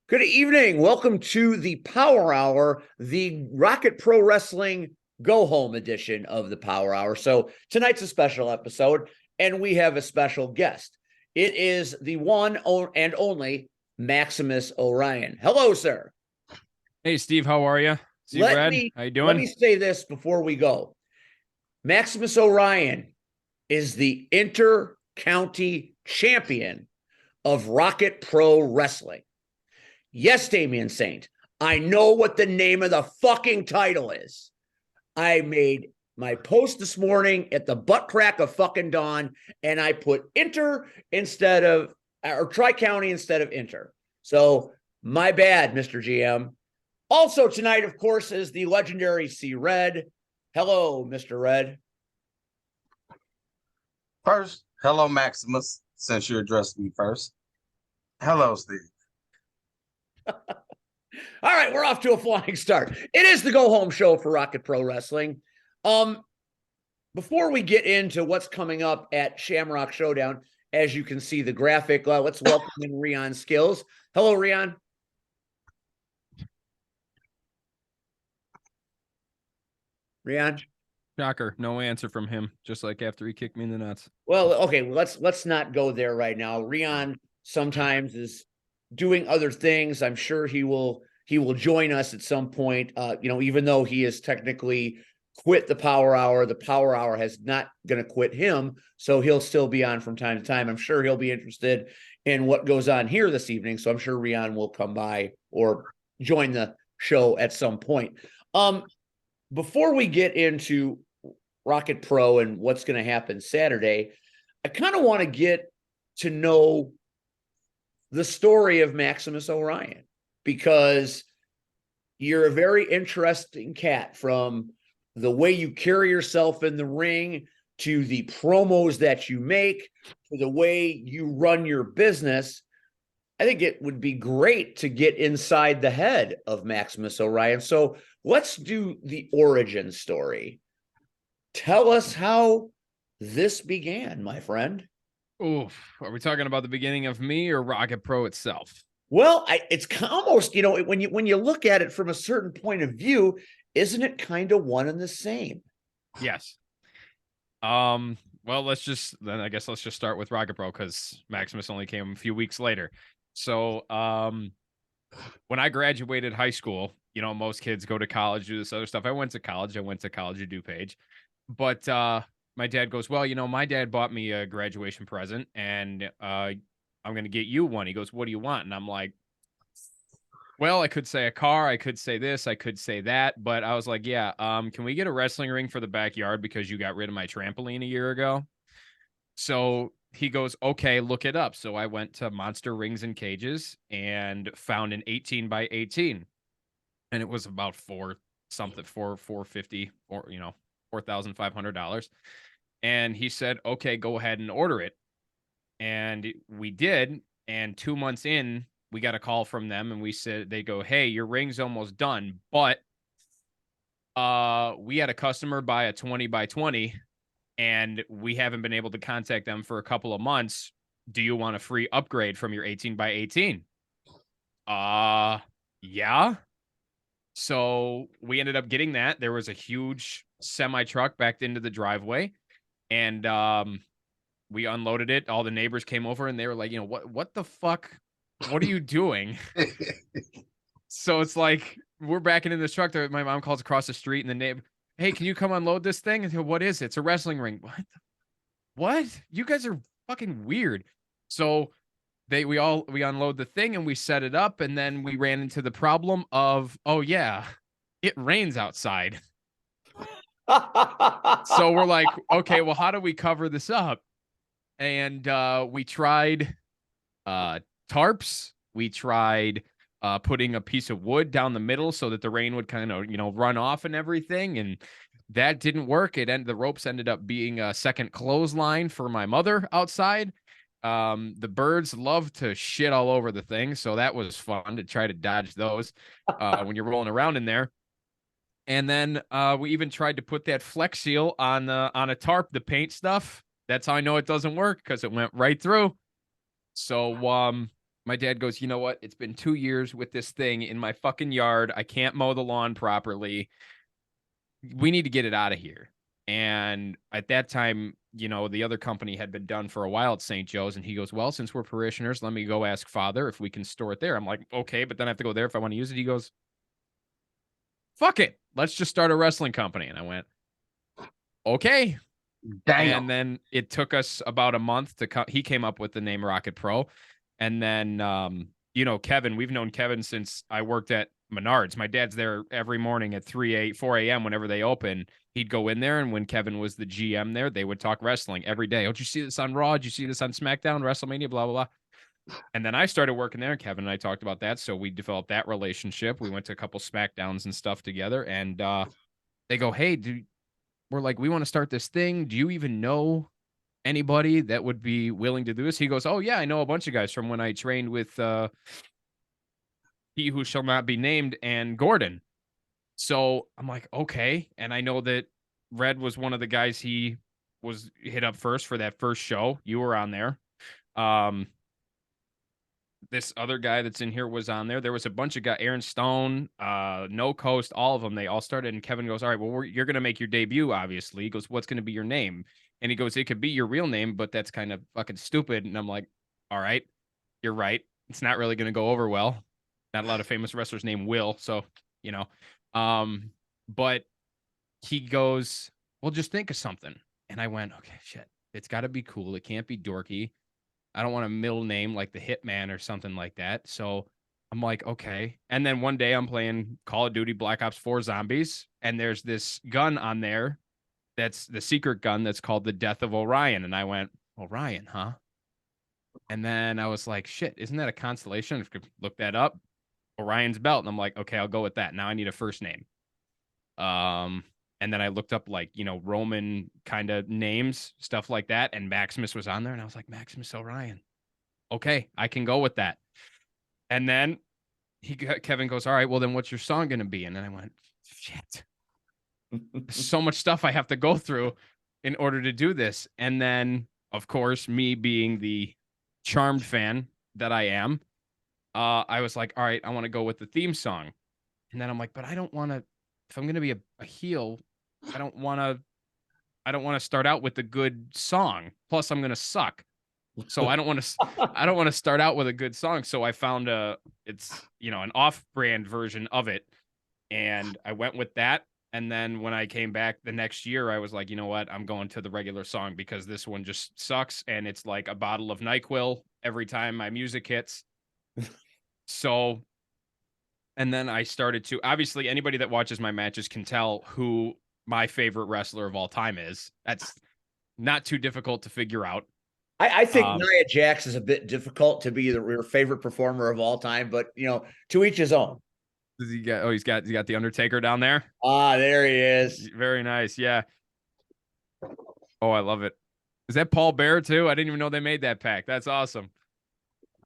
Good evening. Welcome to the Power Hour, the Rocket Pro Wrestling Go Home edition of the Power Hour. So tonight's a special episode, and we have a special guest. It is the one and only Maximus Orion. Hello, sir. Hey, Steve, how are you? Steve Let Red, me how you let doing? me say this before we go. Maximus Orion is the inter-county champion of Rocket Pro Wrestling. Yes, Damian Saint, I know what the name of the fucking title is. I made my post this morning at the butt crack of fucking dawn, and I put inter instead of, or tri-county instead of inter. So my bad, Mr. GM. Also tonight, of course, is the legendary C Red. Hello, Mr. Red. First, hello, Maximus, since you addressed me first. Hello, Steve. All right, we're off to a flying start. It is the go home show for Rocket Pro Wrestling. Before we get into what's coming up at Shamrock Showdown, as you can see the graphic, let's welcome in Rion Skills. Hello, Rion. Rion. Shocker, no answer from him, just like after he kicked me in the nuts. Well, okay, let's not go there right now. Rion sometimes is doing other things. I'm sure he will join us at some point. Even though he is technically quit the Power Hour has not going to quit him, so he'll still be on from time to time. I'm sure he'll be interested in what goes on here this evening, so I'm sure Rion will come by or join the show at some point. Before we get into Rocket Pro and what's going to happen Saturday, I kind of want to get to know the story of Maximus Orion, because you're a very interesting cat, from the way you carry yourself in the ring to the promos that you make to the way you run your business. I think it would be great to get inside the head of Maximus Orion. So let's do the origin story. Tell us how this began, my friend. Oof, are we talking about the beginning of me or Rocket Pro itself? Well, it's almost, when you look at it from a certain point of view, isn't it kind of one and the same? Yes. Well, let's just start with Rocket Pro, because Maximus only came a few weeks later. So, when I graduated high school, most kids go to college, do this other stuff. I went to college at DuPage. But my dad goes, well, my dad bought me a graduation present, and I'm going to get you one. He goes, what do you want? And I'm like, well, I could say a car. I could say this. I could say that. But I was like, yeah, can we get a wrestling ring for the backyard, because you got rid of my trampoline a year ago? So he goes, okay, look it up. So I went to Monster Rings and Cages and found an 18 by 18. And it was about $450, or, $4,500. And he said, okay, go ahead and order it. And we did. And 2 months in, we got a call from them, and they go, hey, your ring's almost done, but we had a customer buy a 20 by 20, and we haven't been able to contact them for a couple of months. Do you want a free upgrade from your 18 by 18? Yeah. So we ended up getting that. There was a huge semi truck backed into the driveway, and we unloaded it. All the neighbors came over, and they were like, what the fuck? What are you doing? So it's like, we're backing in this truck. My mom calls across the street, and the neighbor, hey, can you come unload this thing? And what is it? It's a wrestling ring. What? You guys are fucking weird. So we unload the thing, and we set it up, and then we ran into the problem of, oh yeah, it rains outside. So we're like, okay, well, how do we cover this up? And we tried tarps. We tried putting a piece of wood down the middle so that the rain would kind of, run off and everything. And that didn't work. The ropes ended up being a second clothesline for my mother outside. The birds love to shit all over the thing, so that was fun to try to dodge those when you're rolling around in there. And then we even tried to put that Flex Seal on a tarp, the paint stuff. That's how I know it doesn't work, because it went right through. So My dad goes, you know what? It's been 2 years with this thing in my fucking yard. I can't mow the lawn properly. We need to get it out of here. And at that time, you know, the other company had been done for a while at St. Joe's. And he goes, well, since we're parishioners, let me go ask Father if we can store it there. I'm like, okay, but then I have to go there if I want to use it. He goes, fuck it. Let's just start a wrestling company. And I went, okay. Damn. And then it took us about a month to he came up with the name Rocket Pro. And then, you know, Kevin, we've known Kevin since I worked at Menards. My dad's there every morning at 4 a.m. whenever they open. He'd go in there, and when Kevin was the GM there, they would talk wrestling every day. Oh, did you see this on Raw? Did you see this on SmackDown, WrestleMania, blah, blah, blah. And then I started working there, and Kevin and I talked about that. So we developed that relationship. We went to a couple SmackDowns and stuff together. And they go, hey, we're like, we want to start this thing. Do you even know anybody that would be willing to do this? He goes, oh, yeah, I know a bunch of guys from when I trained with He Who Shall Not Be Named and Gordon. So I'm like, okay. And I know that Red was one of the guys he was hit up first for that first show. You were on there. This other guy that's in here was on there. There was a bunch of guys, Aaron Stone, No Coast, all of them. They all started. And Kevin goes, all right, well, you're going to make your debut, obviously. He goes, what's going to be your name? And he goes, it could be your real name, but that's kind of fucking stupid. And I'm like, all right, you're right. It's not really going to go over well. Not a lot of famous wrestlers named Will. So, you know, but he goes, well, just think of something. And I went, okay, shit, it's got to be cool. It can't be dorky. I don't want a middle name like the Hitman or something like that. So I'm like, okay. And then one day I'm playing Call of Duty Black Ops 4 Zombies, and there's this gun on there that's the secret gun that's called the Death of Orion. And I went, Orion, huh? And then I was like, shit, isn't that a constellation? I could look that up. Orion's belt. And I'm like, okay, I'll go with that. Now I need a first name. And then I looked up like, you know, Roman kind of names, stuff like that. And Maximus was on there. And I was like, Maximus Orion. Okay, I can go with that. And then Kevin goes, all right, well, then what's your song going to be? And then I went, shit. So much stuff I have to go through in order to do this. And then, of course, me being the Charmed fan that I am, I was like, all right, I want to go with the theme song. And then I'm like, but I don't want to, if I'm going to be a heel, I don't want to start out with a good song. Plus I'm going to suck. So I don't want to start out with a good song. So I found it's, you know, an off-brand version of it. And I went with that. And then when I came back the next year, I was like, you know what? I'm going to the regular song because this one just sucks. And it's like a bottle of NyQuil every time my music hits. So, and then I started to, obviously anybody that watches my matches can tell who my favorite wrestler of all time is. That's not too difficult to figure out. I think Nia Jax is a bit difficult to be your favorite performer of all time, but you know, to each his own. Does he got, he's got the Undertaker down there. Ah, there he is. Very nice. Yeah. Oh, I love it. Is that Paul Bear too? I didn't even know they made that pack. That's awesome.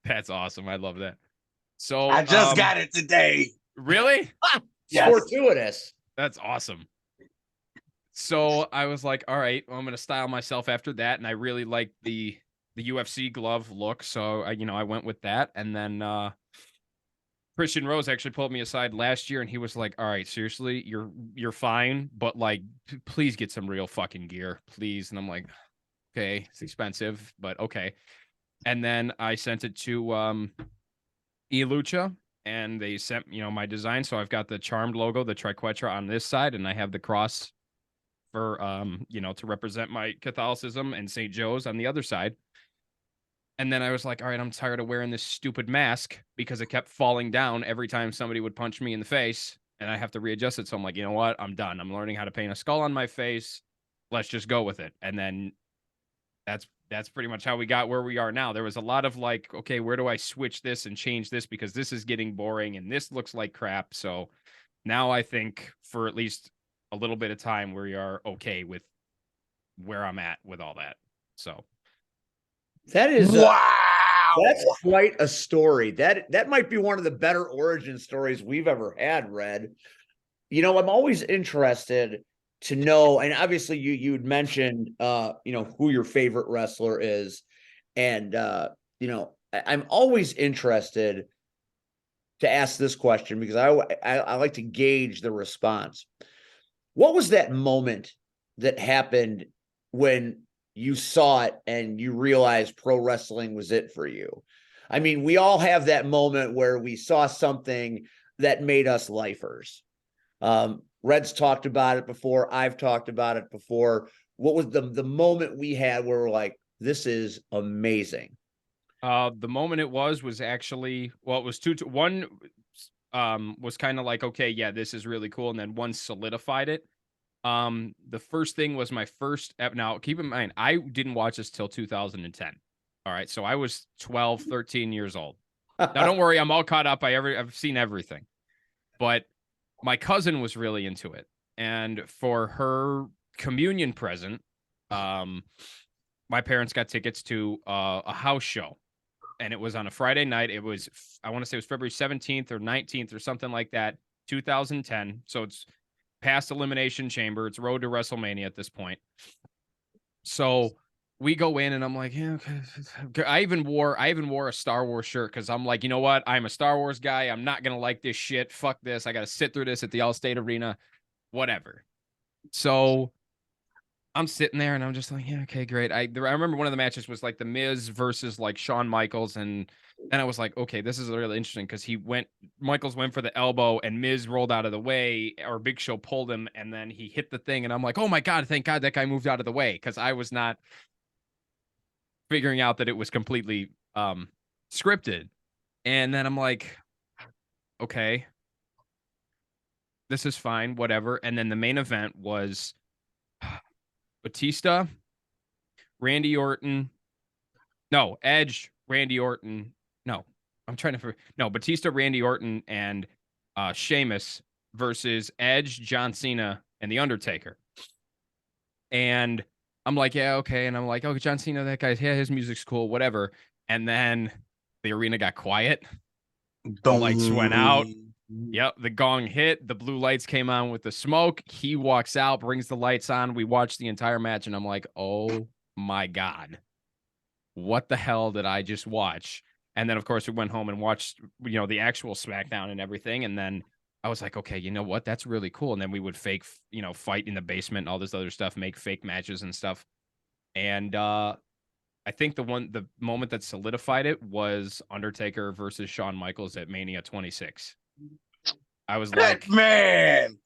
That's awesome. I love that. So I just got it today. Really? Yes. Fortuitous. That's awesome. So I was like, all right, well, I'm going to style myself after that. And I really liked the UFC glove look. So I went with that. And then Christian Rose actually pulled me aside last year and he was like, all right, seriously, you're fine. But like, please get some real fucking gear, please. And I'm like, okay, it's expensive, but okay. And then I sent it to eLucha and they sent, my design. So I've got the Charmed logo, the triquetra on this side, and I have the cross for, to represent my Catholicism, and St. Joe's on the other side. And then I was like, all right, I'm tired of wearing this stupid mask because it kept falling down every time somebody would punch me in the face and I have to readjust it. So I'm like, you know what? I'm done. I'm learning how to paint a skull on my face. Let's just go with it. And then that's pretty much how we got where we are now. There was a lot of like, okay, where do I switch this and change this because this is getting boring and this looks like crap. So now I think for at least a little bit of time we are okay with where I'm at with all that. So that is wow. That's quite a story. That might be one of the better origin stories we've ever had, Red. I'm always interested to know, and obviously you'd mentioned who your favorite wrestler is, and I'm always interested to ask this question because I like to gauge the response. What was that moment that happened when you saw it and you realized pro wrestling was it for you? I mean, we all have that moment where we saw something that made us lifers. Red's talked about it before. I've talked about it before. What was the moment we had where we're like, this is amazing? The moment it was actually, well, it was one was kind of like, okay, yeah, this is really cool, and then one solidified it. The first thing was my first now keep in mind, I didn't watch this till 2010. All right, so I was 12, 13 years old. Now don't worry, I'm all caught up. I've seen everything. But my cousin was really into it, and for her communion present, my parents got tickets to a house show, and it was on a Friday night. It was, I want to say it was February 17th or 19th or something like that, 2010. So it's past Elimination Chamber. It's road to WrestleMania at this point. So we go in and I'm like, yeah, okay. I even wore a Star Wars shirt because I'm like, you know what? I'm a Star Wars guy. I'm not going to like this shit. Fuck this. I got to sit through this at the Allstate Arena, whatever. So I'm sitting there and I'm just like, yeah, okay, great. I remember one of the matches was like the Miz versus like Shawn Michaels. And then I was like, okay, this is really interesting because Michaels went for the elbow and Miz rolled out of the way, or Big Show pulled him and then he hit the thing. And I'm like, oh my God, thank God that guy moved out of the way, because I was not figuring out that it was completely scripted. And then I'm like, okay, this is fine, whatever. And then the main event was Batista, Randy Orton. No, Edge, Randy Orton. No, Batista, Randy Orton, and Sheamus versus Edge, John Cena, and The Undertaker. And I'm like, yeah, okay. And I'm like, oh, John Cena, that guy, yeah, his music's cool, whatever. And then the arena got quiet. The lights went out. Yep, the gong hit. The blue lights came on with the smoke. He walks out, brings the lights on. We watched the entire match, and I'm like, oh my God, what the hell did I just watch? And then, of course, we went home and watched, the actual SmackDown and everything. And then I was like, okay, you know what? That's really cool. And then we would fake, fight in the basement and all this other stuff, make fake matches and stuff. And I think the moment that solidified it was Undertaker versus Shawn Michaels at Mania 26. I was like, man,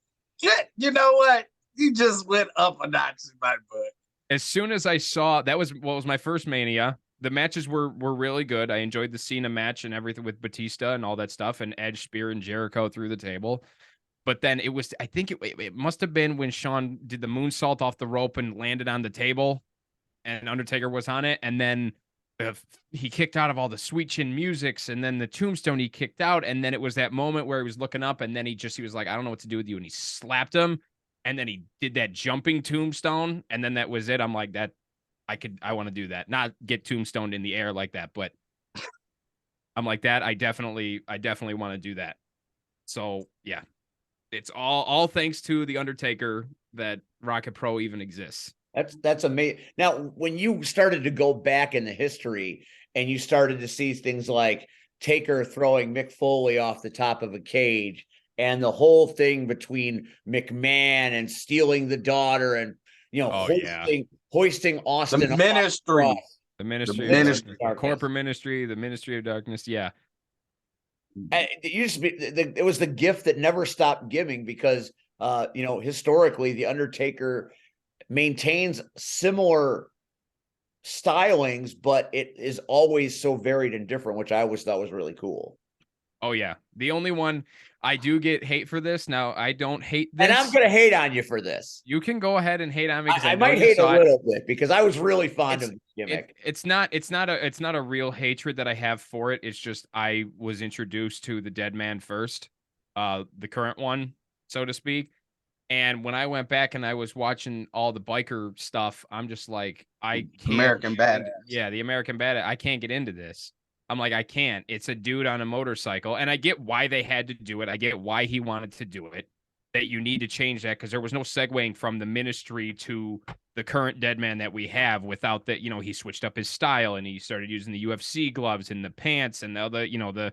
you know what? You just went up a notch in my book. As soon as I saw, that was my first Mania. The matches were really good. I enjoyed the Cena match and everything with Batista and all that stuff, and Edge, Spear, and Jericho through the table. But then it was, I think it must have been when Shawn did the moonsault off the rope and landed on the table, and Undertaker was on it, and then he kicked out of all the Sweet Chin musics, and then the tombstone he kicked out, and then it was that moment where he was looking up, and then he was like, I don't know what to do with you, and he slapped him, and then he did that jumping tombstone, and then that was it. I'm like, that I want to do that, not get tombstoned in the air like that, but I'm like that. I definitely want to do that. So yeah, it's all thanks to the Undertaker that Rocket Pro even exists. That's amazing. Now, when you started to go back in the history and you started to see things like Taker throwing Mick Foley off the top of a cage, and the whole thing between McMahon and stealing the daughter, and hoisting Austin, the ministry, the corporate ministry, the ministry of darkness. Yeah, it used to be. It was the gift that never stopped giving, because historically the Undertaker maintains similar stylings, but it is always so varied and different, which I always thought was really cool. Oh yeah, the only one I do get hate for this. Now, I don't hate this, and I'm gonna hate on you for this. You can go ahead and hate on me, because I might hate a little bit, because I was really fond of the gimmick. It's not a real hatred that I have for it. It's just I was introduced to the Dead Man first, the current one, so to speak. And when I went back and I was watching all the biker stuff, I'm just like, I can't. American Badass. Yeah, the American Badass. I can't get into this. I'm like, I can't. It's a dude on a motorcycle. And I get why they had to do it. I get why he wanted to do it. that you need to change that because there was no segueing from the Ministry to the current Deadman that we have without that. He switched up his style and he started using the UFC gloves and the pants and the other, the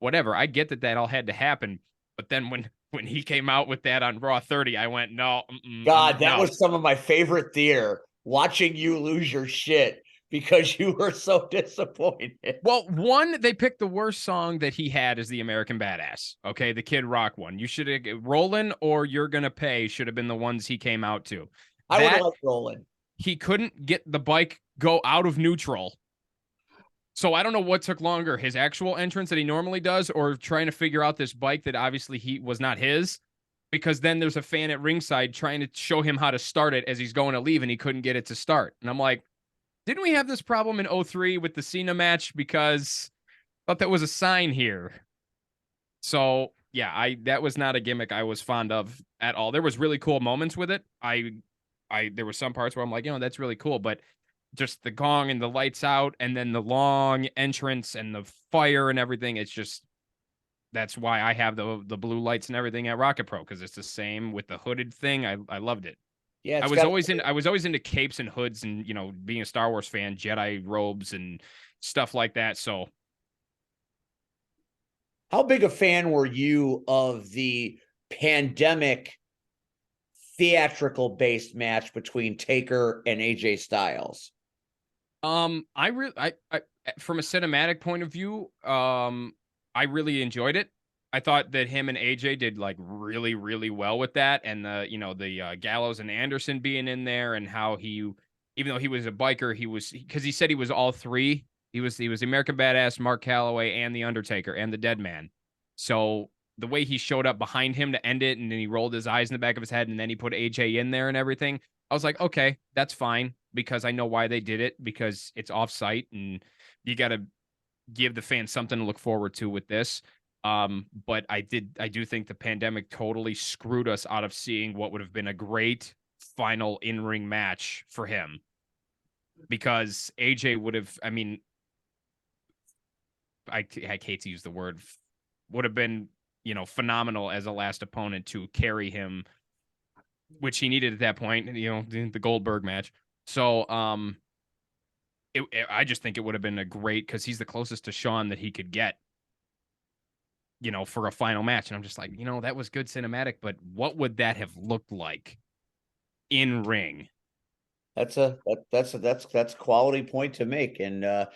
whatever. I get that all had to happen, but then when he came out with that on Raw 30, I went, no, God, that no. was some of my favorite theater, watching you lose your shit because you were so disappointed. Well, one, they picked the worst song that he had as the American Badass. Okay, the Kid Rock one. You should have Rollin' or You're Gonna Pay should have been the ones he came out to. I would like Rollin'. He couldn't get the bike go out of neutral. So I don't know what took longer, his actual entrance that he normally does, or trying to figure out this bike that obviously he was not his. Because then there's a fan at ringside trying to show him how to start it as he's going to leave, and he couldn't get it to start. And I'm like, didn't we have this problem in 03 with the Cena match? Because I thought that was a sign here. So yeah, that was not a gimmick I was fond of at all. There was really cool moments with it. There were some parts where I'm like, that's really cool, but just the gong and the lights out and then the long entrance and the fire and everything, it's just, that's why I have the blue lights and everything at Rocket Pro, because it's the same with the hooded thing. I loved it. Yeah, I was always into capes and hoods and being a Star Wars fan, Jedi robes and stuff like that. So, how big a fan were you of the pandemic theatrical based match between Taker and AJ Styles? I from a cinematic point of view, I really enjoyed it. I thought that him and AJ did like really, really well with that. And the Gallows and Anderson being in there, and how he, even though he was a biker, because he said he was all three. He was the American Badass, Mark Calloway, and the Undertaker, and the Deadman. So the way he showed up behind him to end it, and then he rolled his eyes in the back of his head, and then he put AJ in there and everything, I was like, okay, that's fine, because I know why they did it, because it's off-site, and you got to give the fans something to look forward to with this. But I do think the pandemic totally screwed us out of seeing what would have been a great final in-ring match for him, because AJ would have, I hate to use the word, would have been, phenomenal as a last opponent to carry him, which he needed at that point, the Goldberg match. So, I just think it would have been a great, because he's the closest to Shawn that he could get, for a final match. And I'm just like, that was good cinematic, but what would that have looked like in ring? That's quality point to make. And I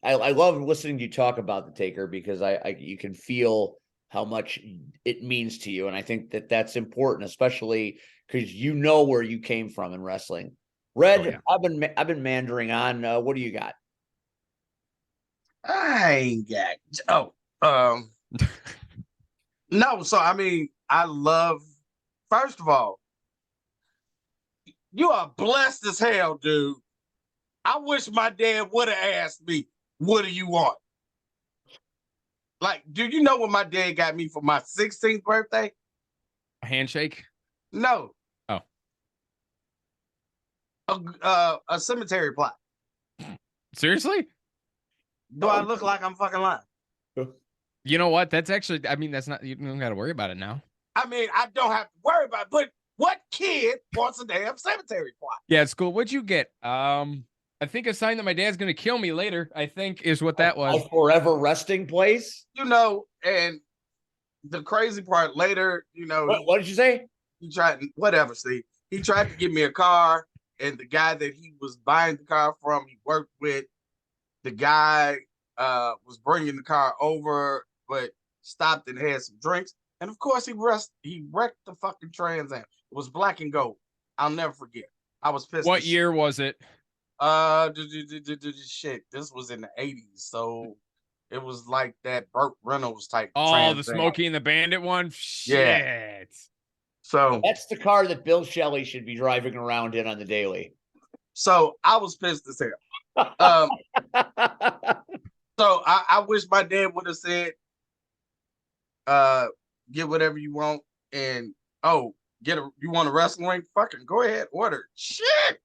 love listening to you talk about the Taker, because you can feel how much it means to you, and I think that's important, especially because where you came from in wrestling. Red, Oh, yeah. I've been mandering on. What do you got? I ain't got. No. So I love. First of all, you are blessed as hell, dude. I wish my dad would have asked me, "What do you want?" Like, do you know what my dad got me for my 16th birthday? A handshake? No. Oh. A cemetery plot. Seriously? Do I look like I'm fucking lying? You know what? That's actually, that's not, you don't got to worry about it now. I don't have to worry about it, but what kid wants a damn cemetery plot? Yeah, it's cool. What'd you get? I think a sign that my dad's going to kill me later, I think, is what that was. A forever resting place? And the crazy part later, What did you say? He tried, whatever, Steve. He tried to give me a car, and the guy that he was buying the car from, he worked with, the guy was bringing the car over, but stopped and had some drinks. And of course, he wrecked the fucking Trans Am. It was black and gold. I'll never forget. I was pissed. What year was it? Shit. This was in the 80s, so it was like that Burt Reynolds type. Oh, the Smokey and the Bandit one? Shit. Yeah. So that's the car that Bill Shelley should be driving around in on the daily. So I was pissed as hell. So I wish my dad would have said, get whatever you want, and you want a wrestling ring? Fucking go ahead, order. Shit.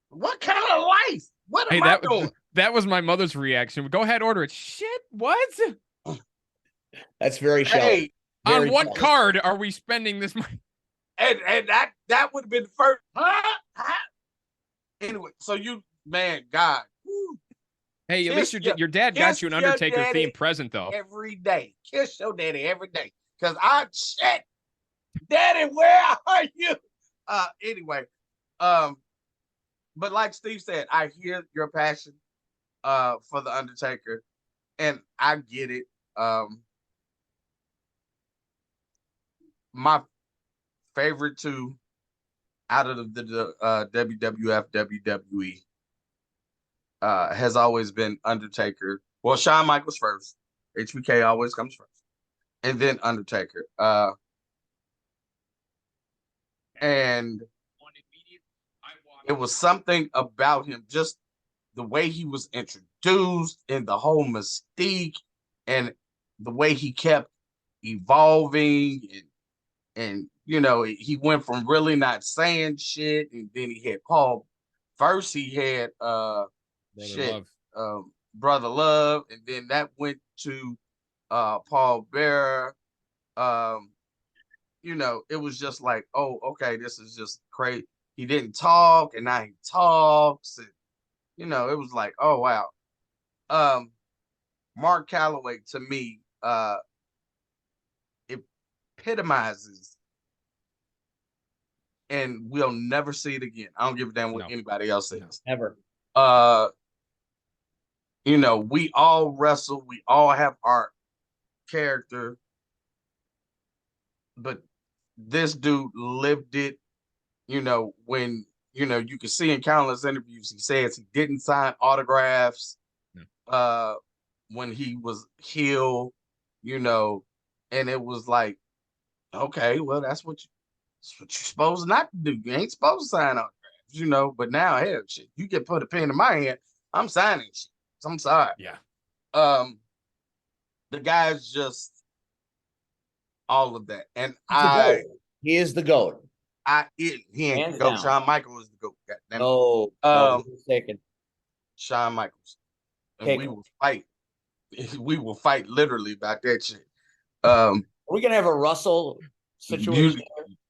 What kind of life? What am I doing? That was my mother's reaction. Go ahead, order it. Shit, what? That's very Shelley. Hey, On Very what tough. card are we spending this money? And that would have been the first. Anyway, so God. Woo, Hey, at least kiss your dad got kiss you an your Undertaker daddy themed present though. every day. Kiss your daddy every day. Cause shit. Daddy, where are you? Anyway, but like Steve said, I hear your passion for the Undertaker, and I get it. My favorite two out of the WWF, WWE has always been Undertaker. Well, Shawn Michaels first. HBK always comes first, and then Undertaker. And it was something about him, just the way he was introduced and the whole mystique and the way he kept evolving and he went from really not saying shit, and then he had Paul. First he had Brother Love, and then that went to Paul Bearer. It was just like, oh, okay, this is just crazy. He didn't talk, and now he talks, and it was like, oh wow. Mark Calloway to me epitomizes, and we'll never see it again. I don't give a damn what anybody else says. Ever. We all wrestle, we all have our character, but this dude lived it. When you can see in countless interviews, he says he didn't sign autographs when he was heel, and it was like, okay, well, that's what you're supposed not to do. You ain't supposed to sign autographs, but now, hell, shit, you get put a pen in my hand, I'm signing shit. I'm sorry. Yeah. The guy's just all of that. And he is the GOAT. He ain't Hands the GOAT. down. Shawn Michaels is the GOAT. Oh, mistaken. Shawn Michaels. And Okay. we will fight. We will fight literally about that shit. Are we gonna have a Russell situation?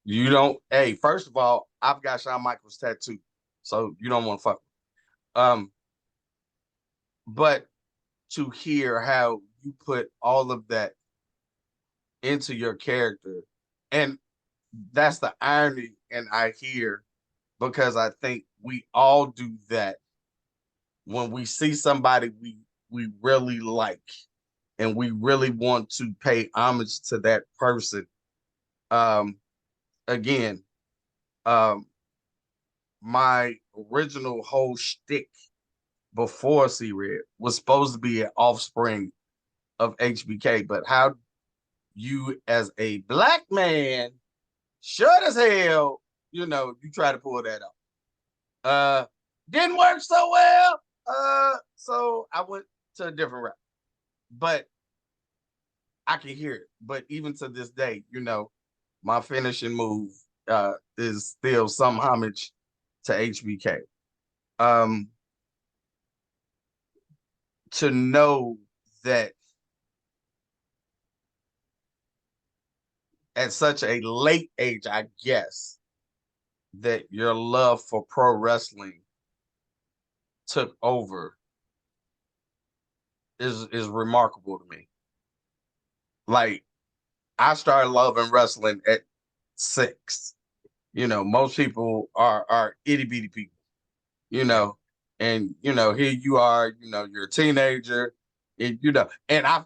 You don't. Hey, first of all, I've got Shawn Michaels tattoo, so you don't want to fuck. But to hear how you put all of that into your character, and that's the irony, and I hear, because I think we all do that when we see somebody we really like and we really want to pay homage to that person. Again, my original whole shtick before C-Red was supposed to be an offspring of HBK, but how you as a black man, short as hell, you try to pull that off. Didn't work so well. So I went to a different route. But I can hear it. But even to this day, my finishing move is still some homage to HBK. To know that at such a late age, I guess, that your love for pro wrestling took over is remarkable to me. Like, I started loving wrestling at 6. Most people are itty bitty people, and here you are, you're a teenager, and and I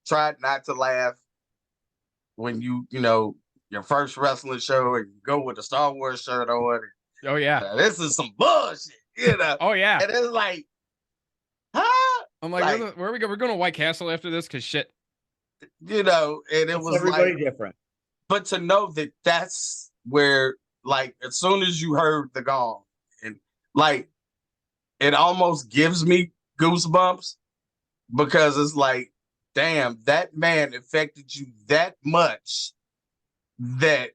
tried not to laugh when your first wrestling show and you go with a Star Wars shirt on. Oh yeah. This is some bullshit, Oh yeah. And it's like, huh? I'm like, where are we go? We're going to White Castle after this, because shit. And it was everybody like different. But to know that that's where, like, as soon as you heard the gong, and like, it almost gives me goosebumps, because it's like, damn, that man affected you that much that,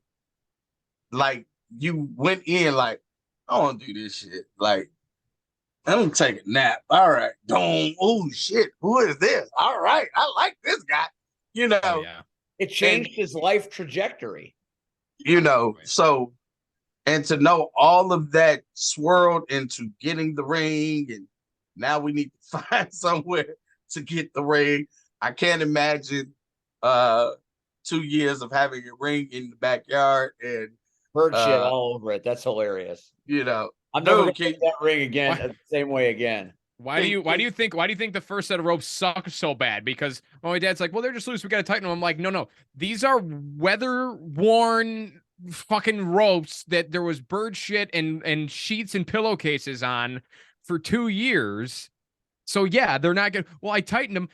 like, you went in like, I want to do this shit. Like, I'm gonna take a nap. All right, don't. Oh shit, who is this? All right, I like this guy. Oh, yeah. It changed his life trajectory. So, and to know all of that swirled into getting the ring, and now we need to find somewhere to get the ring. I can't imagine 2 years of having a ring in the backyard and Bird shit all over it. That's hilarious. I'm never gonna get that ring again the same way again. Why do you think the first set of ropes suck so bad? Because my dad's like, well, they're just loose. We got to tighten them. I'm like, no. These are weather worn fucking ropes that there was bird shit and sheets and pillowcases on for 2 years. So yeah, they're not good. Well, I tightened them.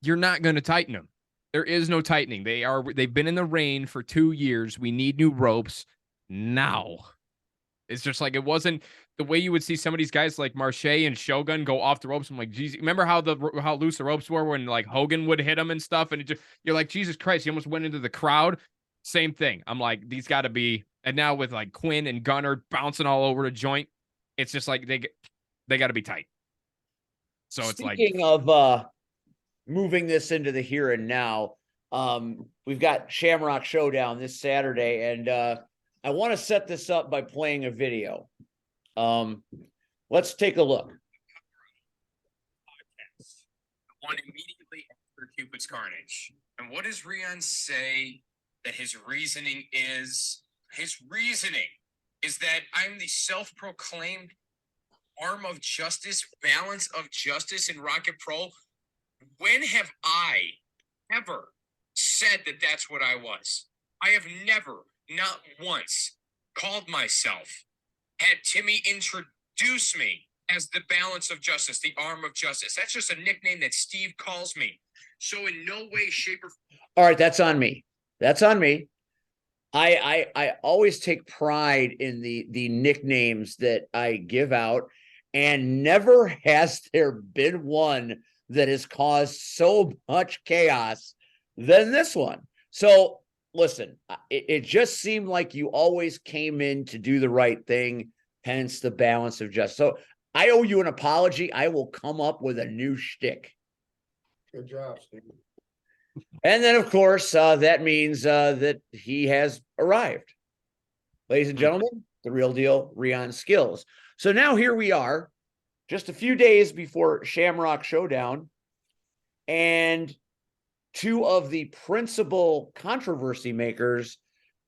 You're not going to tighten them. There is no tightening. They've been in the rain for 2 years. We need new ropes now. It's just like, it wasn't the way you would see some of these guys like Marche and Shogun go off the ropes. I'm like, geez, remember how loose the ropes were when like Hogan would hit them and stuff? And you're like, Jesus Christ, he almost went into the crowd. Same thing. I'm like, these got to be. And now with like Quinn and Gunner bouncing all over the joint, it's just like they got to be tight. So Speaking of moving this into the here and now, we've got Shamrock Showdown this Saturday, and I want to set this up by playing a video. Let's take a look. One immediately after Cupid's Carnage. And what does Rion say that his reasoning is? His reasoning is that I'm the self-proclaimed arm of justice, balance of justice in Rocket Pro. When have I ever said that that's what I was? I have never, not once, called myself, had Timmy introduce me as the balance of justice, the arm of justice. That's just a nickname that Steve calls me. So in no way, shape, or form. All right, that's on me. That's on me. I always take pride in the nicknames that I give out, and never has there been one that has caused so much chaos than this one. So listen, it just seemed like you always came in to do the right thing, hence the balance of justice. So I owe you an apology. I will come up with a new shtick. Good job, Steve. And then, of course, that means that he has arrived. Ladies and gentlemen, the real deal, Rion Skills. So now here we are, just a few days before Shamrock Showdown, and two of the principal controversy makers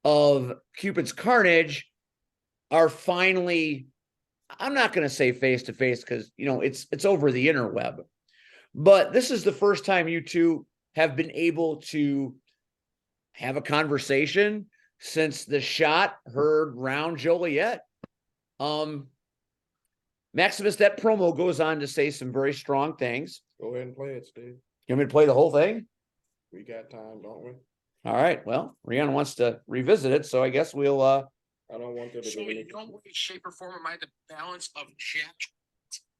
of Cupid's Carnage are finally, I'm not going to say face-to-face because, it's over the interweb. But this is the first time you two have been able to have a conversation since the shot heard round Joliet. Maximus, that promo goes on to say some very strong things. Go ahead and play it, Steve. You want me to play the whole thing? We got time, don't we? All right. Well, Rion wants to revisit it, so I guess we'll I don't want there to So be in no way, shape, or form am I the balance of Jack.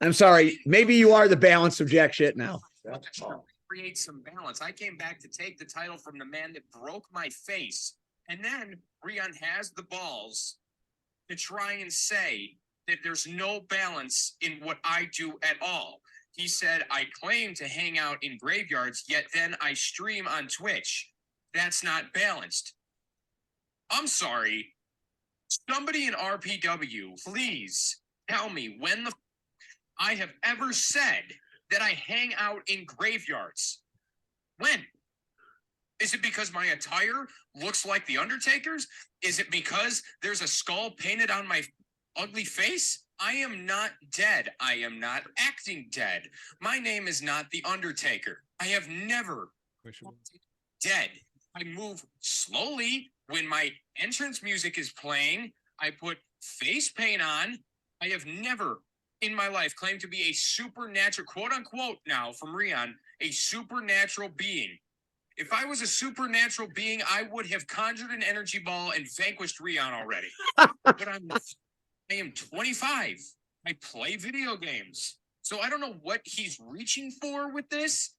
I'm sorry. Maybe you are the balance of jack shit now. That's all. Create some balance. I came back to take the title from the man that broke my face. And then Rion has the balls to try and say that there's no balance in what I do at all. He said, I claim to hang out in graveyards, yet then I stream on Twitch. That's not balanced. I'm sorry. Somebody in RPW, please tell me when I have ever said that I hang out in graveyards. When? Is it because my attire looks like the Undertaker's? Is it because there's a skull painted on my ugly face? I am not dead. I am not acting dead. My name is not the Undertaker. I have never dead. I move slowly when my entrance music is playing. I put face paint on. I have never in my life claimed to be a supernatural, quote unquote now from Rion, a supernatural being. If I was a supernatural being, I would have conjured an energy ball and vanquished Rion already. But I am 25. I play video games. So I don't know what he's reaching for with this,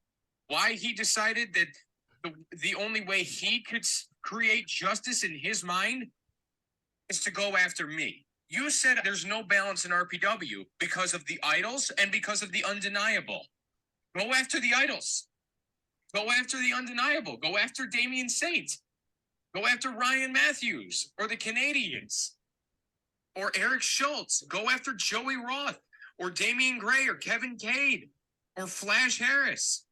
why he decided that the only way he could create justice in his mind is to go after me. You said there's no balance in RPW because of the idols and because of the undeniable. Go after the idols. Go after the undeniable. Go after Damian Saint. Go after Ryan Matthews or the Canadians or Eric Schultz. Go after Joey Roth or Damian Gray or Kevin Cade or Flash Harris.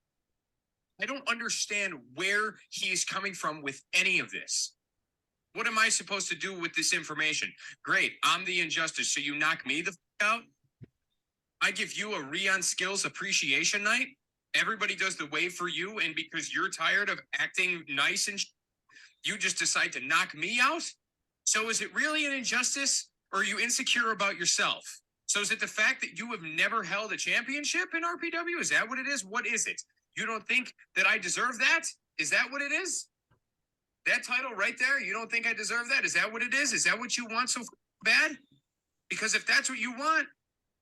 I don't understand where he is coming from with any of this. What am I supposed to do with this information? Great, I'm the injustice, so you knock me the out? I give you a Rion Skills appreciation night? Everybody does the wave for you, and because you're tired of acting nice and you just decide to knock me out? So is it really an injustice, or are you insecure about yourself? So is it the fact that you have never held a championship in RPW? Is that what it is? What is it? You don't think that I deserve that? Is that what it is? That title right there, you don't think I deserve that? Is that what it is? Is that what you want so bad? Because if that's what you want,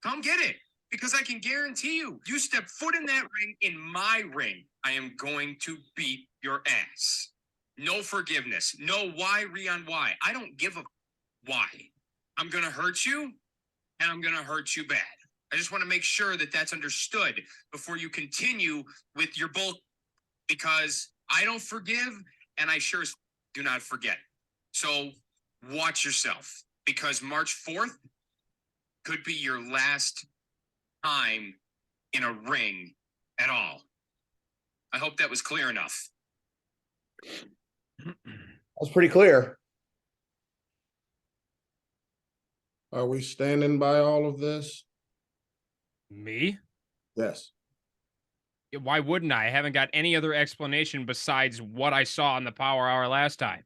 come get it. Because I can guarantee you, you step foot in that ring, in my ring, I am going to beat your ass. No forgiveness. No why, Rion, why. I don't give a why. I'm going to hurt you, and I'm going to hurt you bad. I just want to make sure that that's understood before you continue with your bull, because I don't forgive, and I sure do not forget. So watch yourself, because March 4th could be your last time in a ring at all. I hope that was clear enough. That's pretty clear. Are we standing by all of this? Me? Yes. Why wouldn't I? I haven't got any other explanation besides what I saw in the Power Hour last time.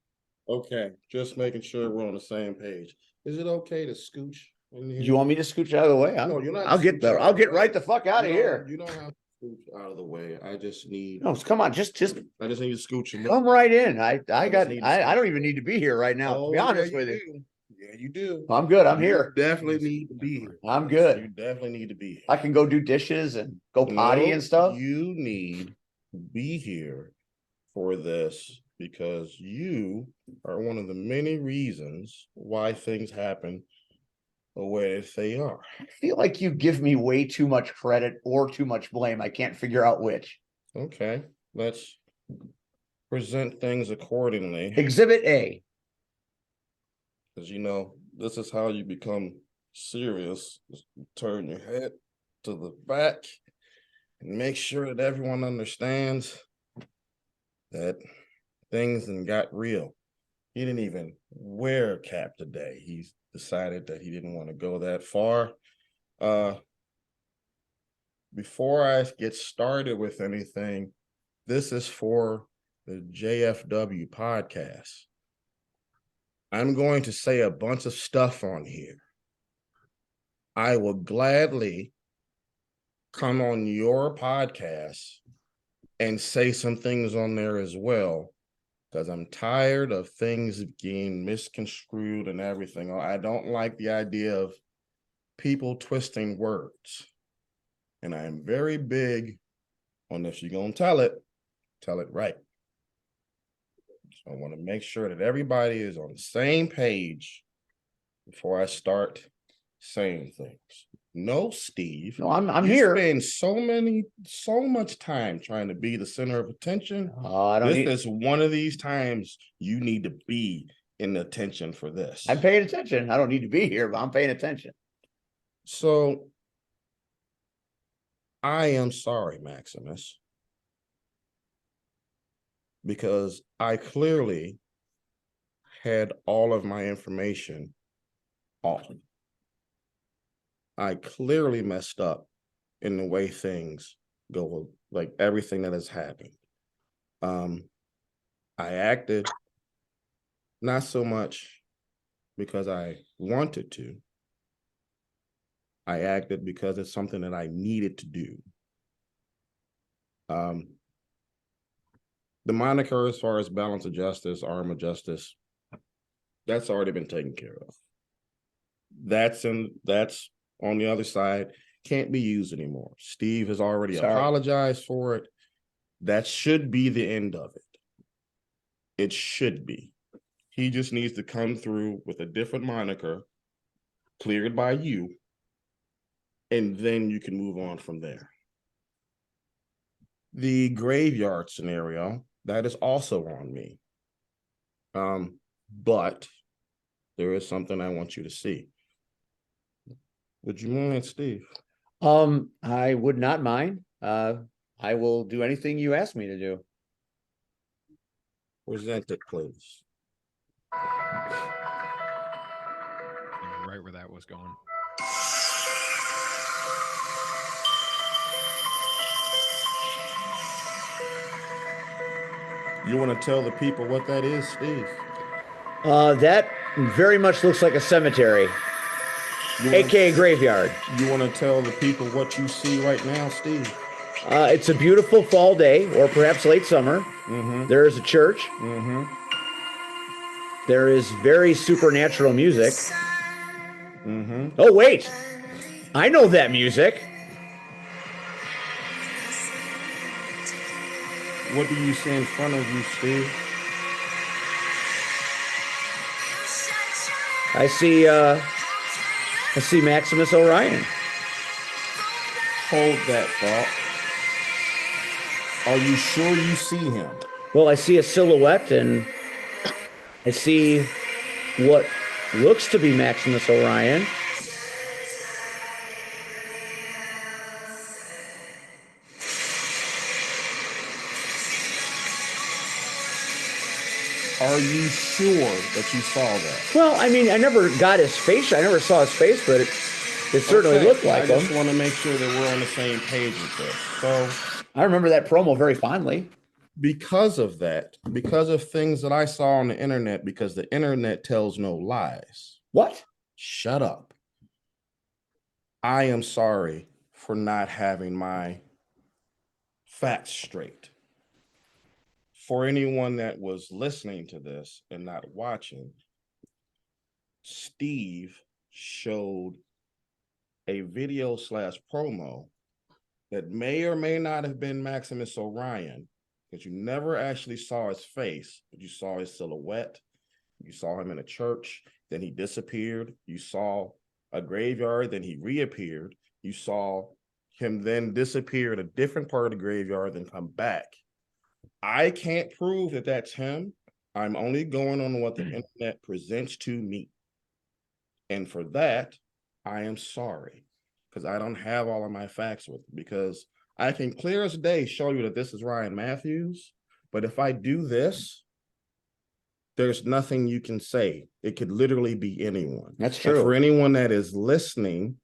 Okay, just making sure we're on the same page. Is it okay to scooch in here? Do you want me to scooch out of the way? No, you're not I'll get scooch there. out I'll of the get way. right the fuck out of You here. You don't have to scooch out of the way. I just need. No, come on, just I just need to scooch in. come right in. I just need to I don't scooch. even need to be here right now, to be Oh, honest yeah, with you you. do. Yeah, you do. I'm good. I'm You here. definitely need to be here. I'm You good. definitely need to be here. I can go do dishes and go potty No, and stuff. You need to be here for this because you are one of the many reasons why things happen the way that they are. I feel like you give me way too much credit or too much blame. I can't figure out which. Okay, let's present things accordingly. Exhibit A. Because you know, this is how you become serious. Just turn your head to the back and make sure that everyone understands that things and got real. He didn't even wear a cap today. He's decided that he didn't want to go that far. Before I get started with anything, this is for the JFW podcast. I'm going to say a bunch of stuff on here. I will gladly come on your podcast and say some things on there as well, because I'm tired of things being misconstrued and everything. I don't like the idea of people twisting words. And I'm very big on, if you're going to tell it right. So I want to make sure that everybody is on the same page before I start saying things. No, Steve. No, I'm you here. Spend so much time trying to be the center of attention. I don't need. This is one of these times you need to be in attention for this. I'm paying attention. I don't need to be here, but I'm paying attention. So I am sorry, Maximus, because I clearly had all of my information off. I clearly messed up in the way things go, like everything that has happened. I acted not so much because I wanted to. I acted because it's something that I needed to do. The moniker, as far as balance of justice, arm of justice, that's already been taken care of. That's on the other side, can't be used anymore. Steve has already apologized for it. That should be the end of it. It should be. He just needs to come through with a different moniker, cleared by you, and then you can move on from there. The graveyard scenario, that is also on me. But there is something I want you to see. Would you mind, Steve? I would not mind. I will do anything you ask me to do. Present it, please. Right where that was going. You want to tell the people what that is, Steve? That very much looks like a cemetery, aka graveyard. You want to tell the people what you see right now, Steve? It's a beautiful fall day, or perhaps late summer. There is a church. There is very supernatural music. Oh, wait. I know that music. What do you see in front of you, Steve? I see Maximus Orion. Hold that thought. Are you sure you see him? Well, I see a silhouette, and I see what looks to be Maximus Orion. Are you sure that you saw that? Well, I mean, I never got his face. I never saw his face, but it certainly looked like him. I just want to make sure that we're on the same page with this. So I remember that promo very fondly. Because of that, because of things that I saw on the internet, because the internet tells no lies. What? Shut up. I am sorry for not having my facts straight. For anyone that was listening to this and not watching, Steve showed a video / promo that may or may not have been Maximus Orion, because you never actually saw his face, but you saw his silhouette. You saw him in a church, then he disappeared. You saw a graveyard, then he reappeared. You saw him then disappear in a different part of the graveyard, then come back. I can't prove that that's him. I'm only going on what the internet presents to me. And for that, I am sorry, because I don't have all of my facts with me, because I can clear as day show you that this is Ryan Matthews, but if I do this, there's nothing you can say. It could literally be anyone. That's true. And for anyone that is listening,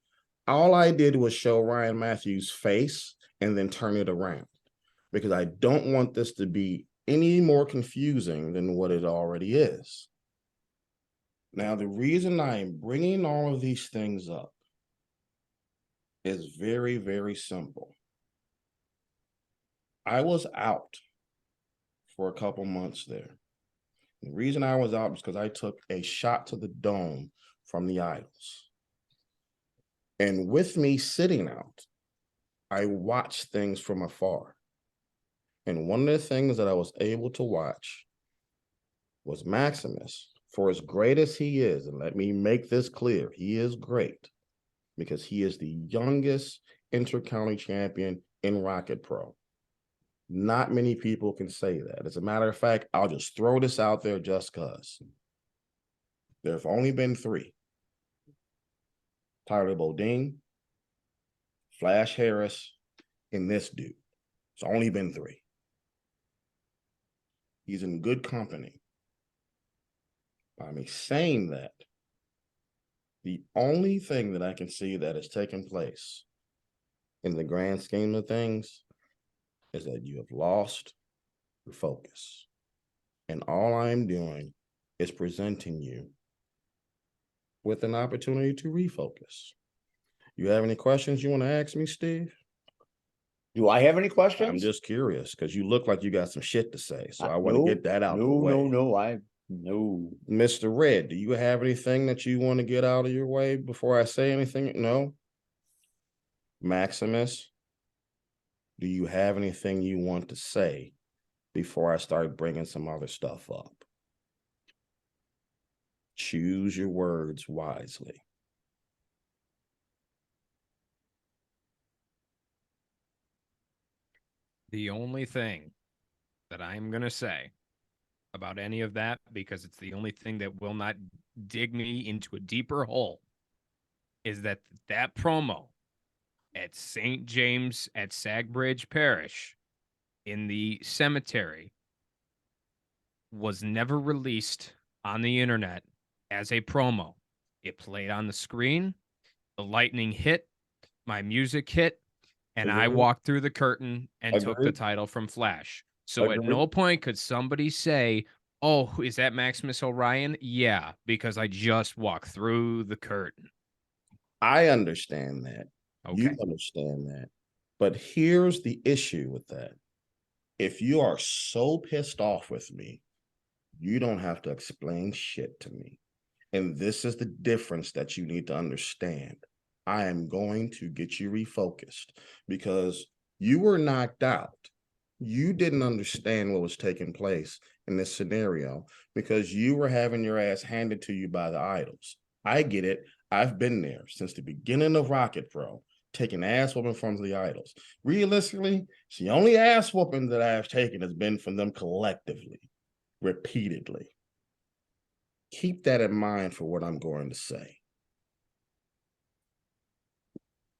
all I did was show Ryan Matthews' face and then turn it around, because I don't want this to be any more confusing than what it already is. Now, the reason I am bringing all of these things up is very, very simple. I was out for a couple months there. The reason I was out was because I took a shot to the dome from the idols. And with me sitting out, I watched things from afar. And one of the things that I was able to watch was Maximus. For as great as he is, and let me make this clear, he is great because he is the youngest inter-county champion in Rocket Pro. Not many people can say that. As a matter of fact, I'll just throw this out there just because. There have only been 3. Tyler Bodine, Flash Harris, and this dude. It's only been 3. He's in good company. By me saying that, the only thing that I can see that has taken place in the grand scheme of things is that you have lost your focus. And all I'm doing is presenting you with an opportunity to refocus. You have any questions you want to ask me, Steve? Do I have any questions? I'm just curious because you look like you got some shit to say. So I want to get that out the way. No. Mr. Red, do you have anything that you want to get out of your way before I say anything? No? Maximus, do you have anything you want to say before I start bringing some other stuff up? Choose your words wisely. The only thing that I'm going to say about any of that, because it's the only thing that will not dig me into a deeper hole, is that promo at St. James at Sagbridge Parish in the cemetery was never released on the internet as a promo. It played on the screen, the lightning hit, my music hit, and I Agreed. walked through the curtain and took the Agreed. title from Flash. So at Agreed. no point could somebody say, "Oh, is that Maximus Orion?" Yeah, because I just walked through the curtain. I understand that. You Okay. understand that. But here's the issue with that. If you are so pissed off with me, you don't have to explain shit to me. And this is the difference that you need to understand. I am going to get you refocused because you were knocked out. You didn't understand what was taking place in this scenario because you were having your ass handed to you by the idols. I get it. I've been there since the beginning of Rocket Pro, taking ass whooping from the idols. Realistically, it's the only ass whooping that I've taken has been from them collectively, repeatedly. Keep that in mind for what I'm going to say.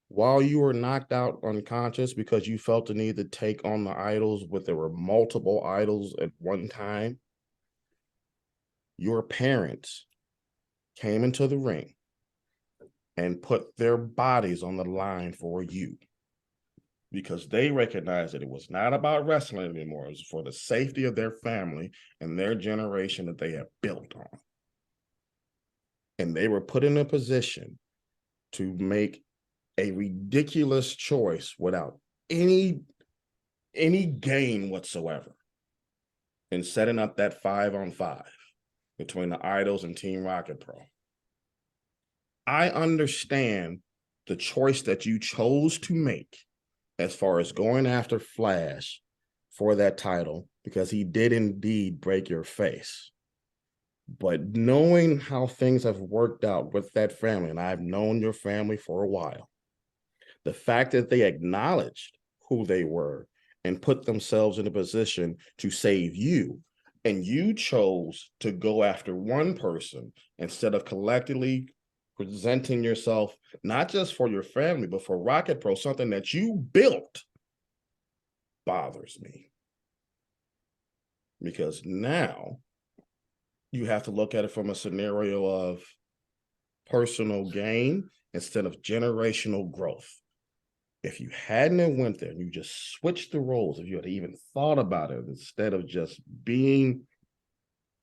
While you were knocked out unconscious because you felt the need to take on the idols, but there were multiple idols at one time, your parents came into the ring and put their bodies on the line for you because they recognized that it was not about wrestling anymore. It was for the safety of their family and their generation that they have built on. And they were put in a position to make a ridiculous choice without any gain whatsoever in setting up that 5-on-5 between the idols and Team Rocket Pro. I understand the choice that you chose to make as far as going after Flash for that title because he did indeed break your face. But knowing how things have worked out with that family, and I've known your family for a while, the fact that they acknowledged who they were and put themselves in a position to save you, and you chose to go after one person instead of collectively presenting yourself, not just for your family, but for Rocket Pro, something that you built, bothers me. Because now you have to look at it from a scenario of personal gain instead of generational growth. If you hadn't went there and you just switched the roles, if you had even thought about it instead of just being,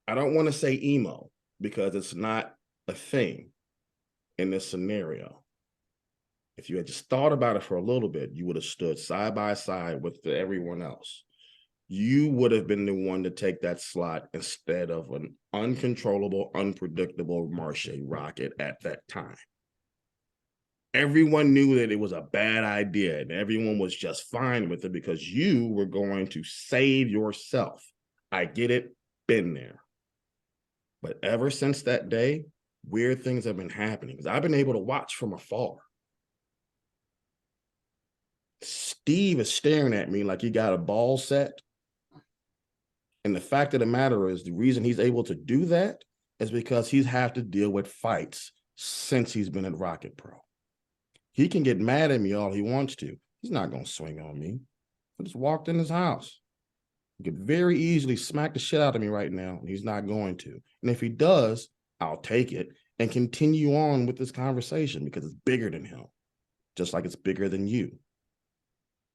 I don't want to say emo because it's not a thing in this scenario. If you had just thought about it for a little bit, you would have stood side by side with everyone else. You would have been the one to take that slot instead of an uncontrollable, unpredictable Marche Rocket at that time. Everyone knew that it was a bad idea and everyone was just fine with it because you were going to save yourself. I get it, been there. But ever since that day, weird things have been happening because I've been able to watch from afar. Steve is staring at me like he got a ball set. And the fact of the matter is, the reason he's able to do that is because he's had to deal with fights since he's been at Rocket Pro. He can get mad at me all he wants to. He's not going to swing on me. I just walked in his house. He could very easily smack the shit out of me right now, and he's not going to. And if he does, I'll take it and continue on with this conversation because it's bigger than him, just like it's bigger than you.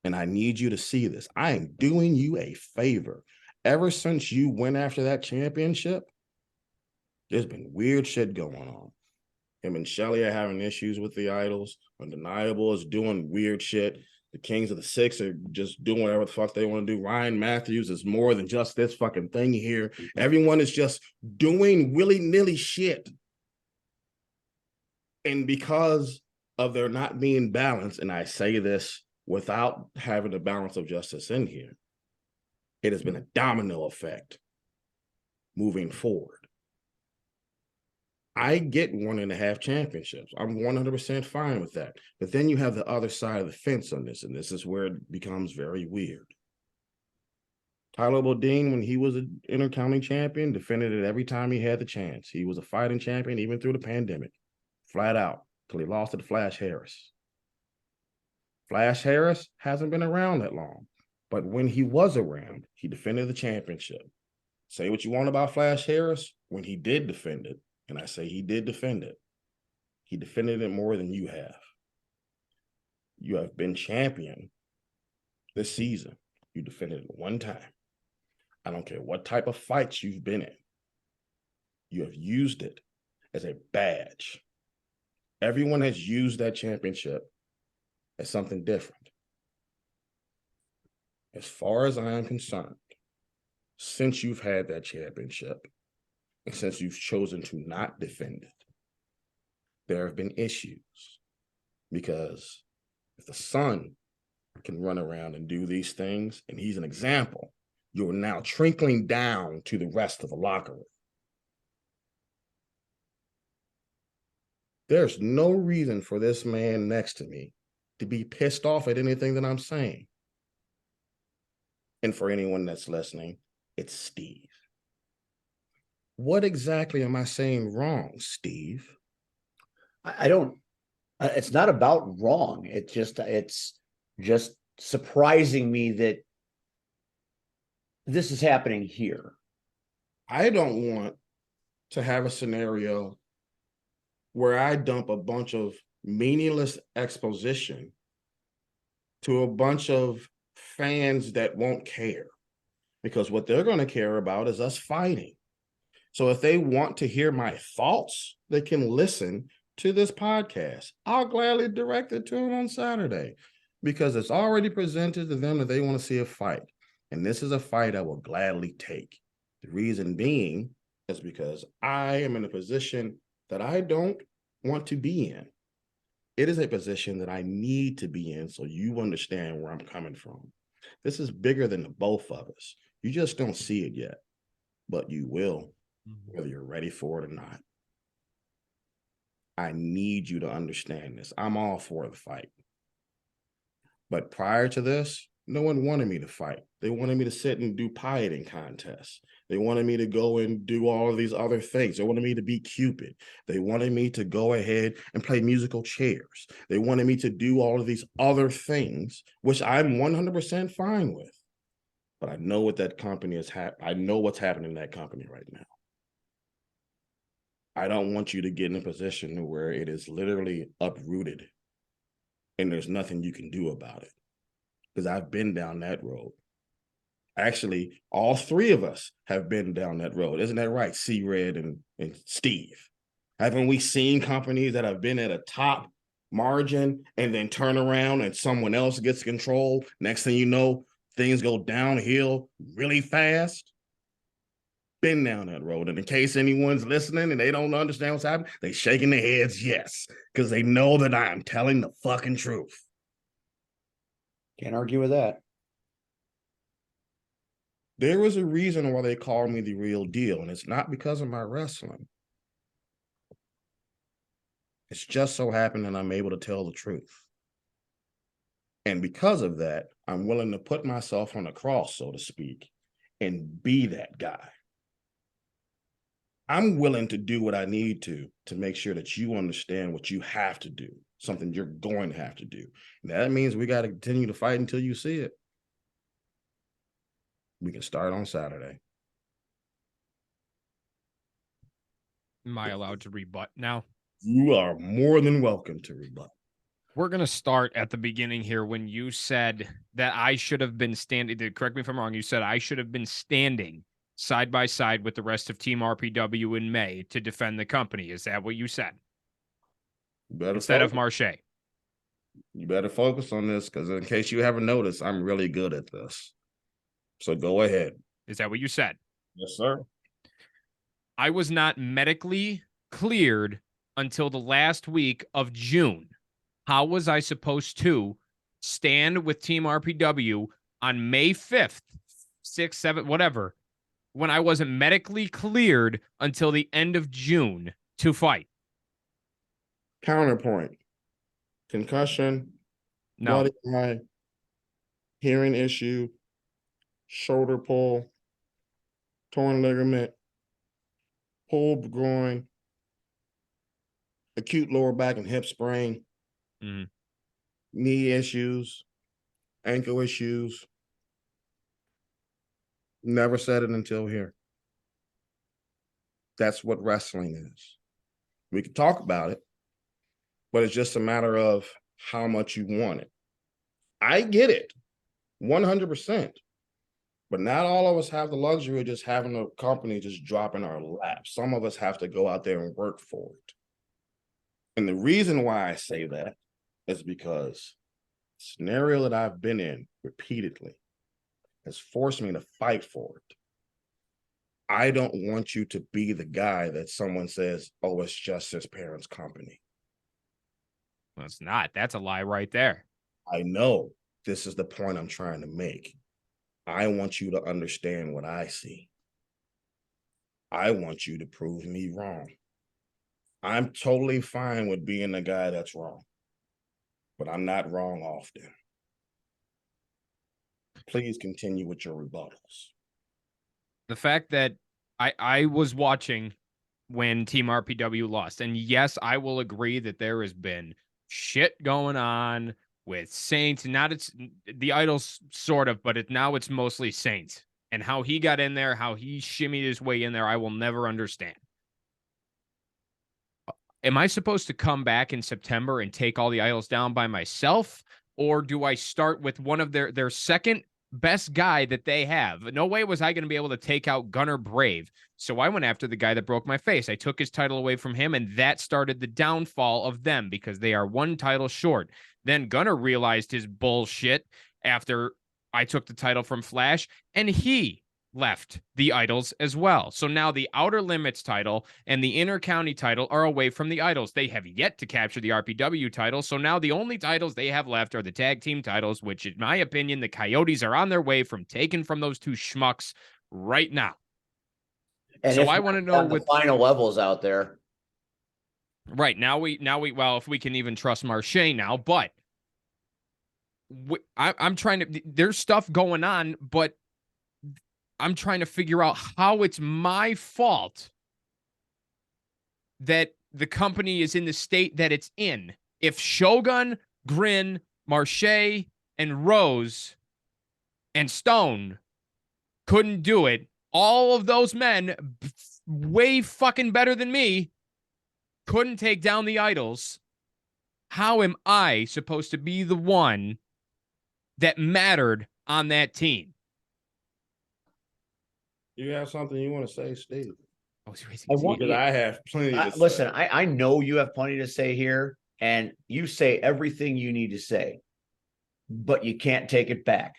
And I need you to see this. I am doing you a favor. Ever since you went after that championship, there's been weird shit going on. Him and Shelly are having issues with the idols. Undeniable is doing weird shit. The Kings of the Six are just doing whatever the fuck they want to do. Ryan Matthews is more than just this fucking thing here. Everyone is just doing willy-nilly shit. And because of there not being balance, and I say this without having the balance of justice in here, it has been a domino effect moving forward. I get 1.5 championships. I'm 100% fine with that. But then you have the other side of the fence on this, and this is where it becomes very weird. Tyler Bodine, when he was an intercounty champion, defended it every time he had the chance. He was a fighting champion even through the pandemic, flat out, till he lost to Flash Harris. Flash Harris hasn't been around that long, but when he was around, he defended the championship. Say what you want about Flash Harris, when he did defend it, and I say he did defend it, he defended it more than you have. You have been champion this season. You defended it one time. I don't care what type of fights you've been in. You have used it as a badge. Everyone has used that championship as something different. As far as I am concerned, since you've had that championship, and since you've chosen to not defend it, there have been issues. Because if the son can run around and do these things, and he's an example, you're now trickling down to the rest of the locker room. There's no reason for this man next to me to be pissed off at anything that I'm saying. And for anyone that's listening, it's Steve. What exactly am I saying wrong, Steve? I don't, it's not about wrong. It's just surprising me that this is happening here. I don't want to have a scenario where I dump a bunch of meaningless exposition to a bunch of fans that won't care, because what they're going to care about is us fighting. So if they want to hear my thoughts, they can listen to this podcast. I'll gladly direct it to them on Saturday, because it's already presented to them that they want to see a fight. And this is a fight I will gladly take. The reason being is because I am in a position that I don't want to be in. It is a position that I need to be in, so you understand where I'm coming from. This is bigger than the both of us. You just don't see it yet, but you will, whether you're ready for it or not. I need you to understand this. I'm all for the fight. But prior to this, no one wanted me to fight. They wanted me to sit and do pieting contests. They wanted me to go and do all of these other things. They wanted me to be Cupid. They wanted me to go ahead and play musical chairs. They wanted me to do all of these other things, which I'm 100% fine with. But I know what that company is. I know what's happening in that company right now. I don't want you to get in a position where it is literally uprooted and there's nothing you can do about it. Because I've been down that road. Actually, all three of us have been down that road. Isn't that right, C-Red and Steve? Haven't we seen companies that have been at a top margin and then turn around and someone else gets control? Next thing you know, things go downhill really fast. Been down that road. And in case anyone's listening and they don't understand what's happening, they shaking their heads yes, because they know that I'm telling the fucking truth. Can't argue with that. There is a reason why they call me the real deal, and it's not because of my wrestling. It's just so happened that I'm able to tell the truth. And because of that, I'm willing to put myself on a cross, so to speak, and be that guy. I'm willing to do what I need to make sure that you understand what you have to do, something you're going to have to do. And that means we got to continue to fight until you see it. We can start on Saturday. Am I allowed to rebut now? You are more than welcome to rebut. We're going to start at the beginning here when you said that I should have been standing. Correct me if I'm wrong. You said I should have been standing side by side with the rest of Team RPW in May to defend the company. Is that what you said? Instead of Marche. You better focus on this, because in case you haven't noticed, I'm really good at this. So go ahead. Is that what you said? Yes, sir. I was not medically cleared until the last week of June. How was I supposed to stand with Team RPW on May 5th, 6th, 7th, whatever, when I wasn't medically cleared until the end of June to fight? Counterpoint. Concussion. No. Bloody eye. Hearing issue. shoulder pull, torn ligament, pulled groin, acute lower back and hip sprain, knee issues, ankle issues. Never said it until here. That's what wrestling is. We can talk about it, but it's just a matter of how much you want it. I get it, 100%. But not all of us have the luxury of just having a company just drop in our lap. Some of us have to go out there and work for it. And the reason why I say that is because the scenario that I've been in repeatedly has forced me to fight for it. I don't want you to be the guy that someone says, oh, it's just his parents' company. Well, it's not. That's a lie right there. I know. This is the point I'm trying to make. I want you to understand what I see. I want you to prove me wrong. I'm totally fine with being the guy that's wrong, but I'm not wrong often. Please continue with your rebuttals. The fact that I was watching when Team RPW lost, and yes, I will agree that there has been shit going on with Saints. Not it's the Idols, sort of, but now it's mostly Saints. And how he got in there, how he shimmied his way in there, I will never understand. Am I supposed to come back in September and take all the Idols down by myself? Or do I start with one of their second best guy that they have? No way was I going to be able to take out Gunner Brave. So I went after the guy that broke my face. I took his title away from him, and that started the downfall of them because they are one title short. Then Gunner realized his bullshit after I took the title from Flash, and he left the Idols as well. So now the Outer Limits title and the Inter-County title are away from the Idols. They have yet to capture the RPW title. So now the only titles they have left are the tag team titles, which in my opinion, the Coyotes are on their way from taking from those two schmucks right now. And so I want to know what the final levels out there. Right now we well, if we can even trust Marche now, but I'm trying to, there's stuff going on, but I'm trying to figure out how it's my fault that the company is in the state that it's in. If Shogun, Grin, Marche, and Rose and Stone couldn't do it, all of those men, way fucking better than me, couldn't take down the Idols. How am I supposed to be the one that mattered on that team? You have something you want to say, Steve? I have plenty to say. Listen, I know you have plenty to say here, and you say everything you need to say, but you can't take it back.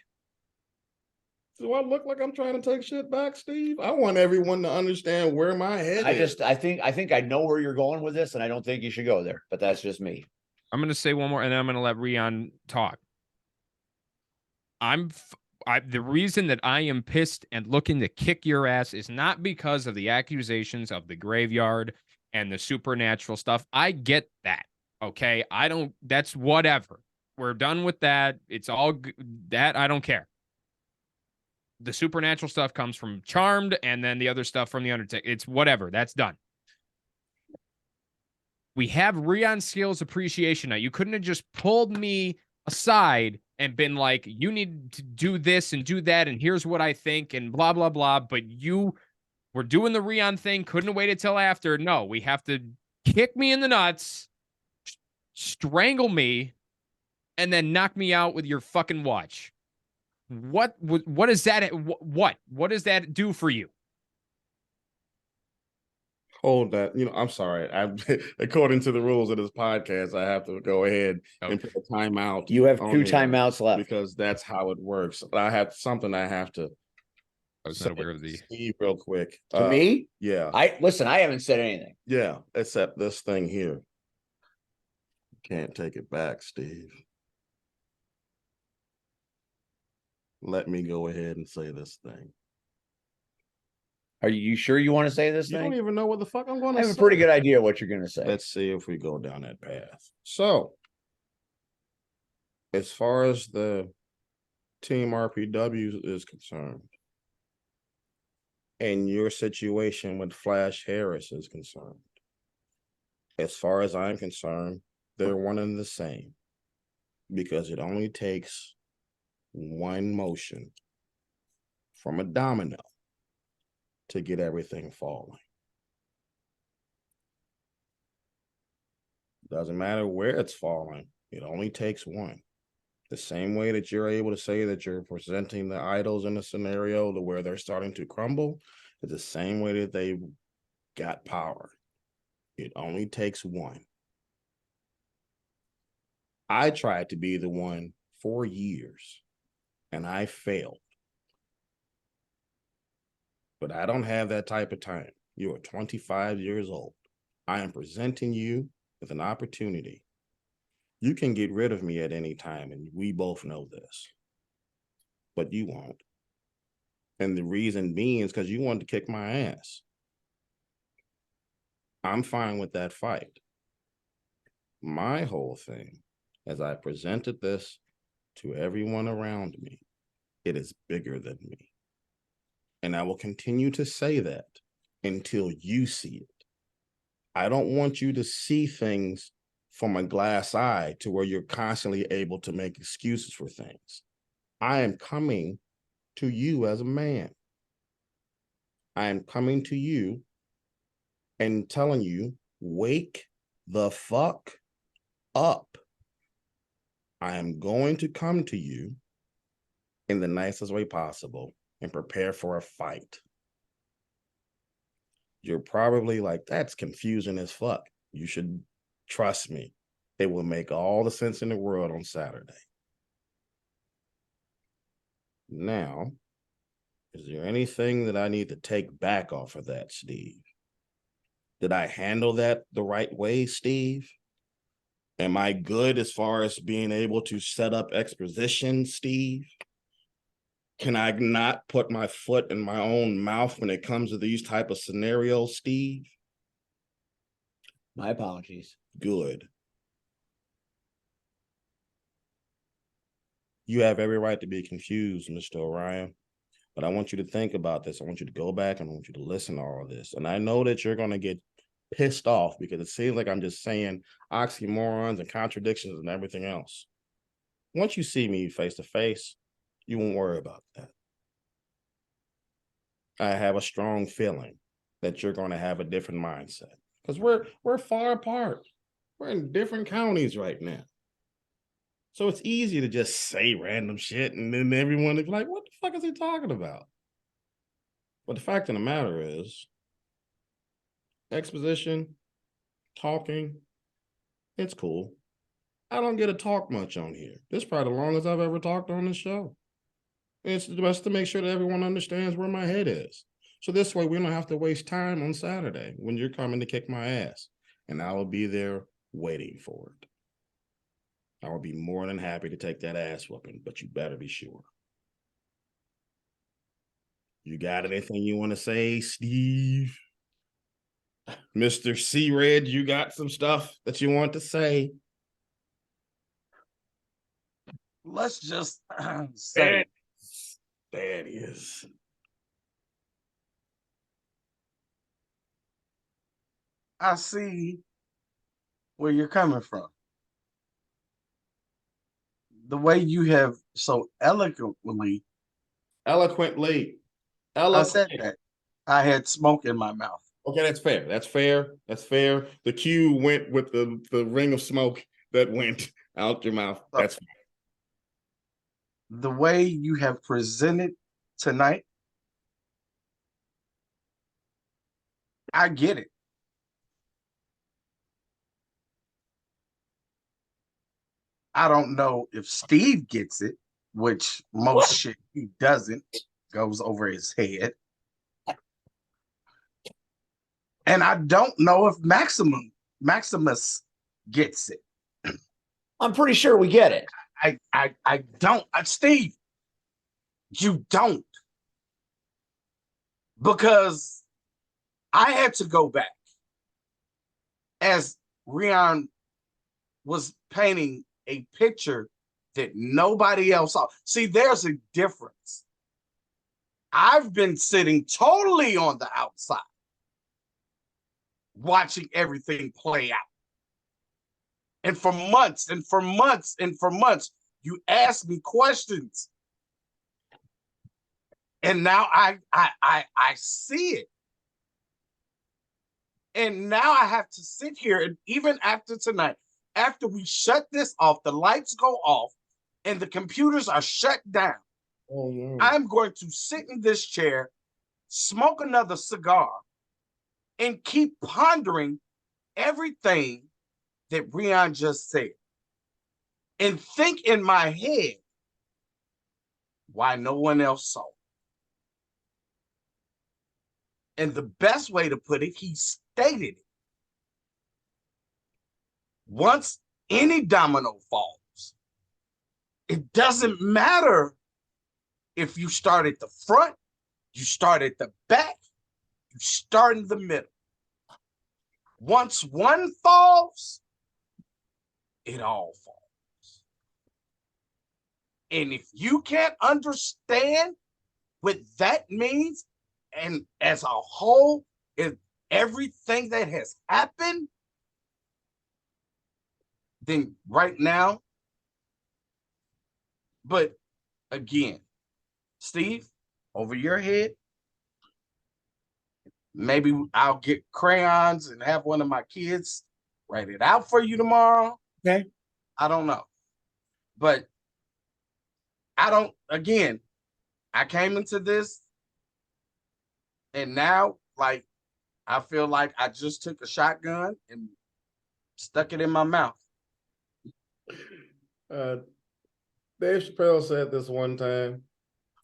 Do I look like I'm trying to take shit back, Steve? I want everyone to understand where my head is. I think I know where you're going with this, and I don't think you should go there, but that's just me. I'm going to say one more, and then I'm going to let Rion talk. The reason that I am pissed and looking to kick your ass is not because of the accusations of the graveyard and the supernatural stuff. I get that. Okay. That's whatever. We're done with that. It's all that. I don't care. The supernatural stuff comes from Charmed, and then the other stuff from the Undertaker. It's whatever. That's done. We have Rion Skills Appreciation Night. You couldn't have just pulled me aside and been like, you need to do this and do that, and here's what I think, and blah, blah, blah. But you were doing the Rion thing, couldn't wait until after. No, we have to kick me in the nuts, strangle me, and then knock me out with your fucking watch. What is that? What does that do for you? Hold that. I'm sorry. According to the rules of this podcast, I have to go ahead and put a timeout. You have 2 timeouts left because that's how it works. I have something I have to. I was not aware of the Steve real quick. To me? Yeah. I haven't said anything. Yeah, except this thing here. Can't take it back, Steve. Let me go ahead and say this thing. Are you sure you want to say this thing? You don't even know what the fuck I'm going to say. I have a pretty good idea what you're going to say. Let's see if we go down that path. So, as far as the Team RPW is concerned, and your situation with Flash Harris is concerned, as far as I'm concerned, they're one and the same, because it only takes one motion from a domino to get everything falling. Doesn't matter where it's falling, it only takes one. The same way that you're able to say that you're presenting the idols in a scenario to where they're starting to crumble, is the same way that they got power. It only takes one. I tried to be the one for years, and I failed. But I don't have that type of time. You are 25 years old. I am presenting you with an opportunity. You can get rid of me at any time, and we both know this. But you won't. And the reason being is because you wanted to kick my ass. I'm fine with that fight. My whole thing, as I presented this to everyone around me, it is bigger than me. And I will continue to say that until you see it. I don't want you to see things from a glass eye to where you're constantly able to make excuses for things. I am coming to you as a man. I am coming to you and telling you, wake the fuck up. I am going to come to you in the nicest way possible and prepare for a fight. You're probably like, that's confusing as fuck. You should trust me. It will make all the sense in the world on Saturday. Now, is there anything that I need to take back off of that, Steve? Did I handle that the right way, Steve? Am I good as far as being able to set up exposition, Steve? Can I not put my foot in my own mouth when it comes to these type of scenarios, Steve? My apologies. Good. You have every right to be confused, Mr. Orion. But I want you to think about this. I want you to go back and I want you to listen to all of this. And I know that you're going to get pissed off because it seems like I'm just saying oxymorons and contradictions and everything else. Once you see me face to face, you won't worry about that. I have a strong feeling that you're going to have a different mindset because we're far apart. We're in different counties right now. So it's easy to just say random shit and then everyone is like, what the fuck is he talking about? But the fact of the matter is, exposition, talking, it's cool. I don't get to talk much on here. This is probably the longest I've ever talked on this show. It's best to make sure that everyone understands where my head is. So this way we don't have to waste time on Saturday when you're coming to kick my ass. And I will be there waiting for it. I will be more than happy to take that ass whooping, but you better be sure. You got anything you want to say, Steve? Mr. C-Red, you got some stuff that you want to say? Let's just say There it is. I see where you're coming from. The way you have so eloquently I said that. I had smoke in my mouth. Okay, that's fair. That's fair. That's fair. The cue went with the ring of smoke that went out your mouth. That's fair. The way you have presented tonight, I get it. I don't know if Steve gets it, which most shit he doesn't, goes over his head. And I don't know if Maximus gets it. I'm pretty sure we get it. I don't. Steve, you don't. Because I had to go back as Rion was painting a picture that nobody else saw. See, there's a difference. I've been sitting totally on the outside, watching everything play out. And for months and for months and for months, you ask me questions. And now I see it. And now I have to sit here, and even after tonight, after we shut this off, the lights go off, and the computers are shut down, Oh, no. I'm going to sit in this chair, smoke another cigar, and keep pondering everything that Rion just said. And think in my head why no one else saw it. And the best way to put it, he stated it. Once any domino falls, it doesn't matter if you start at the front, you start at the back, you start in the middle. Once one falls, it all falls. And if you can't understand what that means, and as a whole, is everything that has happened, then right now, but again, Steve, over your head, maybe I'll get crayons and have one of my kids write it out for you tomorrow. Okay. I don't know. But I came into this, and now, like, I feel like I just took a shotgun and stuck it in my mouth. Dave Chappelle said this one time,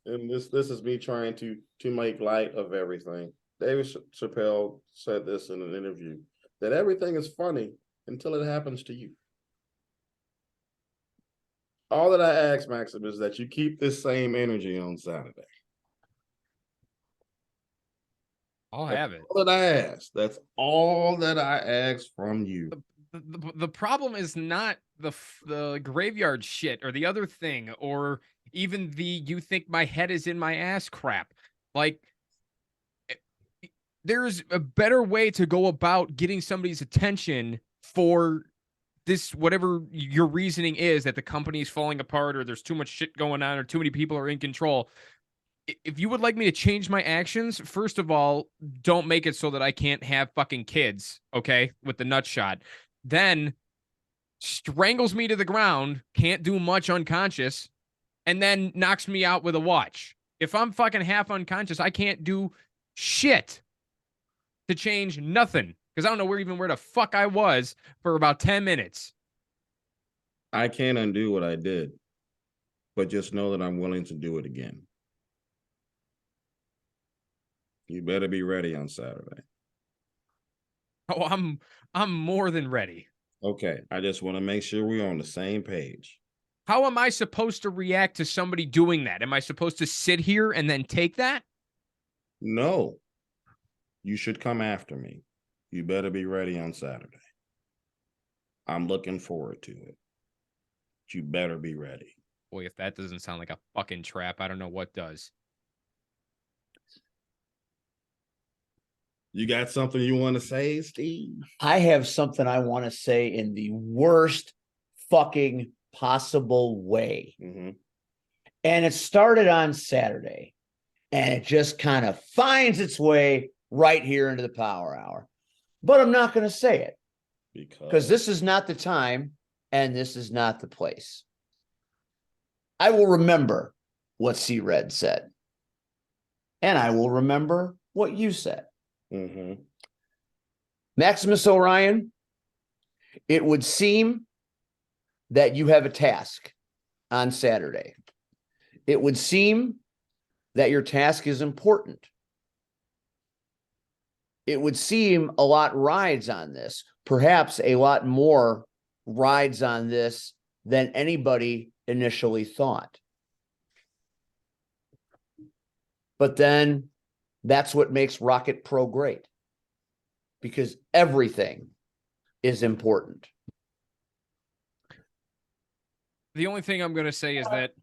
and this is me trying to make light of everything. David Chappelle said this in an interview, that everything is funny until it happens to you. All that I ask, Maximus, is that you keep this same energy on Saturday. I'll have it. All that I ask. That's all that I ask from you. The problem is not the graveyard shit or the other thing, or even the you think my head is in my ass crap. Like, there's a better way to go about getting somebody's attention for this, whatever your reasoning is, that the company is falling apart or there's too much shit going on or too many people are in control. If you would like me to change my actions, first of all, don't make it so that I can't have fucking kids, okay, with the nut shot. Then strangles me to the ground, can't do much unconscious, and then knocks me out with a watch. If I'm fucking half unconscious, I can't do shit to change nothing, because I don't know where the fuck I was for about 10 minutes. I can't undo what I did, but just know that I'm willing to do it again. You better be ready on Saturday. Oh, I'm more than ready. Okay, I just want to make sure we're on the same page. How am I supposed to react to somebody doing that? Am I supposed to sit here and then take that? No, you should come after me. You better be ready on Saturday. I'm looking forward to it. You better be ready. Boy, if that doesn't sound like a fucking trap, I don't know what does. You got something you want to say, Steve? I have something I want to say in the worst fucking possible way. Mm-hmm. And it started on Saturday, and it just kind of finds its way right here into the Power Hour. But I'm not going to say it because this is not the time and this is not the place. I will remember what C-Red said, and I will remember what you said. Mm-hmm. Maximus Orion, it would seem that you have a task on Saturday. It would seem that your task is important. It would seem a lot rides on this, perhaps a lot more rides on this than anybody initially thought. But then that's what makes Rocket Pro great, because everything is important. The only thing I'm going to say is that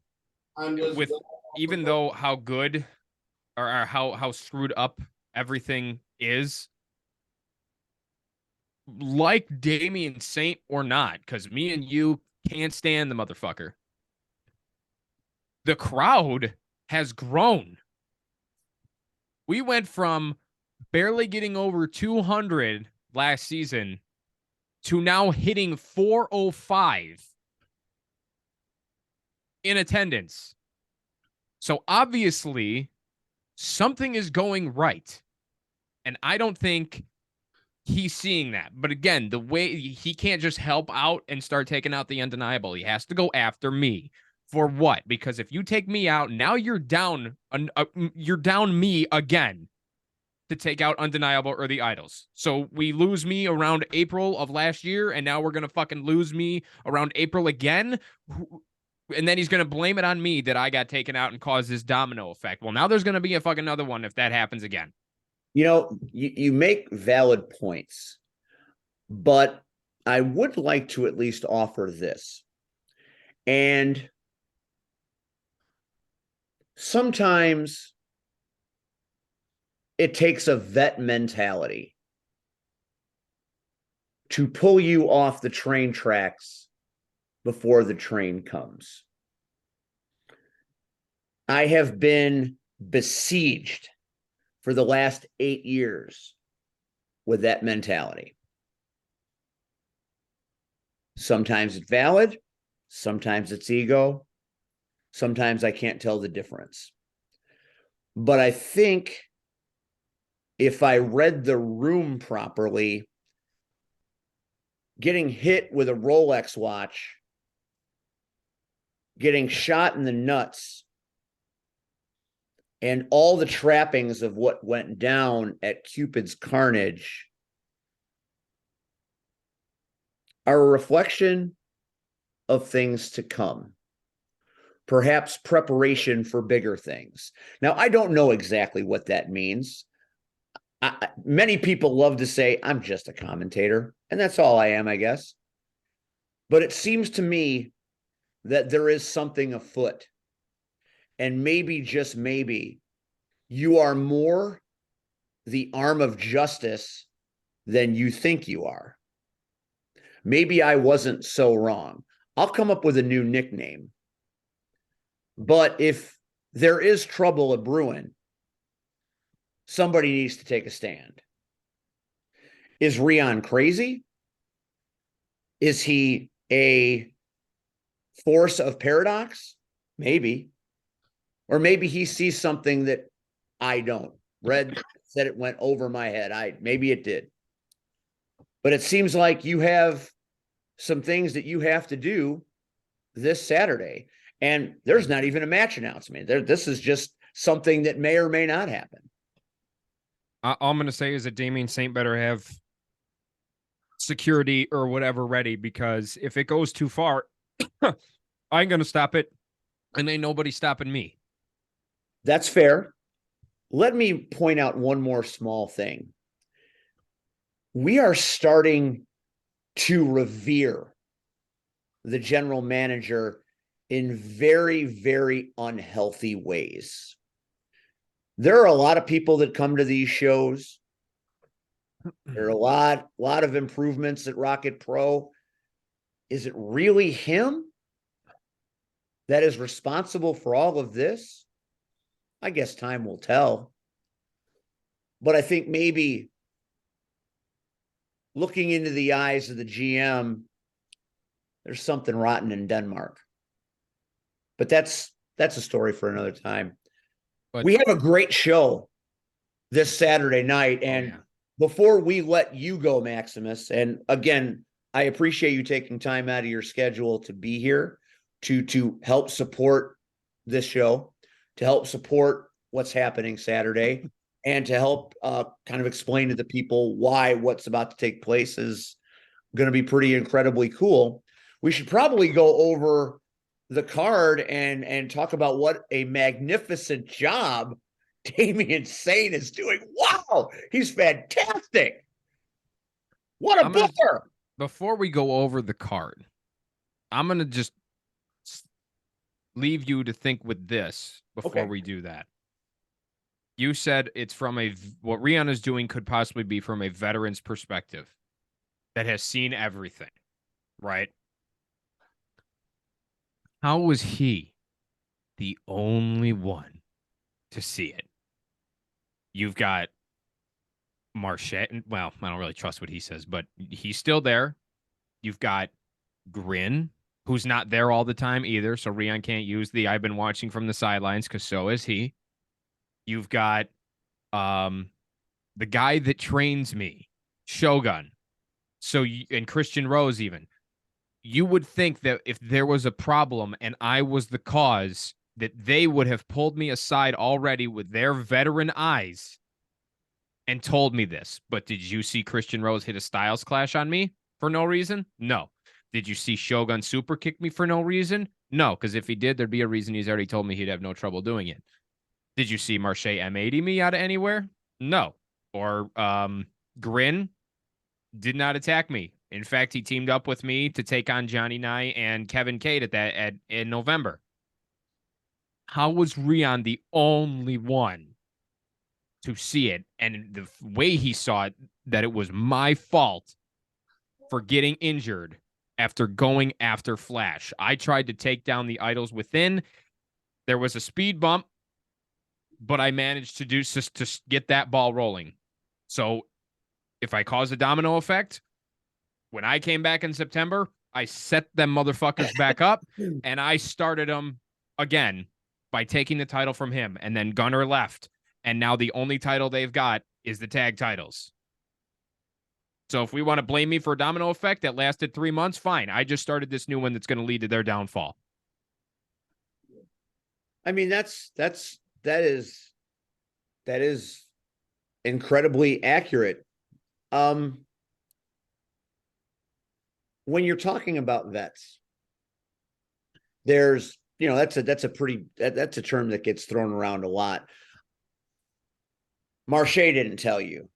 I'm just with even though how good or how screwed up everything is, like Damian Saint or not, because me and you can't stand the motherfucker. The crowd has grown. We went from barely getting over 200 last season to now hitting 405 in attendance. So obviously, something is going right. And I don't think he's seeing that. But again, the way he can't just help out and start taking out the undeniable. He has to go after me. For what? Because if you take me out, now you're down me again to take out undeniable or the idols. So we lose me around April of last year, and now we're gonna fucking lose me around April again. And then he's gonna blame it on me that I got taken out and caused this domino effect. Well, now there's gonna be a fucking another one if that happens again. You know, you make valid points, but I would like to at least offer this. And sometimes it takes a vet mentality to pull you off the train tracks before the train comes. I have been besieged for the last 8 years with that mentality. Sometimes it's valid, sometimes it's ego, sometimes I can't tell the difference. But I think if I read the room properly, getting hit with a Rolex watch, getting shot in the nuts, and all the trappings of what went down at Cupid's Carnage are a reflection of things to come. Perhaps preparation for bigger things. Now, I don't know exactly what that means. Many people love to say, I'm just a commentator, and that's all I am, I guess. But it seems to me that there is something afoot. And maybe, just maybe, you are more the arm of justice than you think you are. Maybe I wasn't so wrong. I'll come up with a new nickname. But if there is trouble a brewing, somebody needs to take a stand. Is Rion crazy? Is he a force of paradox? Maybe. Or maybe he sees something that I don't. Red said it went over my head. Maybe it did. But it seems like you have some things that you have to do this Saturday. And there's not even a match announcement. This is just something that may or may not happen. All I'm going to say is that Damian Saint better have security or whatever ready, because if it goes too far, I ain't going to stop it, and ain't nobody stopping me. That's fair. Let me point out one more small thing. We are starting to revere the general manager in very, very unhealthy ways. There are a lot of people that come to these shows. There are a lot of improvements at Rocket Pro. Is it really him that is responsible for all of this? I guess time will tell. But I think maybe looking into the eyes of the GM, there's something rotten in Denmark. But that's a story for another time. But we have a great show this Saturday night. And before we let you go, Maximus, and again, I appreciate you taking time out of your schedule to be here to help support this show, to help support what's happening Saturday, and to help kind of explain to the people why what's about to take place is going to be pretty incredibly cool. We should probably go over the card and talk about what a magnificent job Damian Saint is doing. Wow, he's fantastic. What a booker. Before we go over the card, I'm going to just leave you to think with this before Okay. we do that. You said it's from what Rion is doing could possibly be from a veteran's perspective that has seen everything, right? How was he the only one to see it? You've got Marchette. Well, I don't really trust what he says, but he's still there. You've got Grin, who's not there all the time either. So Rion can't use the I've been watching from the sidelines because so is he. You've got the guy that trains me, Shogun. So and Christian Rose even. You would think that if there was a problem and I was the cause, that they would have pulled me aside already with their veteran eyes and told me this. But did you see Christian Rose hit a Styles Clash on me for no reason? No. Did you see Shogun super kick me for no reason? No, because if he did, there'd be a reason. He's already told me he'd have no trouble doing it. Did you see Marche M80 me out of anywhere? No. Or Grin did not attack me. In fact, he teamed up with me to take on Johnny Nye and Kevin Cade in November. How was Rion the only one to see it? And the way he saw it, that it was my fault for getting injured after going after Flash. I tried to take down the idols within. There was a speed bump, but I managed to get that ball rolling. So if I cause a domino effect, when I came back in September, I set them motherfuckers back up, and I started them again by taking the title from him. And then Gunner left, and now the only title they've got is the tag titles. So if we want to blame me for a domino effect that lasted 3 months, fine. I just started this new one that's going to lead to their downfall. I mean, that is incredibly accurate. When you're talking about vets, there's, that's a term that gets thrown around a lot. Marche didn't tell you.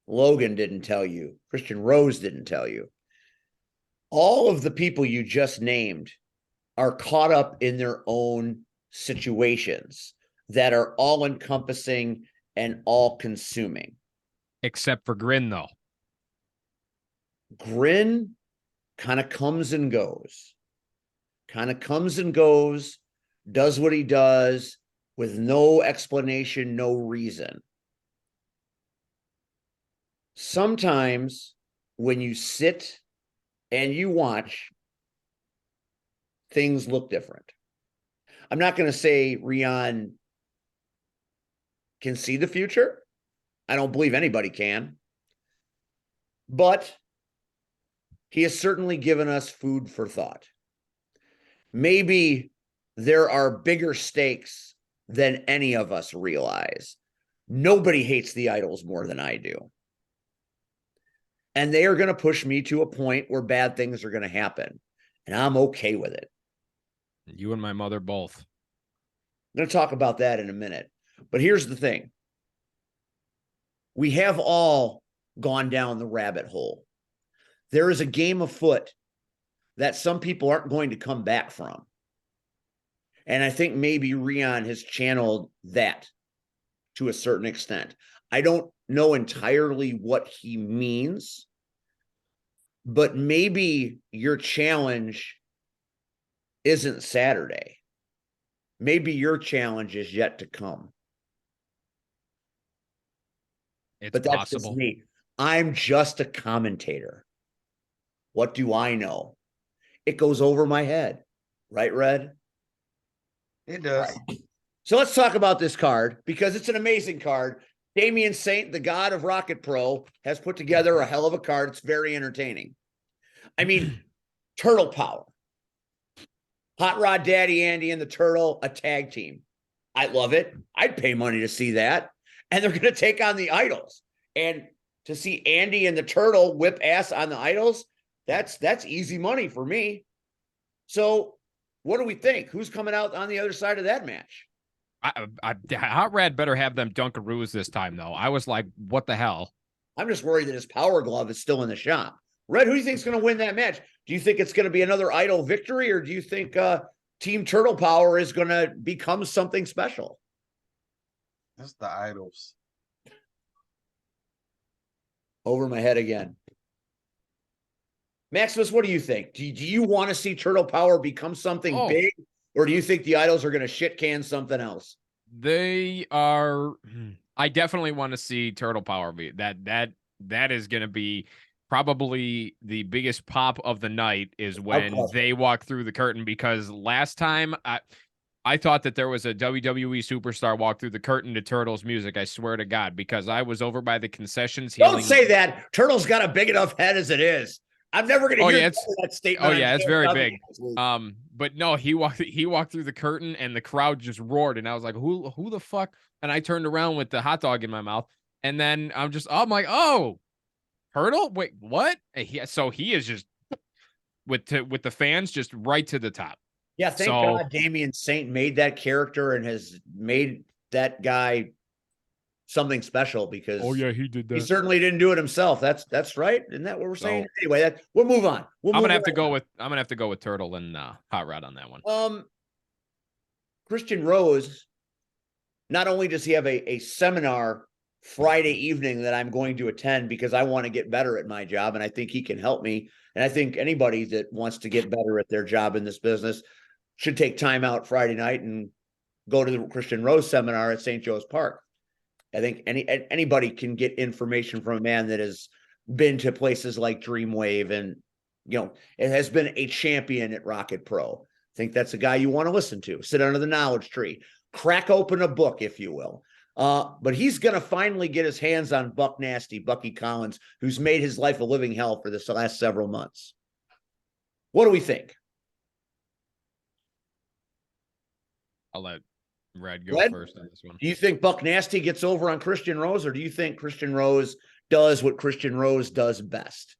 Logan didn't tell you. Christian Rose didn't tell you. All of the people you just named are caught up in their own situations that are all encompassing and all consuming. Except for Grin, though. Grin kind of comes and goes, does what he does with no explanation, no reason. Sometimes when you sit and you watch, things look different. I'm not going to say Rion can see the future. I don't believe anybody can. But he has certainly given us food for thought. Maybe there are bigger stakes than any of us realize. Nobody hates the idols more than I do. And they are going to push me to a point where bad things are going to happen. And I'm okay with it. You and my mother both. I'm going to talk about that in a minute. But here's the thing. We have all gone down the rabbit hole. There is a game afoot that some people aren't going to come back from. And I think maybe Rion has channeled that to a certain extent. I don't know entirely what he means, but maybe your challenge isn't Saturday. Maybe your challenge is yet to come. But that's possible. just me. I'm just a commentator. What do I know? It goes over my head. Right, Red? It does. Right. So let's talk about this card because it's an amazing card. Damian Saint, the god of Rocket Pro, has put together a hell of a card. It's very entertaining. I mean, Turtle Power. Hot Rod Daddy Andy and the Turtle, a tag team. I love it. I'd pay money to see that. And they're going to take on the idols. And to see Andy and the Turtle whip ass on the idols, that's easy money for me. So what do we think? Who's coming out on the other side of that match? Hot Rad better have them Dunkaroos this time, though. I was like, what the hell? I'm just worried that his Power Glove is still in the shop. Red, who do you think is going to win that match? Do you think it's going to be another idol victory, or do you think Team Turtle Power is going to become something special. That's the idols. Over my head again. Maximus, what do you think? Do you want to see Turtle Power become something big, or do you think the idols are going to shit can something else? They are. I definitely want to see Turtle Power be that is going to be probably the biggest pop of the night is when they walk through the curtain, because last time I thought that there was a WWE superstar walk through the curtain to Turtles music. I swear to God, because I was over by the concessions. Don't say that. Turtle's got a big enough head as it is. I'm never going to hear that statement. Oh yeah, it's very big. But no, he walked through the curtain and the crowd just roared, and I was like, who the fuck? And I turned around with the hot dog in my mouth, and then I'm like, oh, Turtle? Wait, what? So he is just with the fans just right to the top. Yeah, thank God Damian Saint made that character and has made that guy something special, because he did that. He certainly didn't do it himself. That's right. Isn't that what we're saying? Anyway, we'll move on. I'm gonna have to go with Turtle and Hot Rod on that one. Christian Rose, not only does he have a seminar Friday evening that I'm going to attend because I want to get better at my job, and I think he can help me. And I think anybody that wants to get better at their job in this business should take time out Friday night and go to the Christian Rose seminar at St. Joe's Park. I think anybody can get information from a man that has been to places like Dreamwave, and it has been a champion at Rocket Pro. I think that's a guy you want to listen to. Sit under the knowledge tree, crack open a book, if you will. But he's going to finally get his hands on Buck Nasty, Bucky Collins, who's made his life a living hell for this last several months. What do we think? I'll let Red go first on this one. Do you think Buck Nasty gets over on Christian Rose, or do you think Christian Rose does what Christian Rose does best?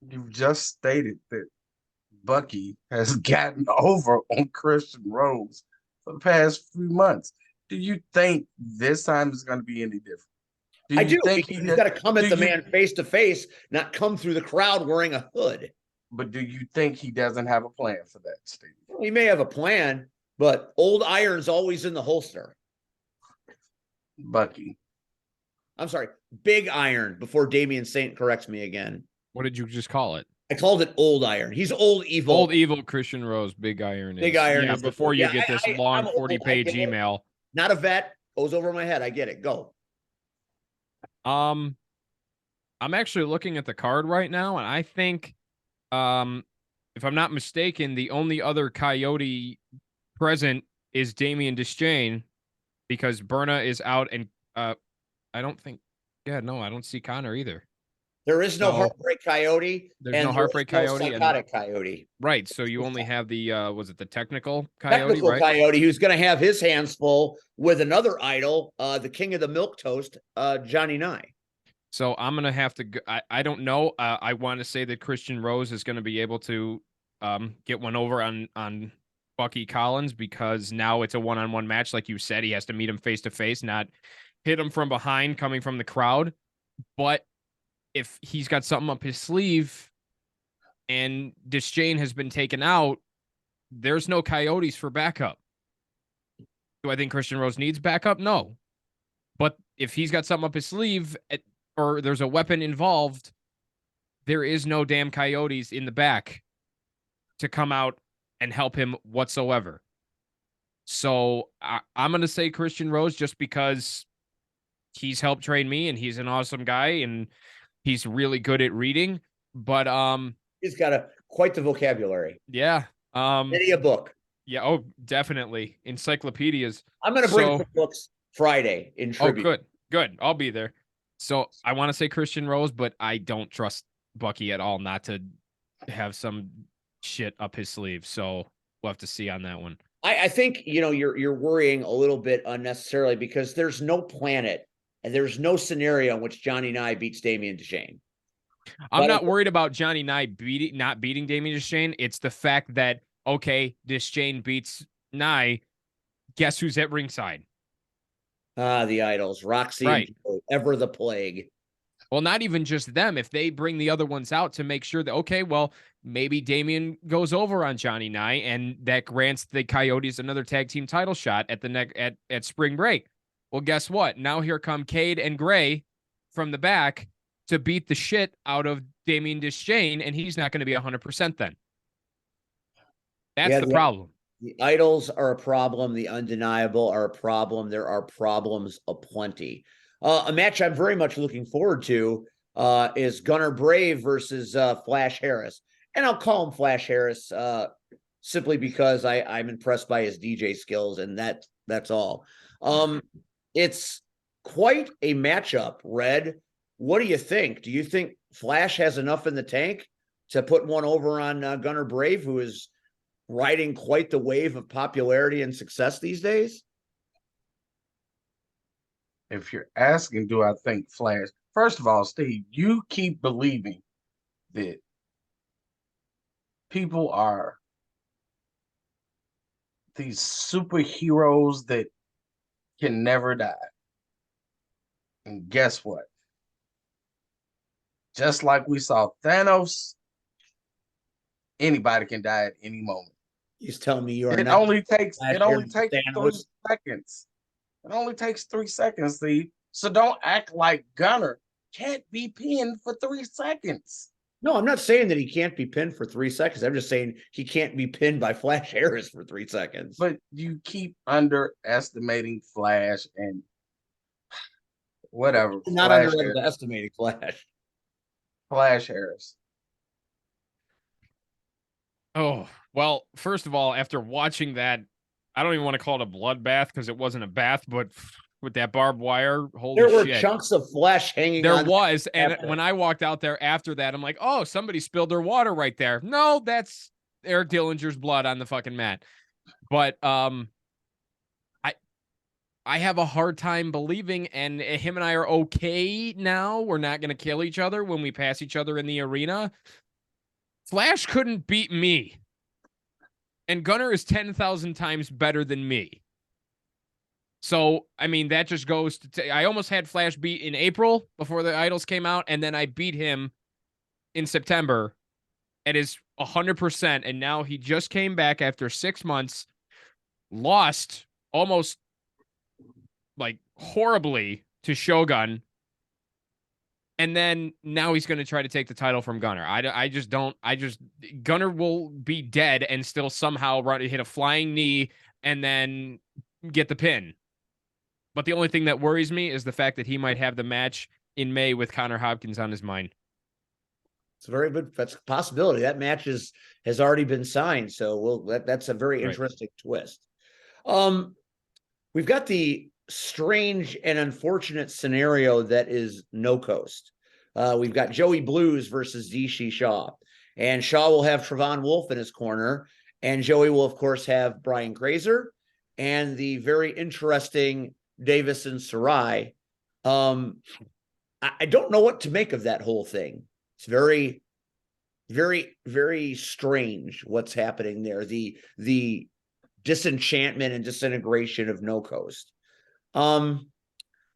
You've just stated that Bucky has gotten over on Christian Rose for the past few months. Do you think this time is going to be any different? I do. He's got to come at the man face to face, not come through the crowd wearing a hood. But do you think he doesn't have a plan for that, Steve? Well, he may have a plan, but old iron's always in the holster. Bucky. I'm sorry, Big Iron, before Damian Saint corrects me again. What did you just call it? I called it Old Iron. He's old evil. Old evil Christian Rose. Big Iron. Big Iron. Yeah, before you get this long 40-page email. Not a vet. Goes over my head. I get it. Go. I'm actually looking at the card right now, and I think, if I'm not mistaken, the only other Coyote present is Damian Deschain, because Berna is out, and I don't think. Yeah, no, I don't see Connor either. There is no Heartbreak Coyote. There's no Heartbreak Coyote. Psychotic Coyote. Right. So you only have the was it the technical Coyote? Technical right? Coyote, who's going to have his hands full with another idol, the king of the milk toast, Johnny Nye. So I'm gonna have to. I don't know. I want to say that Christian Rose is going to be able to get one over on Bucky Collins, because now it's a one-on-one match. Like you said, he has to meet him face to face, not hit him from behind, coming from the crowd. But if he's got something up his sleeve and Deschain has been taken out, there's no Coyotes for backup. Do I think Christian Rose needs backup? No. But if he's got something up his sleeve, or there's a weapon involved, there is no damn Coyotes in the back to come out and help him whatsoever. So I'm going to say Christian Rose, just because he's helped train me and he's an awesome guy and he's really good at reading. But he's got quite the vocabulary. Yeah. Many a book. Yeah. Oh, definitely. Encyclopedias. I'm going to bring some books Friday in tribute. Oh, good. I'll be there. So I want to say Christian Rose, but I don't trust Bucky at all not to have some shit up his sleeve. So we'll have to see on that one. I think, you're worrying a little bit unnecessarily, because there's no planet and there's no scenario in which Johnny Nye beats Damian Deschain. I'm not worried about Johnny Nye not beating Damian Deschain. It's the fact that, okay, Deschain beats Nye. Guess who's at ringside? The idols, Roxy, right. and Joe, ever the plague. Well, not even just them. If they bring the other ones out to make sure that, okay, well, maybe Damian goes over on Johnny Nye, and that grants the Coyotes another tag team title shot at the at spring break. Well, guess what? Now here come Cade and Gray from the back to beat the shit out of Damian Deschain, and he's not going to be 100% then. That's the problem. The idols are a problem. The undeniable are a problem. There are problems aplenty. A match I'm very much looking forward to is Gunnar Brave versus Flash Harris. And I'll call him Flash Harris simply because I'm impressed by his DJ skills, and that's all. It's quite a matchup, Red. What do you think? Do you think Flash has enough in the tank to put one over on Gunnar Brave, who is riding quite the wave of popularity and success these days? If you're asking, do I think Flash? First of all, Steve, you keep believing that people are these superheroes that can never die. And guess what? Just like we saw Thanos, anybody can die at any moment. He's telling me you are It not. only takes Flash 3 Thanos. seconds. It only takes 3 seconds, Steve. So don't act like Gunner can't be pinned for 3 seconds. No, I'm not saying that he can't be pinned for 3 seconds. I'm just saying he can't be pinned by Flash Harris for 3 seconds. But you keep underestimating Flash and whatever. Not Flash underestimating Flash. Flash Harris. Oh, well, first of all, after watching that, I don't even want to call it a bloodbath because it wasn't a bath, but with that barbed wire, holy There were shit. chunks of flesh hanging There on. was, and when I walked out there after that, I'm like, oh, somebody spilled their water right there. No, that's Eric Dillinger's blood on the fucking mat. But I have a hard time believing, and him and I are okay now. We're not going to kill each other when we pass each other in the arena. Flash couldn't beat me. And Gunner is 10,000 times better than me. So, I mean, that just goes to... I almost had Flash beat in April before the Idols came out, and then I beat him in September at his 100%, and now he just came back after 6 months, lost almost, like, horribly to Shogun, and then now he's going to try to take the title from Gunner. Gunner will be dead and still somehow hit a flying knee and then get the pin. But the only thing that worries me is the fact that he might have the match in May with Connor Hopkins on his mind. It's a very good, that's a possibility. That match has already been signed. So that's a very interesting twist. We've got the strange and unfortunate scenario that is No Coast. We've got Joey Blues versus Zishi Shaw, and Shaw will have Trevon Wolf in his corner, and Joey will of course have Brian Grazer and the very interesting Davison Sarai. I don't know what to make of that whole thing. It's very, very, very strange what's happening there. The disenchantment and disintegration of No Coast. I'm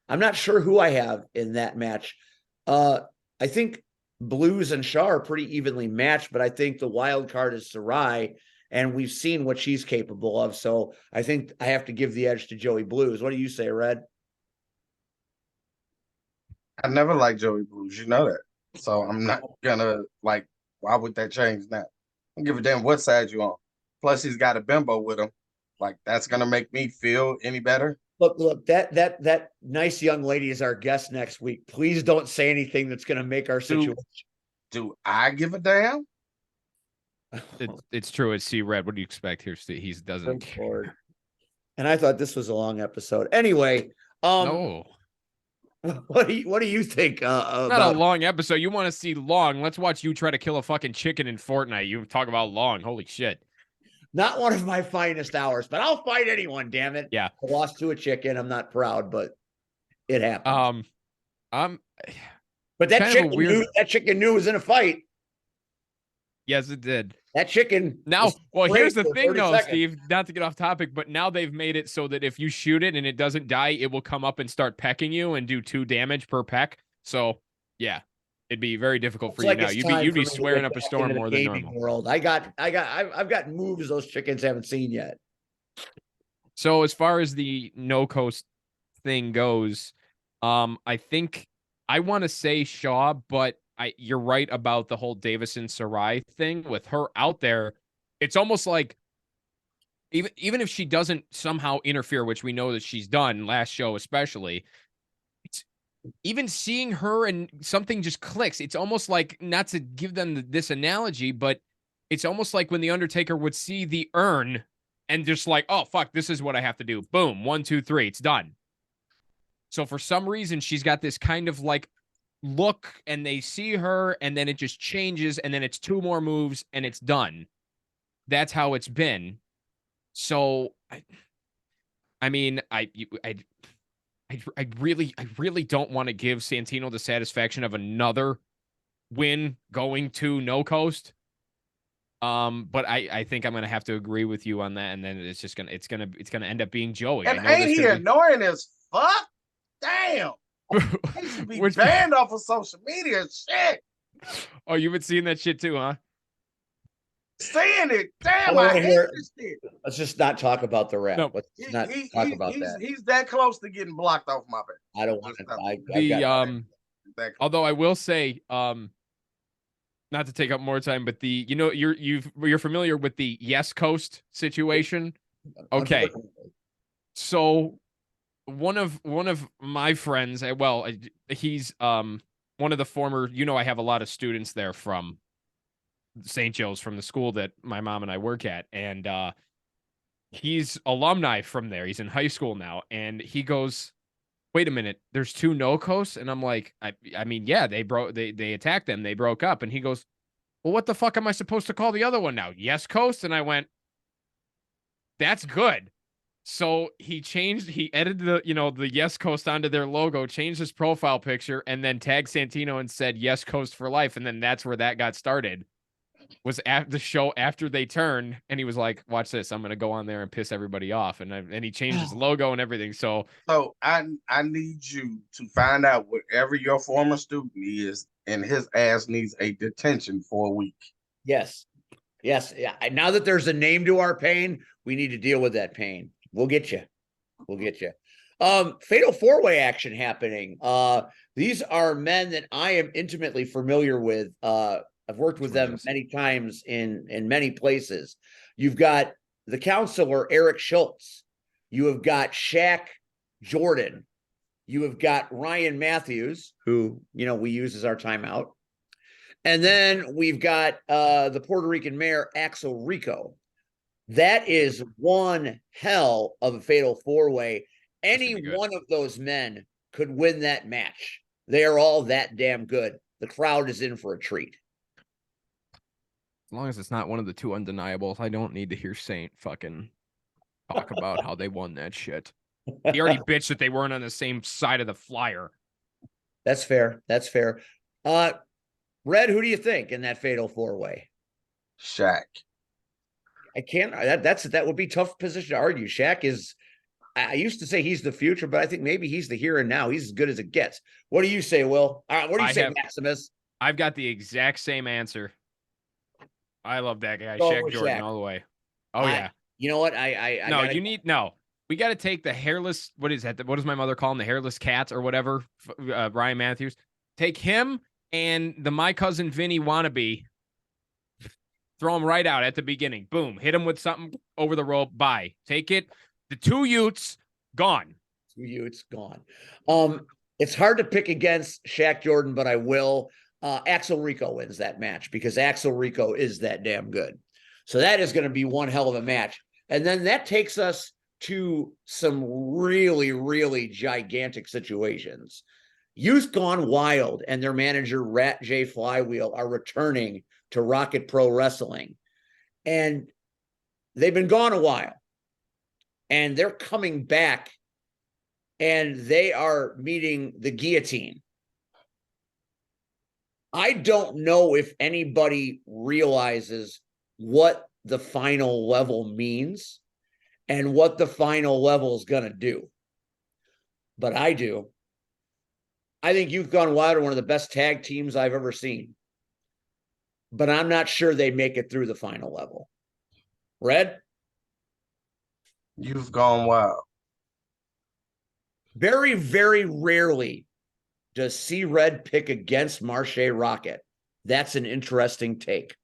not sure who I have in that match. I think Blues and Shaw are pretty evenly matched, but I think the wild card is Sarai, and we've seen what she's capable of. So I think I have to give the edge to Joey Blues. What do you say, Red? I never liked Joey Blues, you know that. So I'm not gonna why would that change now? I don't give a damn what side you on. Plus he's got a bimbo with him. Like, that's gonna make me feel any better. Look, that nice young lady is our guest next week. Please don't say anything that's gonna make our situation. Do I give a damn? It's true. It's C-Red. What do you expect here? He doesn't care. And I thought this was a long episode. Anyway, no. What do you think? Not a long episode. You want to see long? Let's watch you try to kill a fucking chicken in Fortnite. You talk about long. Holy shit. Not one of my finest hours, but I'll fight anyone. Damn it! Yeah, I lost to a chicken. I'm not proud, but it happened. But that chicken knew it was in a fight. Yes, it did. That chicken. Now, well, here's the thing, though, Steve. Not to get off topic, but now they've made it so that if you shoot it and it doesn't die, it will come up and start pecking you and do 2 damage per peck. So Yeah. It'd be very difficult for It's you like now. it's You'd time be for me to swearing get up a back storm into the more than gaming normal. world. I've got moves those chickens haven't seen yet. So as far as the no coast thing goes, I think I want to say Shaw, but you're right about the whole Davison Sarai thing with her out there. It's almost like even if she doesn't somehow interfere, which we know that she's done last show, especially, it's even seeing her and something just clicks. It's almost like, not to give them this analogy, but it's almost like when the Undertaker would see the urn and just like, oh fuck, this is what I have to do. Boom, 1, 2, 3, it's done. So for some reason, she's got this kind of like look, and they see her, and then it just changes, and then it's 2 more moves, and it's done. That's how it's been. So, I mean, I really don't want to give Santino the satisfaction of another win going to no coast. But I think I'm gonna have to agree with you on that, and then it's gonna end up being Joey. And I know ain't this he annoying as fuck? Damn. He should be Which- banned off of social media. Shit. Oh, you've been seeing that shit too, huh? Saying it. I Damn, don't I wanna hate hear- this shit. Let's just not talk about the rap. No. Let's not talk about that. He's that close to getting blocked off my page. I don't want to. That close. Although I will say, not to take up more time, but you're familiar with the Yes Coast situation. Okay. So one of my friends, he's one of the former, I have a lot of students there from St. Joe's, from the school that my mom and I work at, and he's alumni from there. He's in high school now, and he goes, wait a minute, there's 2 no coasts? And I'm like, I mean, yeah, they attacked them, they broke up. And he goes, well, what the fuck am I supposed to call the other one now? Yes Coast? And I went, that's good. So he edited the Yes Coast onto their logo, changed his profile picture, and then tagged Santino and said Yes Coast for life. And then that's where that got started. Was at the show after they turned, and he was like, watch this, I'm gonna go on there and piss everybody off. And he changed his logo and everything. So I need you to find out wherever your former student is, and his ass needs a detention for a week. Yes. Yeah. Now that there's a name to our pain, we need to deal with that pain. We'll get you. Fatal 4-way action happening. These are men that I am intimately familiar with. I've worked with them many times in many places. You've got the counselor, Eric Schultz. You have got Shaq Jordan. You have got Ryan Matthews, who, we use as our timeout. And then we've got the Puerto Rican mayor, Axel Rico. That is one hell of a fatal 4-way. Any one of those men could win that match. They are all that damn good. The crowd is in for a treat. as long as it's not one of the 2 undeniables, I don't need to hear Saint fucking talk about how they won that shit. He already bitched that they weren't on the same side of the flyer. That's fair. Red, who do you think in that fatal 4-way? Shaq. I can't. That would be a tough position to argue. Shaq is. I used to say he's the future, but I think maybe he's the here and now. He's as good as it gets. What do you say, Will? What do you say, Maximus? I've got the exact same answer. I love that guy, Go Shaq with Jordan, Shaq. all the way. Oh yeah. You know what? We got to take the hairless. What is that? What does my mother call him? The hairless cat or whatever. Ryan Matthews. Take him and the My Cousin Vinny wannabe. Throw him right out at the beginning. Boom. Hit him with something over the rope. Bye. Take it. The 2 Utes gone. 2 Utes gone. It's hard to pick against Shaq Jordan, but I will. Axel Rico wins that match because Axel Rico is that damn good. So that is going to be one hell of a match. And then that takes us to some really, really gigantic situations. Youth Gone Wild and their manager, Rat J Flywheel, are returning to Rocket Pro Wrestling. And they've been gone a while. And they're coming back. And they are meeting the Guillotine. I don't know if anybody realizes what the final level means and what the final level is going to do. But I do. I think Youth Gone Wild are one of the best tag teams I've ever seen. But I'm not sure they make it through the final level. Red? You've gone wild. Very, very rarely does C Red pick against Marche Rocket. That's an interesting take.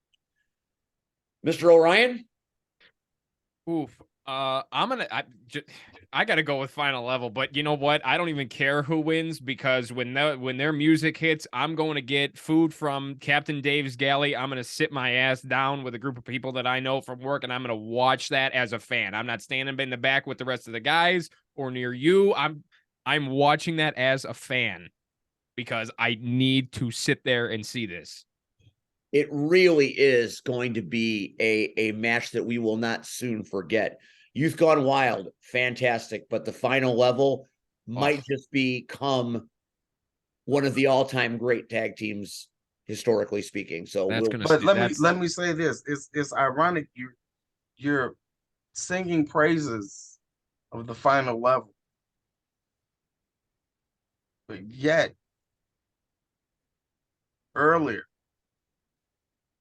Mr. Orion? Oof. I gotta go with final level, but you know what? I don't even care who wins because when their music hits, I'm going to get food from Captain Dave's Galley. I'm gonna sit my ass down with a group of people that I know from work, and I'm gonna watch that as a fan. I'm not standing in the back with the rest of the guys or near you. I'm watching that as a fan because I need to sit there and see this. It really is going to be a match that we will not soon forget. Youth Gone Wild, fantastic, but the final level might just become one of the all-time great tag teams, historically speaking. So, but let me say this: it's ironic you're singing praises of the final level, but yet earlier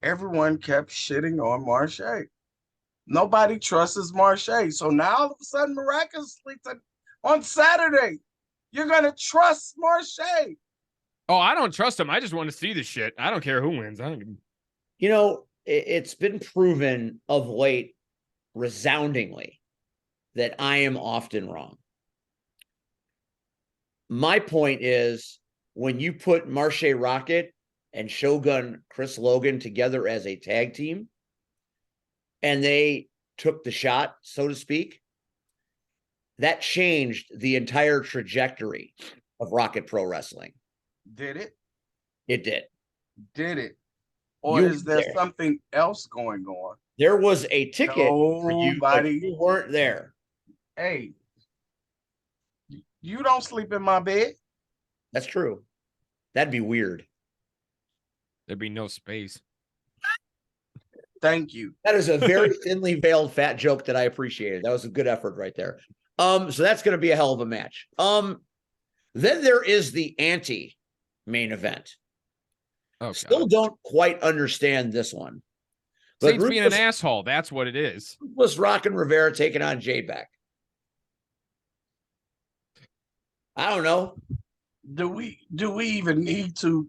everyone kept shitting on Marche. Nobody trusts Marche. So now all of a sudden, miraculously, on Saturday, you're going to trust Marche. Oh, I don't trust him. I just want to see the shit. I don't care who wins. You know, it's been proven of late resoundingly that I am often wrong. My point is when you put Marche Rocket and Shogun Chris Logan together as a tag team, and they took the shot, so to speak, that changed the entire trajectory of Rocket Pro Wrestling. Did it? It did. Did it? Or is there something else going on? There was a ticket for you, but you weren't there. Hey, you don't sleep in my bed. That's true. That'd be weird. There'd be no space. Thank you. That is a very thinly veiled fat joke that I appreciated. That was a good effort right there. So that's going to be a hell of a match. Then there is the anti-main event. Oh, Still don't quite understand this one. But Saints being an asshole, that's what it is. Was Rock and Rivera taking on J-Back? I don't know. Do we even need to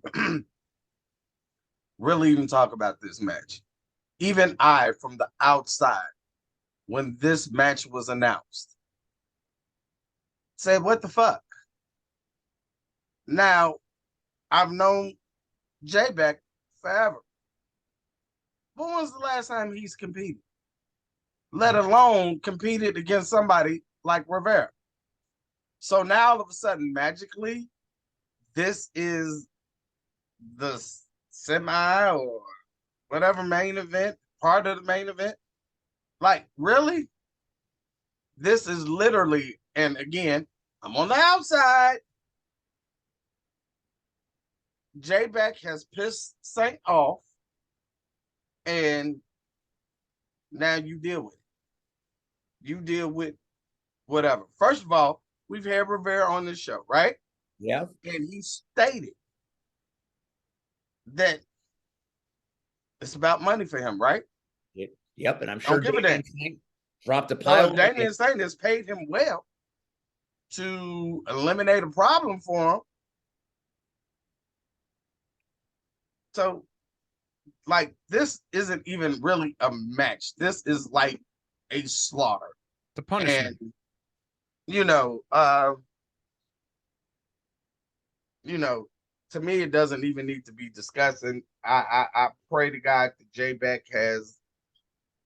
really even talk about this match? Even I, from the outside, when this match was announced, said, what the fuck? Now, I've known J-Back forever. When was the last time he's competed? Let alone competed against somebody like Rivera. So now all of a sudden, magically, this is the semi or whatever main event, part of the main event. Like, really? This is literally, and again, I'm on the outside. J-Back has pissed Saint off, and now you deal with it. You deal with whatever. First of all, we've had Rivera on this show, right? Yeah. And he stated that it's about money for him, right? Yep, and I'm sure Damian dropped a pile. Damian Saint has paid him well to eliminate a problem for him. So, like, this isn't even really a match. This is like a slaughter. The punishment. And, to me, it doesn't even need to be discussed. And I pray to God that J-Back has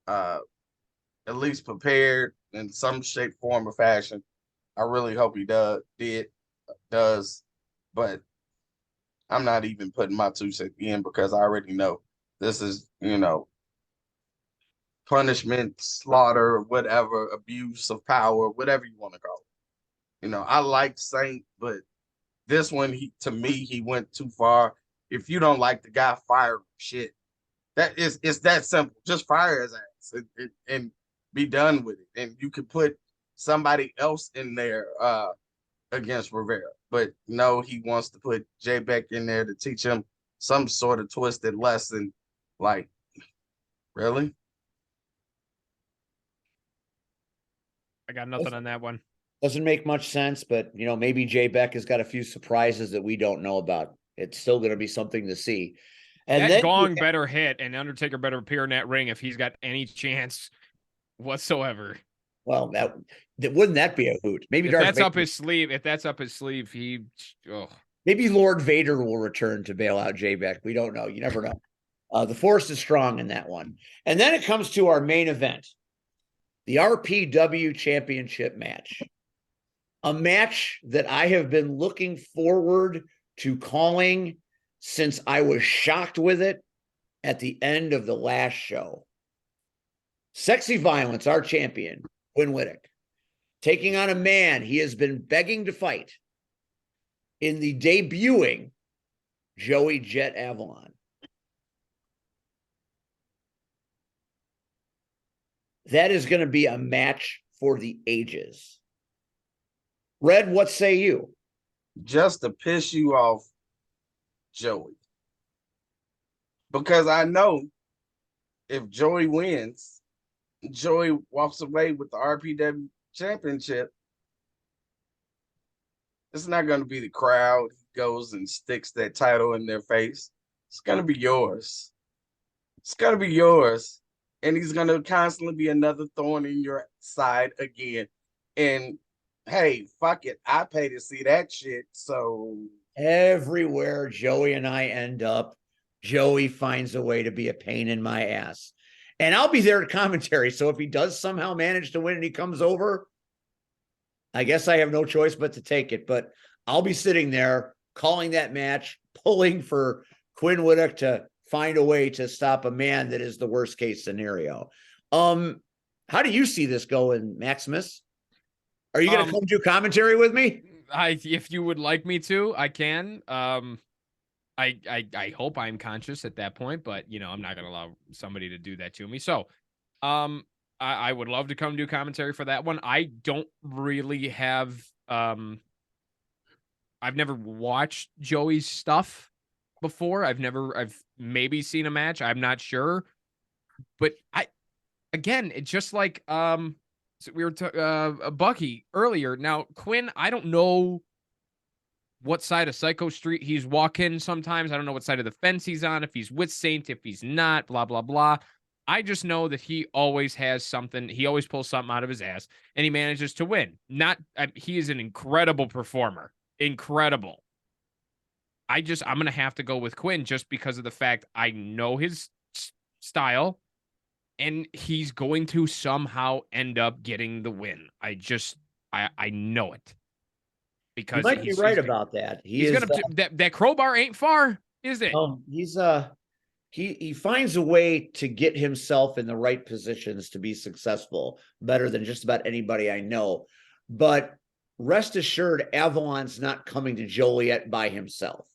at least prepared in some shape, form, or fashion. I really hope he does. But I'm not even putting my 2 cents in because I already know this is, punishment, slaughter, whatever, abuse of power, whatever you want to call it. I like Saint, but this one, he went too far. If you don't like the guy, fire him. Shit. It's that simple. Just fire his ass and be done with it. And you could put somebody else in there. against Rivera. But no, he wants to put Jay Beck in there to teach him some sort of twisted lesson. Like, really? I got nothing on that one. Doesn't make much sense, but maybe Jay Beck has got a few surprises that we don't know about. It's still going to be something to see. And that then gong better hit and Undertaker better appear in that ring if he's got any chance whatsoever. Well, that wouldn't that be a hoot? Maybe if Darth that's Vader, up his sleeve. If that's up his sleeve, maybe Lord Vader will return to bail out Jay Beck. We don't know. You never know. The force is strong in that one. And then it comes to our main event, the RPW Championship match. A match that I have been looking forward to calling since I was shocked with it at the end of the last show. Sexy Violence, our champion, Quinn Whittick, taking on a man he has been begging to fight in the debuting Joey Jet Avalon. That is going to be a match for the ages. Red, what say you? Just to piss you off, Joey. Because I know if Joey wins, Joey walks away with the RPW championship. It's not going to be the crowd who goes and sticks that title in their face. It's going to be yours. It's going to be yours. And he's going to constantly be another thorn in your side again. And hey, fuck it. I pay to see that shit. So everywhere Joey and I end up, Joey finds a way to be a pain in my ass. And I'll be there at commentary. So if he does somehow manage to win and he comes over, I guess I have no choice but to take it. But I'll be sitting there calling that match, pulling for Quinn Whittick to find a way to stop a man that is the worst case scenario. How do you see this going, Maximus? Are you going to come do commentary with me? If you would like me to, I can. I hope I'm conscious at that point, but I'm not going to allow somebody to do that to me. So, I would love to come do commentary for that one. I don't really have, I've never watched Joey's stuff before. I've maybe seen a match. I'm not sure, but it's just like, so we were Bucky earlier. Now, Quinn, I don't know what side of Psycho Street he's walking sometimes. I don't know what side of the fence he's on, if he's with Saint, if he's not, blah, blah, blah. I just know that he always has something. He always pulls something out of his ass, and he manages to win. He is an incredible performer. Incredible. I'm going to have to go with Quinn just because of the fact I know his style, and he's going to somehow end up getting the win. I know it. Because you might be right about that. He's gonna that crowbar ain't far, is it? He finds a way to get himself in the right positions to be successful better than just about anybody I know. But rest assured, Avalon's not coming to Joliet by himself.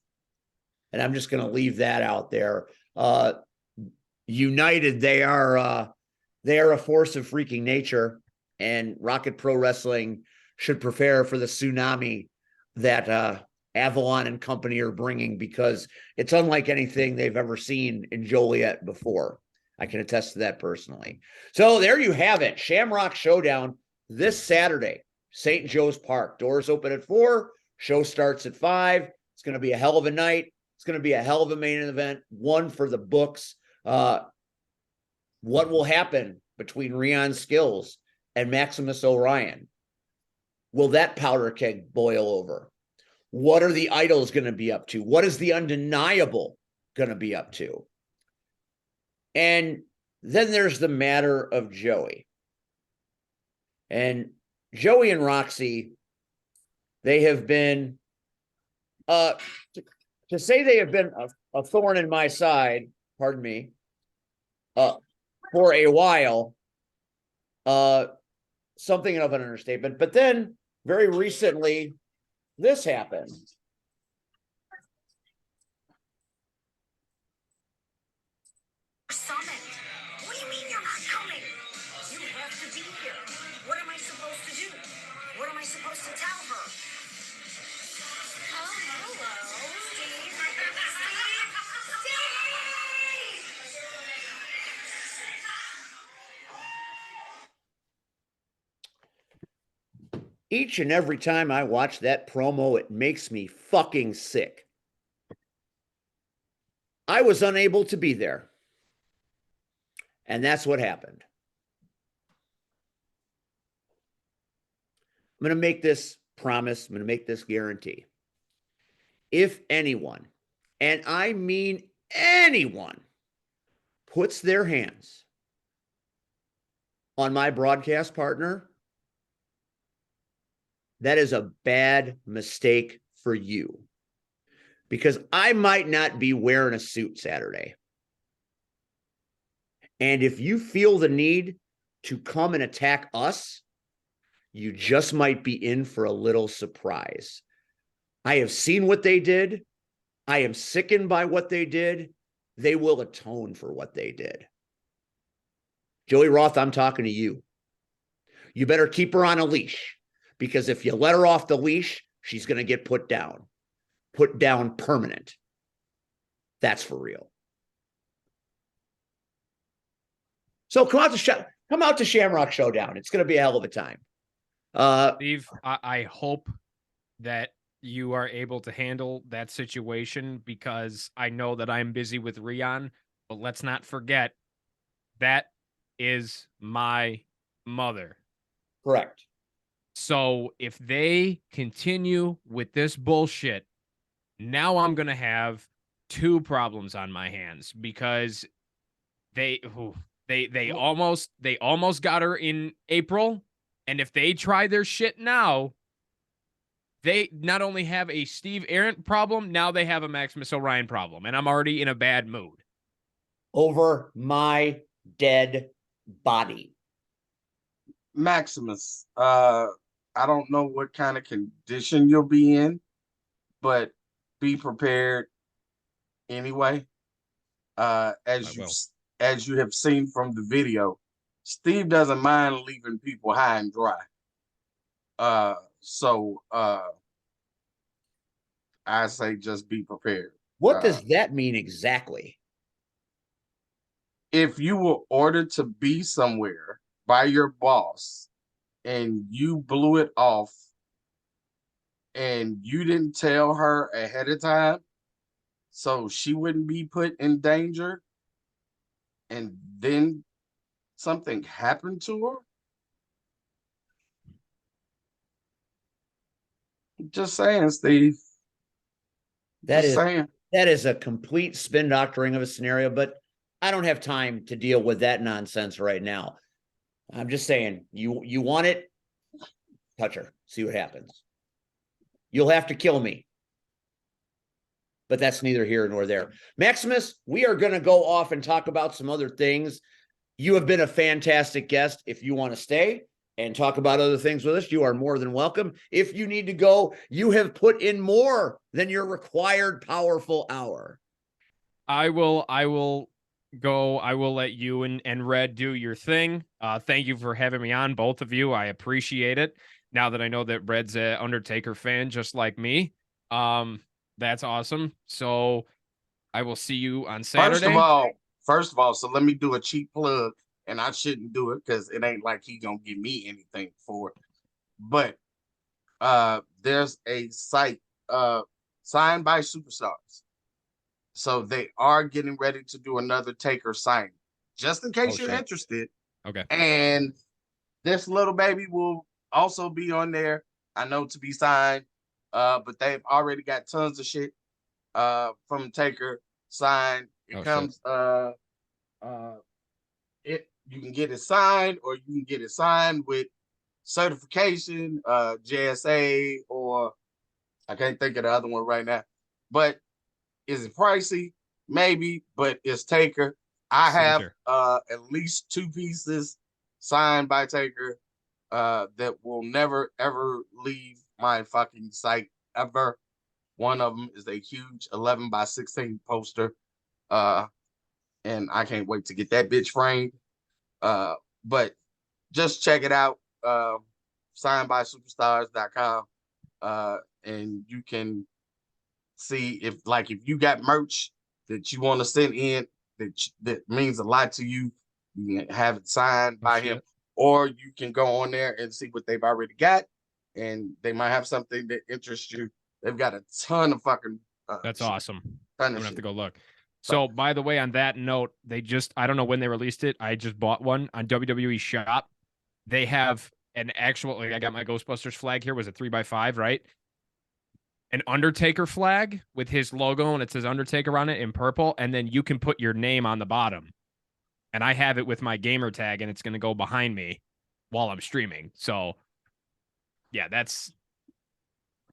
And I'm just going to leave that out there. United, they are a force of freaking nature, and Rocket Pro Wrestling should prepare for the tsunami that Avalon and company are bringing, because it's unlike anything they've ever seen in Joliet before. I can attest to that personally. So there you have it. Shamrock Showdown this Saturday, St. Joe's Park. Doors open at 4. Show starts at 5. It's going to be a hell of a night. It's going to be a hell of a main event, one for the books. What will happen between Rion Skills and Maximus Orion? Will that powder keg boil over? What are the idols going to be up to? What is the undeniable going to be up to? And then there's the matter of Joey. And Joey and Roxy, they have been, to say they have been a thorn in my side, pardon me, for a while, something of an understatement. But then very recently, this happened. Summoned. What do you mean you're not coming? You have to be here. What am I supposed to do? What am I supposed to tell her? each and every time I watch that promo, it makes me fucking sick. I was unable to be there. And that's what happened. I'm going to make this promise. I'm going to make this guarantee. If anyone, and I mean anyone, puts their hands on my broadcast partner, that is a bad mistake for you. Because I might not be wearing a suit Saturday. And if you feel the need to come and attack us, you just might be in for a little surprise. I have seen what they did. I am sickened by what they did. They will atone for what they did. Joey Roth, I'm talking to you. You better keep her on a leash, because if you let her off the leash, she's going to get put down. Put down permanent. That's for real. So come out to Shamrock Showdown. It's going to be a hell of a time. Steve, I hope that you are able to handle that situation, because I know that I'm busy with Rion, but let's not forget that is my mother. Correct. So if they continue with this bullshit, now I'm going to have two problems on my hands, because they almost got her in April. And if they try their shit now, they not only have a Steve Arndt problem, now they have a Maximus Orion problem. And I'm already in a bad mood. Over my dead body. Maximus, I don't know what kind of condition you'll be in, but be prepared anyway. As you have seen from the video, Steve doesn't mind leaving people high and dry. So I say just be prepared. What does that mean exactly? If you were ordered to be somewhere by your boss and you blew it off and you didn't tell her ahead of time so she wouldn't be put in danger, and then something happened to her, just saying, Steve. That Just saying. That is a complete spin doctoring of a scenario, but I don't have time to deal with that nonsense right now. I'm just saying, you want it, touch her, see what happens. You'll have to kill me. But that's neither here nor there. Maximus, we are going to go off and talk about some other things. You have been a fantastic guest. If you want to stay and talk about other things with us, you are more than welcome. If you need to go, you have put in more than your required powerful hour. I will go. I will let you and Red do your thing. Thank you for having me on, both of you. I appreciate it. Now that I know that Red's an Undertaker fan just like me, that's awesome. So I will see you on Saturday. First of all, so let me do a cheap plug, and I shouldn't do it because it ain't like he gonna give me anything for it. But there's a site signed by superstars. So they are getting ready to do another Taker signing, just in case you're interested. Okay. And this little baby will also be on there, I know, to be signed. But they've already got tons of shit from Taker signed. It comes you can get it signed, or you can get it signed with certification, JSA, or I can't think of the other one right now. But is it pricey? Maybe, but it's Taker. I have at least 2 pieces signed by Taker that will never ever leave my fucking site ever. One of them is a huge 11x16 poster, and I can't wait to get that bitch framed. But just check it out, signedbysuperstars.com, and you can see if you got merch that you want to send in that means a lot to you, you can have it signed by him, or you can go on there and see what they've already got and they might have something that interests you. They've got a ton of fucking. That's shit. awesome. Ton I'm of gonna have shit. to go look. So, by the way, on that note, I don't know when they released it. I just bought one on WWE Shop. They have an actual, like, I got my Ghostbusters flag here. Was it 3x5, right? An Undertaker flag with his logo, and it says Undertaker on it in purple, and then you can put your name on the bottom. And I have it with my gamer tag, and it's going to go behind me while I'm streaming. So, yeah, that's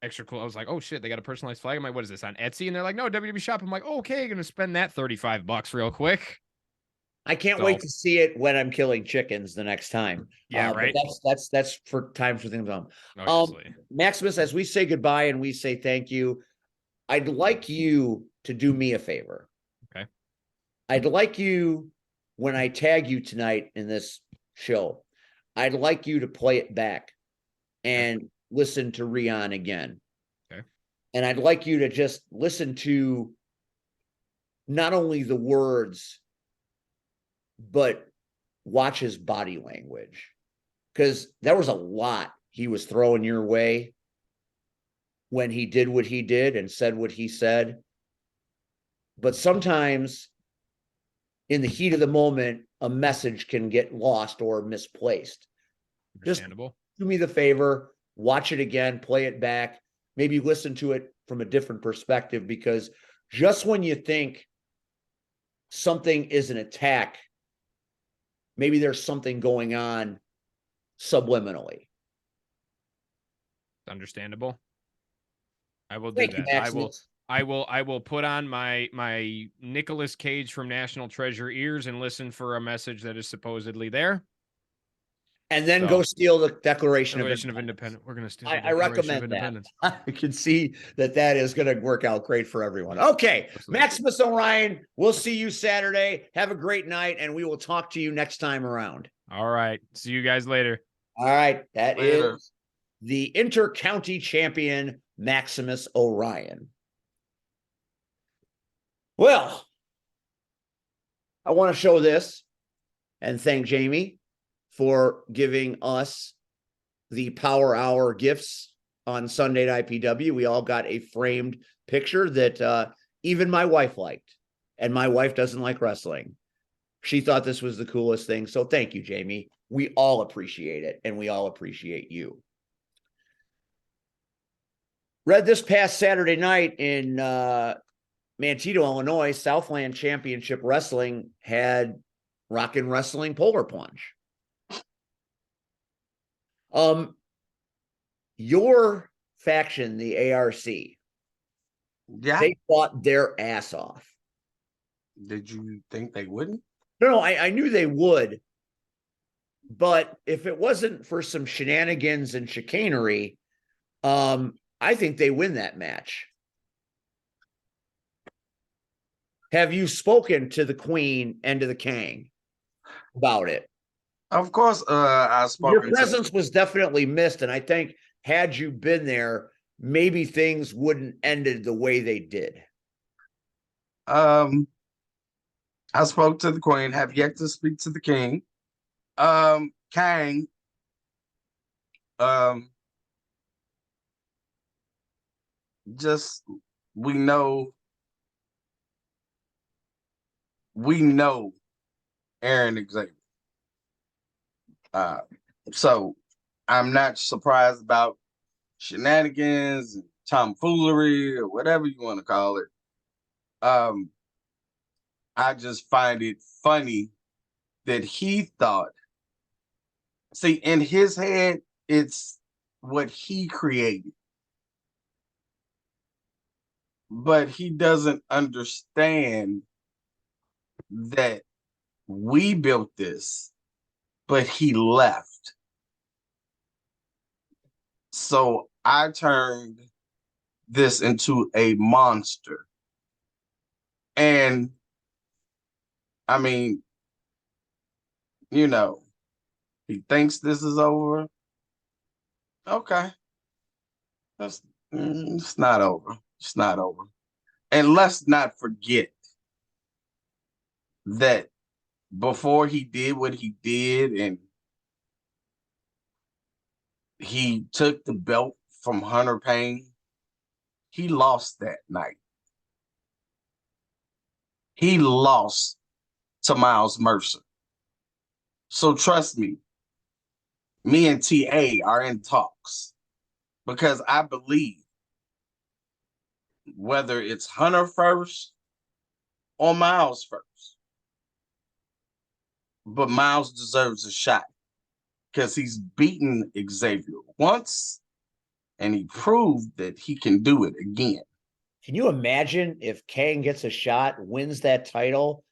extra cool. I was like, oh shit, they got a personalized flag. I'm like, what is this on Etsy? And they're like, no, WWE Shop. I'm like, okay, gonna spend that $35 real quick. I can't So- wait to see it when I'm killing chickens the next time. Yeah, But right. that's for times for things on. Obviously. Maximus, as we say goodbye and we say thank you, I'd like you to do me a favor. Okay. I'd like you, when I tag you tonight in this show, I'd like you to play it back and listen to Rion again. Okay. And I'd like you to just listen to not only the words, but watch his body language. Because there was a lot he was throwing your way when he did what he did and said what he said. But sometimes in the heat of the moment, a message can get lost or misplaced. Understandable. Do me the favor, watch it again, play it back, maybe listen to it from a different perspective, because just when you think something is an attack, maybe there's something going on subliminally. Understandable. I will do Thank you, that. Maximus. I will put on my Nicolas Cage from National Treasure ears and listen for a message that is supposedly there. And then So- go steal the Declaration Declaration of of Independence. Independence. We're gonna steal I the Declaration of recommend that. Independence. I can see that is going to work out great for everyone. Okay, Absolutely. Maximus Orion, we'll see you Saturday. Have a great night, and we will talk to you next time around. All right. See you guys later. All right, that Later. is the Inter-County Champion, Maximus Orion. Well, I want to show this and thank Jamie for giving us the Power Hour gifts on Sunday at IPW. We all got a framed picture that even my wife liked, and my wife doesn't like wrestling. She thought this was the coolest thing. So thank you, Jamie. We all appreciate it, and we all appreciate you. Read this past Saturday night in Mankato, Illinois, Southland Championship Wrestling had Rockin' Wrestling Polar Plunge. Your faction, the ARC, Yeah. they fought their ass off. Did you think they wouldn't? No, I knew they would. But if it wasn't for some shenanigans and chicanery, I think they win that match. Have you spoken to the Queen and to the King about it? Of course, I spoke. Your presence was definitely missed, and I think had you been there, maybe things wouldn't ended the way they did. I spoke to the Queen. Have yet to speak to the King. Kang. Just we know Aaron Xavier. So I'm not surprised about shenanigans and tomfoolery or whatever you want to call it. I just find it funny that he thought, see, in his head, it's what he created. But he doesn't understand that we built this, but he left. So I turned this into a monster. And I mean, you know, he thinks this is over. Okay. It's not over. It's not over. And let's not forget that before he did what he did, and he took the belt from Hunter Payne. He lost that night. He lost to Miles Mercer. So trust me, me and TA are in talks because I believe whether it's Hunter first or Miles first, but Miles deserves a shot because he's beaten Xavier once and he proved that he can do it again. Can you imagine if Kang gets a shot, wins that title?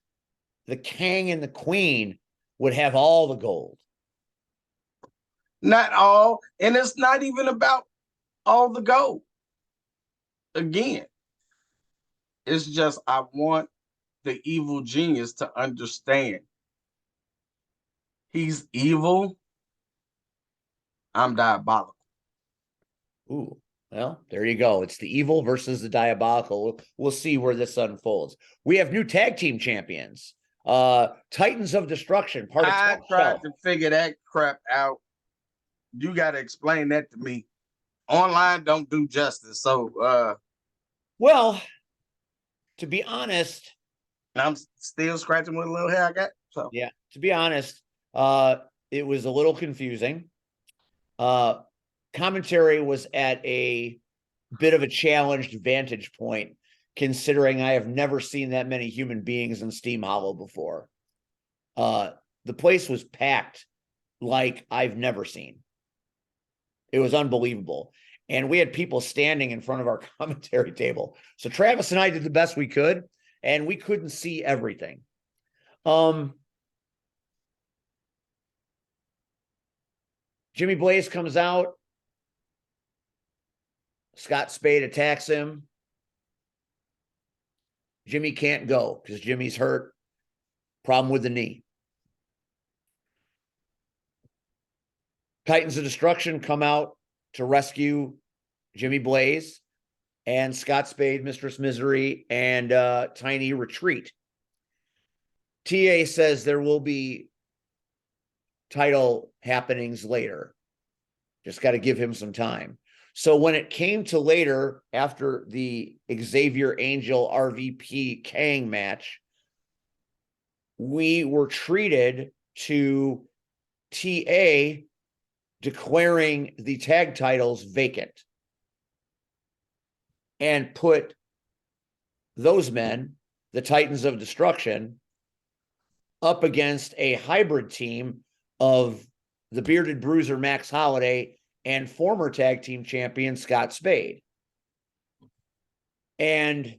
The Kang and the Queen would have all the gold. Not all, and it's not even about all the gold. Again, it's just I want the evil genius to understand he's evil. I'm diabolical. Ooh, well, there you go. It's the evil versus the diabolical. We'll see where this unfolds. We have new tag team champions. Titans of Destruction, part of I Top tried Shelf. to figure that crap out. You got to explain that to me. Online don't do justice. So, Well, to be honest, I'm still scratching with a little hair I got. So, yeah, to be honest, it was a little confusing. Commentary was at a bit of a challenged vantage point, considering I have never seen that many human beings in Steam Hollow before. The place was packed like I've never seen. It was unbelievable. And we had people standing in front of our commentary table. So Travis and I did the best we could, and we couldn't see everything. Jimmy Blaze comes out. Scott Spade attacks him. Jimmy can't go because Jimmy's hurt. Problem with the knee. Titans of Destruction come out to rescue Jimmy Blaze, and Scott Spade, Mistress Misery, and Tiny retreat. TA says there will be title happenings later. Just got to give him some time. So when it came to later, after the Xavier Angel RVP Kang match, we were treated to TA declaring the tag titles vacant and put those men, the Titans of Destruction, up against a hybrid team of the Bearded Bruiser Max Holiday and former tag team champion Scott Spade. And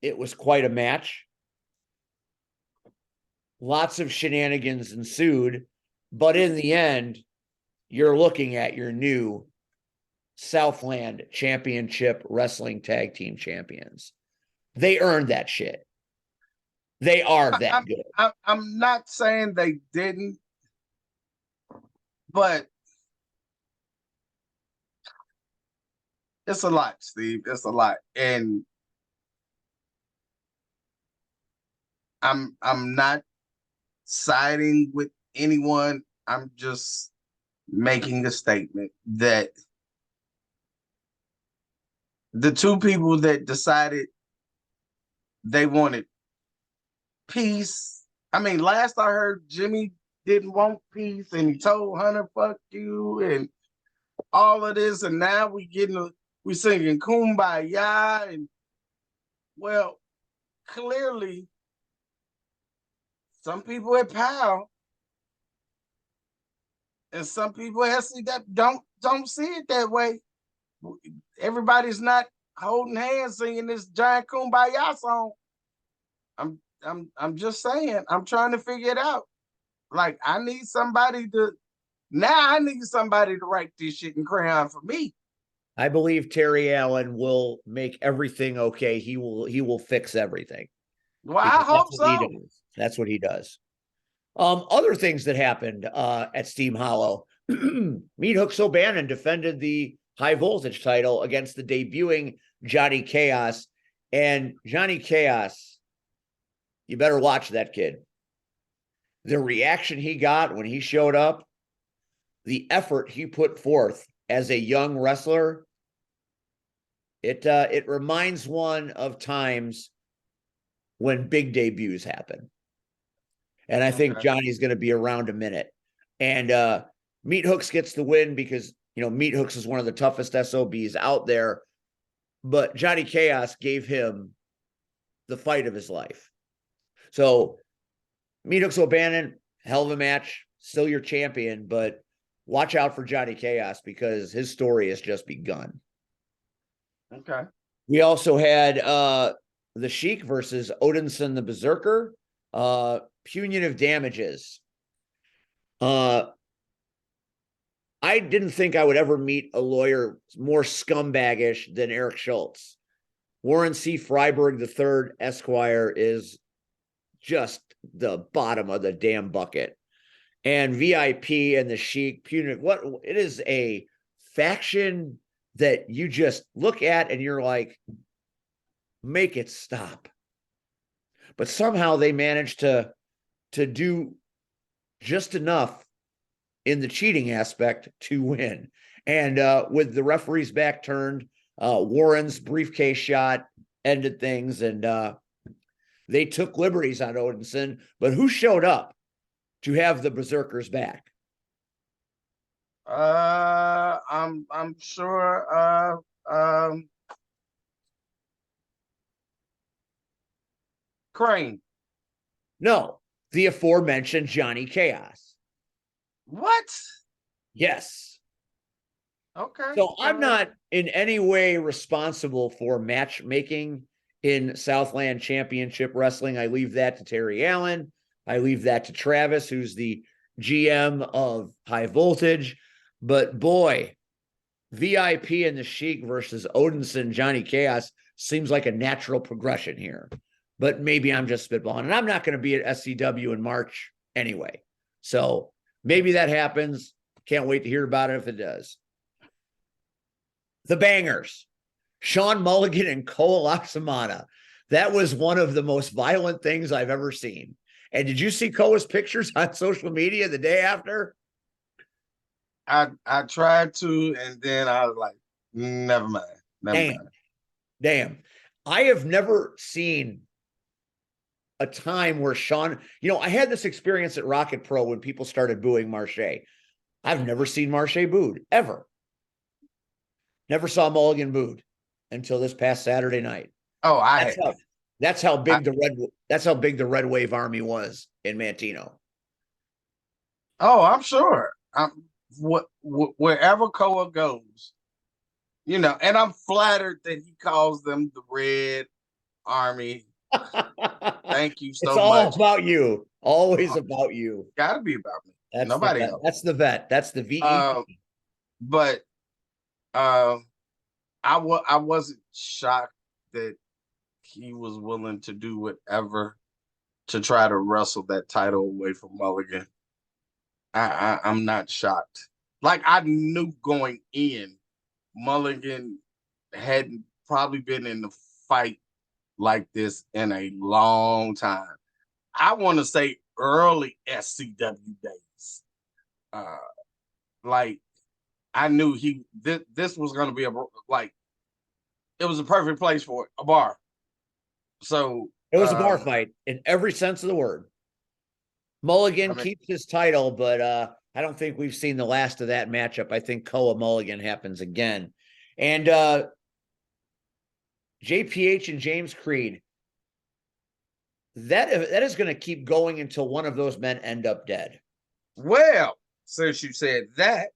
it was quite a match. Lots of shenanigans ensued, but in the end, you're looking at your new Southland Championship Wrestling Tag Team Champions. They earned that shit. They are that good. I'm not saying they didn't, but it's a lot, Steve. It's a lot. And I'm not siding with anyone. I'm just making a statement that the two people that decided they wanted peace. I mean, last I heard, Jimmy didn't want peace and he told Hunter, fuck you, and all of this. And now we singing Kumbaya. And well, clearly some people at PAL and some people at see that don't see it that way. Everybody's not holding hands singing this giant Kumbaya song. I'm just saying, I'm trying to figure it out. Like, I need somebody to write this shit in crayon for me. I believe Terry Allen will make everything okay. He will fix everything. Well, I hope so. That's what he does. Other things that happened at Steam Hollow. Meat Hook O'Bannon defended the high voltage title against the debuting Johnny Chaos. And Johnny Chaos, you better watch that kid. The reaction he got when he showed up, the effort he put forth as a young wrestler, it reminds one of times when big debuts happen. And I think Johnny's going to be around a minute. And Meat Hooks gets the win because, Meat Hooks is one of the toughest SOBs out there. But Johnny Chaos gave him the fight of his life. So Meat Hooks O'Bannon, hell of a match, still your champion, but watch out for Johnny Chaos because his story has just begun. Okay. We also had the Sheik versus Odinson the Berserker. Punitive damages. I didn't think I would ever meet a lawyer more scumbaggish than Eric Schultz. Warren C. Freiberg III, Esquire, is just the bottom of the damn bucket. And VIP and the Sheik, punitive. It is a faction that you just look at and you're like, make it stop. But somehow they managed to do just enough in the cheating aspect to win. And with the referee's back turned, Warren's briefcase shot ended things, and they took liberties on Odinson. But who showed up to have the Berserkers back? I'm sure Crane. No, the aforementioned Johnny Chaos. What? Yes. Okay. So I'm not in any way responsible for matchmaking in Southland Championship Wrestling. I leave that to Terry Allen. I leave that to Travis, who's the GM of High Voltage. But boy, VIP and the Sheik versus Odinson, Johnny Chaos seems like a natural progression here. But maybe I'm just spitballing. And I'm not going to be at SCW in March anyway. So maybe that happens. Can't wait to hear about it if it does. The Bangers. Sean Mulligan and Cole Oxamana. That was one of the most violent things I've ever seen. And did you see Koa's pictures on social media the day after? I tried to, and then I was like, never mind. Never mind. Damn. I have never seen a time where Sean, I had this experience at Rocket Pro when people started booing Marche. I've never seen Marche booed, ever. Never saw Mulligan booed until this past Saturday night. Oh, that's how big the Red Wave Army was in Mantino. Oh, I'm sure. Wherever Koa goes, and I'm flattered that he calls them the Red Army. Thank you so much. It's all about you. Always about you. Gotta be about me. That's nobody else. That's the vet. That's the VE. But I wasn't shocked that he was willing to do whatever to try to wrestle that title away from Mulligan. I'm not shocked. Like, I knew going in, Mulligan hadn't probably been in the fight like this in a long time. I want to say early SCW days. Like, I knew this was going to be it was a perfect place for it, a bar. So it was a bar fight in every sense of the word. Mulligan keeps his title, but I don't think we've seen the last of that matchup. I think Koa Mulligan happens again. And JPH and James Creed, that is going to keep going until one of those men end up dead. Well, since you said that,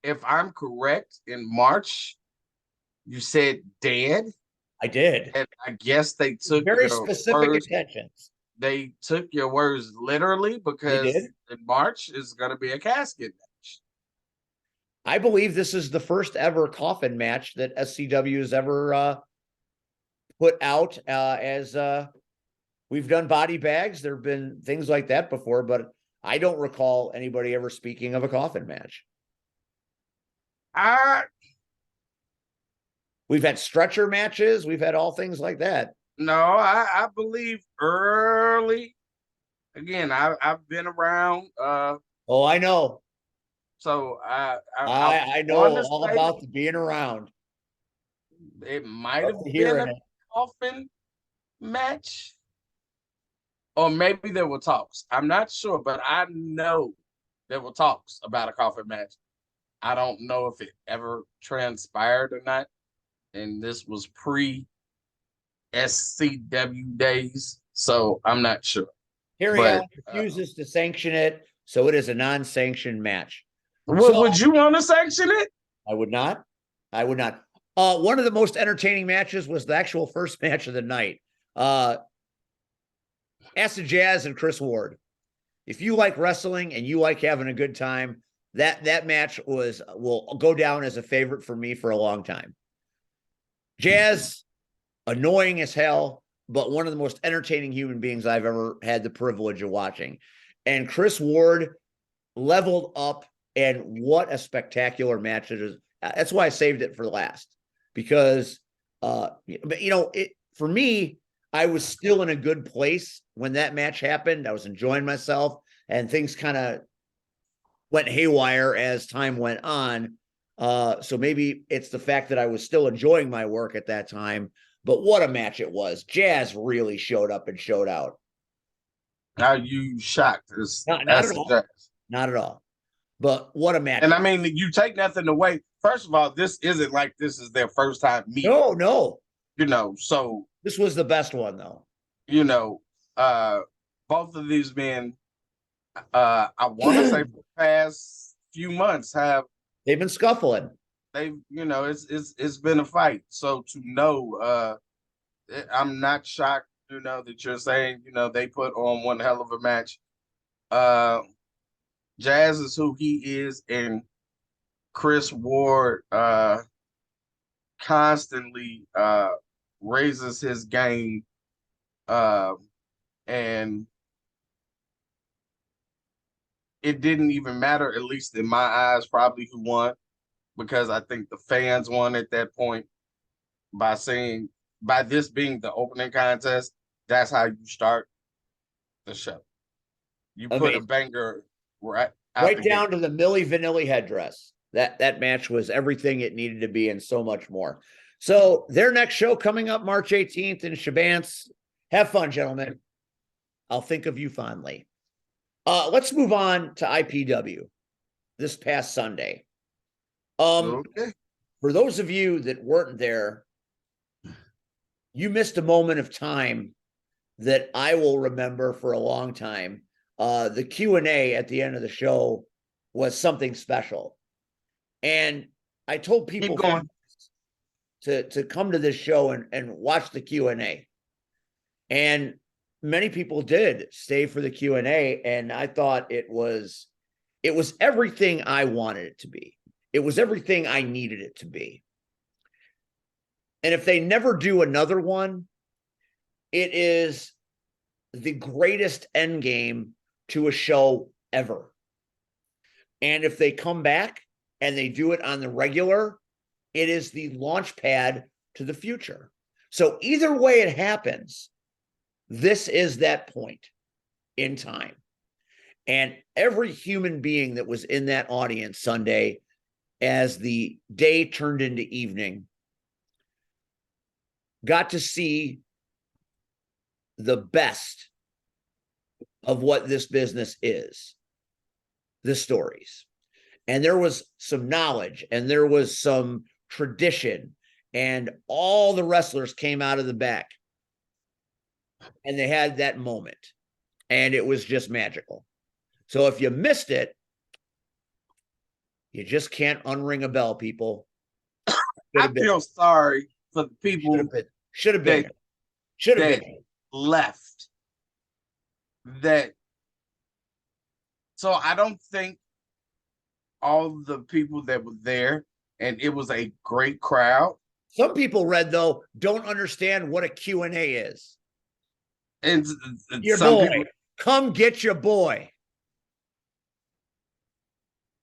if I'm correct, in March, you said dead. I did. And I guess they took very specific intentions. They took your words literally because in March is going to be a casket match. I believe this is the first ever coffin match that SCW has ever put out. As we've done body bags, there have been things like that before, but I don't recall anybody ever speaking of a coffin match. We've had stretcher matches. We've had all things like that. No, I believe early again, I've been around. Oh, I know. So I know want to all say about the being around. it might Love have to been hearing a it. coffin match, or maybe there were talks. I'm not sure, but I know there were talks about a coffin match. I don't know if it ever transpired or not. And this was pre SCW days, so I'm not sure. Rion But refuses to sanction it, so it is a non-sanctioned match. would you want to sanction it? I would not. I would not. One of the most entertaining matches was the actual first match of the night. Acid Jazz and Chris Ward. If you like wrestling and you like having a good time, that match will go down as a favorite for me for a long time. Jazz, annoying as hell, but one of the most entertaining human beings I've ever had the privilege of watching. And Chris Ward leveled up, and what a spectacular match it is. That's why I saved it for last, because but for me, I was still in a good place when that match happened. I was enjoying myself, and things kind of went haywire as time went on. So maybe it's the fact that I was still enjoying my work at that time. But what a match it was. Jazz really showed up and showed out. Are you shocked? Not at all. Not at all. But what a match. And I mean, you take nothing away. First of all, this isn't like this is their first time meeting. No. So this was the best one, though. Both of these men, I want to say for the past few months they've been scuffling. It's been a fight. So to know, I'm not shocked, that you're saying, they put on one hell of a match. Jazz is who he is, and Chris Ward constantly raises his game, and it didn't even matter, at least in my eyes, probably who won, because I think the fans won at that point by this being the opening contest. That's how you start the show. You put a banger right down to the Milli Vanilli headdress. That match was everything it needed to be and so much more. So their next show coming up March 18th in Shabance. Have fun, gentlemen. I'll think of you fondly. Let's move on to IPW this past Sunday. Okay. For those of you that weren't there, you missed a moment of time that I will remember for a long time. The Q&A at the end of the show was something special. And I told people to come to this show and watch the Q&A. And many people did stay for the Q&A, and I thought it was everything I wanted it to be. It was everything I needed it to be. And if they never do another one, it is the greatest end game to a show ever. And if they come back and they do it on the regular, it is the launch pad to the future. So either way it happens, this is that point in time. And every human being that was in that audience Sunday, as the day turned into evening, got to see the best of what this business is, the stories. And there was some knowledge, and there was some tradition, and all the wrestlers came out of the back, and they had that moment, and it was just magical. So if you missed it, you just can't unring a bell, people. I feel sorry for the people should have been left. So I don't think all the people that were there, and it was a great crowd. Some people, Red, though, don't understand what a Q&A is. And your boy, people, come get your boy.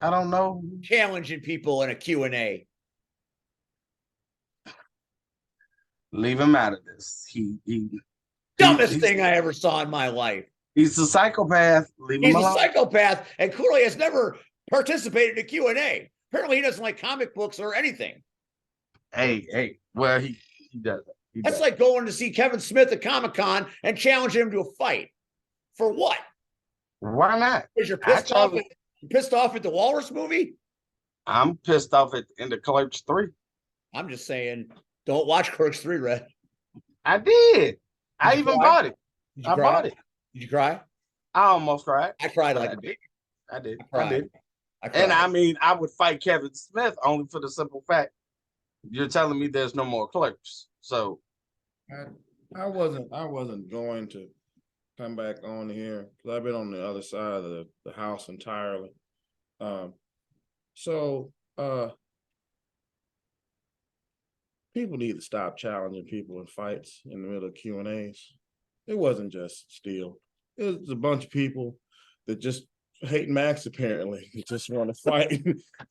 I don't know. Challenging people in a Q&A. Leave him out of this. Dumbest thing I ever saw in my life. He's a psychopath. Leave him He's a alone. psychopath and clearly has never participated in a Q&A. Apparently he doesn't like comic books or anything. Hey. Well, he does. That's like going to see Kevin Smith at Comic-Con and challenging him to a fight. For what? Why not? Because you're I pissed off at the Walrus movie? I'm pissed off at the end of Clerks 3. I'm just saying, don't watch Clerks 3, Red. I did. I you even cry? bought it. Did you I cry? bought it. Did you cry? I almost cried. I cried like I a baby. I did. I cried. I did. I cried. And I mean, I would fight Kevin Smith only for the simple fact you're telling me there's no more Clerks. So I wasn't going to come back on here because I've been on the other side of the house entirely. People need to stop challenging people in fights in the middle of Q&As. It wasn't just Steel. It was a bunch of people that just hate Max apparently. They just want to fight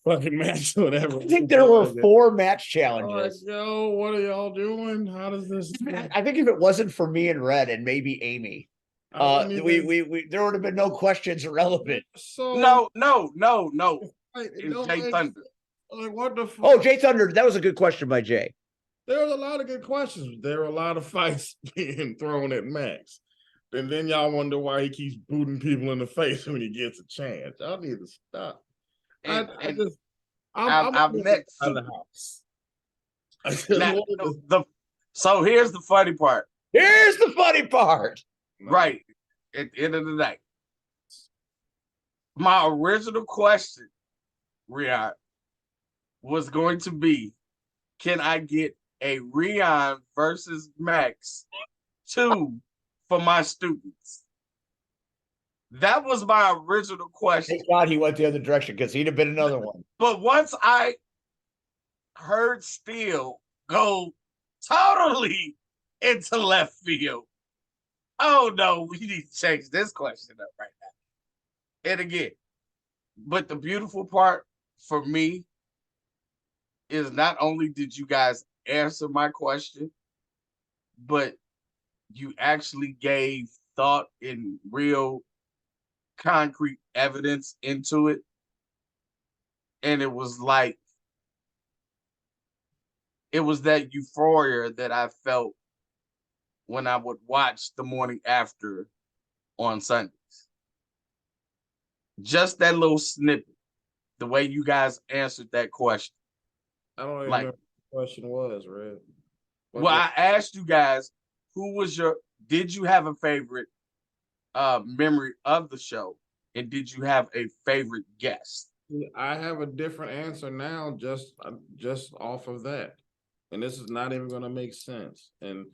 fucking Max or whatever. I think there were 4 match challenges. Yo, what are y'all doing? How does this? I think if it wasn't for me and Red and maybe Amy, we there would have been no questions relevant. So no. Jay Thunder. Like what the fuck? Oh, Jay Thunder, that was a good question by Jay. There was a lot of good questions. There were a lot of fights being thrown at Max. And then y'all wonder why he keeps booting people in the face when he gets a chance. Y'all need to stop. I'm next out of the house. So here's the funny part. Here's the funny part. Right. At the end of the day. My original question, Rion, was going to be, can I get a Rion versus Max 2 for my students? That was my original question. Thank God he went the other direction because he'd have been another one. But once I heard Steel go totally into left field, oh no, we need to change this question up right now. And again, but the beautiful part for me is not only did you guys answer my question, but you actually gave thought and real concrete evidence into it. And it was like, it was that euphoria that I felt when I would watch the morning after on Sundays. Just that little snippet, the way you guys answered that question. I don't even know what the question was, Red. I asked you guys, did you have a favorite memory of the show? And did you have a favorite guest? I have a different answer now just off of that. And this is not even going to make sense. And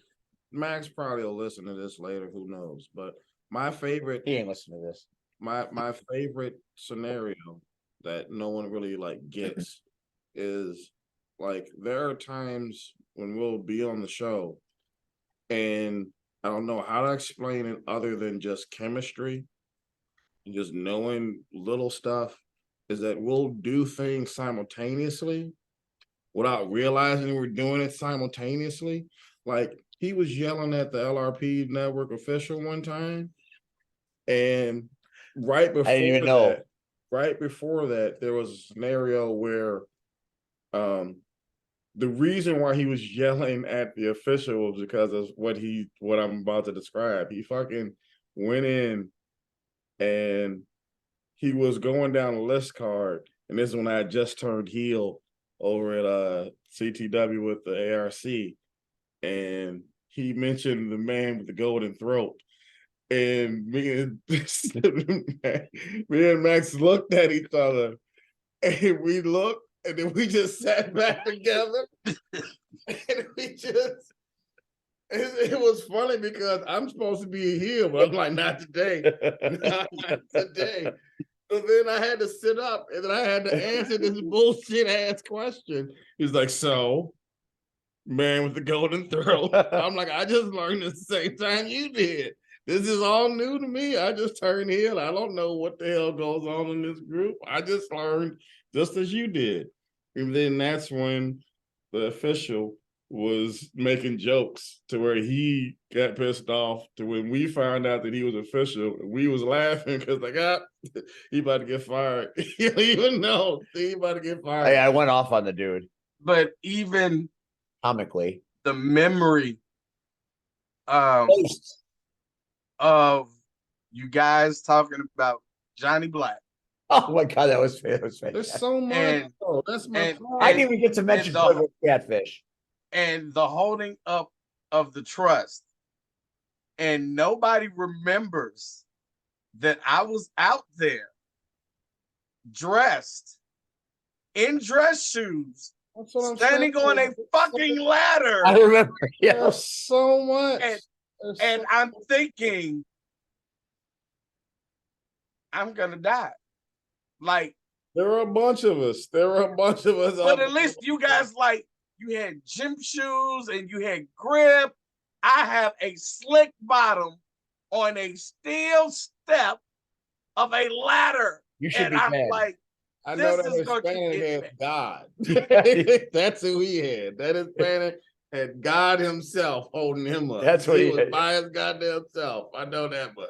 Max probably will listen to this later, who knows. But my favorite... He ain't listening to this. My favorite scenario that no one really gets is there are times when we'll be on the show and I don't know how to explain it other than just chemistry and just knowing little stuff, is that we'll do things simultaneously without realizing we're doing it simultaneously. Like he was yelling at the LRP network official one time, and right before that, there was a scenario where the reason why he was yelling at the official was because of what I'm about to describe. He fucking went in and he was going down a list card, and this is when I had just turned heel over at CTW with the ARC, and he mentioned the man with the golden throat. And me and Max looked at each other, and we looked, and then we just sat back together, and it was funny because I'm supposed to be a heel, but I'm like, not today, not today. So then I had to sit up, and then I had to answer this bullshit ass question. He's like, so, man with the golden throat. I'm like, I just learned at the same time you did. This is all new to me. I just turned heel. I don't know what the hell goes on in this group. I just learned just as you did. And then that's when the official was making jokes to where he got pissed off to when we found out that he was official. We was laughing because like, he about to get fired. You don't even know he about to get fired. I went off on the dude But even comically. the memory Posts. of you guys talking about Johnny Black. Oh my god, that was fantastic. There's so much. And- That's my and- point. I didn't even get to mention the- Playboy Catfish. And the holding up of the trust. And nobody remembers that I was out there dressed in dress shoes, That's what I'm standing saying. on a fucking ladder. I remember. Yeah. There's so much. There's And so I'm thinking, I'm gonna die. Like, There were a bunch of us. but at least you guys, like, you had gym shoes and you had grip. I have a slick bottom on a steel step of a ladder. You should And be I'm mad. like, I know this that is going to Hispanic get had God. That's who he had. That Hispanic had God himself holding him up. That's what he was had. by his goddamn self. I know that much.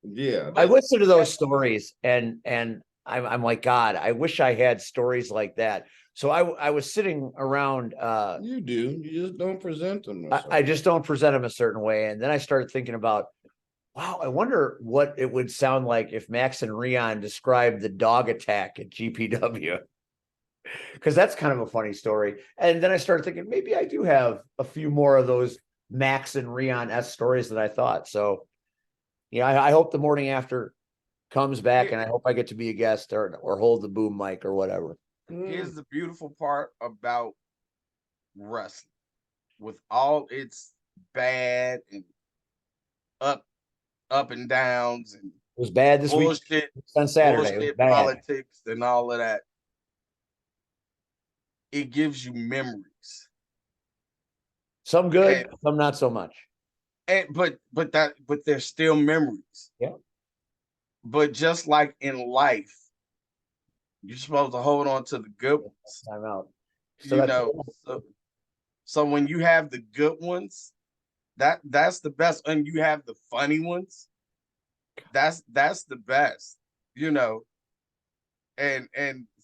Yeah. I listened to those stories and I'm like, God, I wish I had stories like that. So I was sitting around You do. You just don't present them. I just don't present them a certain way. And then I started thinking about, wow, I wonder what it would sound like if Max and Rion described the dog attack at GPW. Because that's kind of a funny story. And then I started thinking, maybe I do have a few more of those Max and Rion-esque stories than I thought. So, yeah, I hope the morning after comes back and I hope I get to be a guest or hold the boom mic or whatever. here's the beautiful part about wrestling. With all its bad and up and downs and It was bad this week bullshit, on Saturday. It was bullshit bad. politics and all of that. It gives you memories. Some good, And- some not so much. And but they're still memories. Yeah. But just like in life, you're supposed to hold on to the good ones. Time out. You know, so when you have the good ones, that's the best. And you have the funny ones, that's the best, you know. And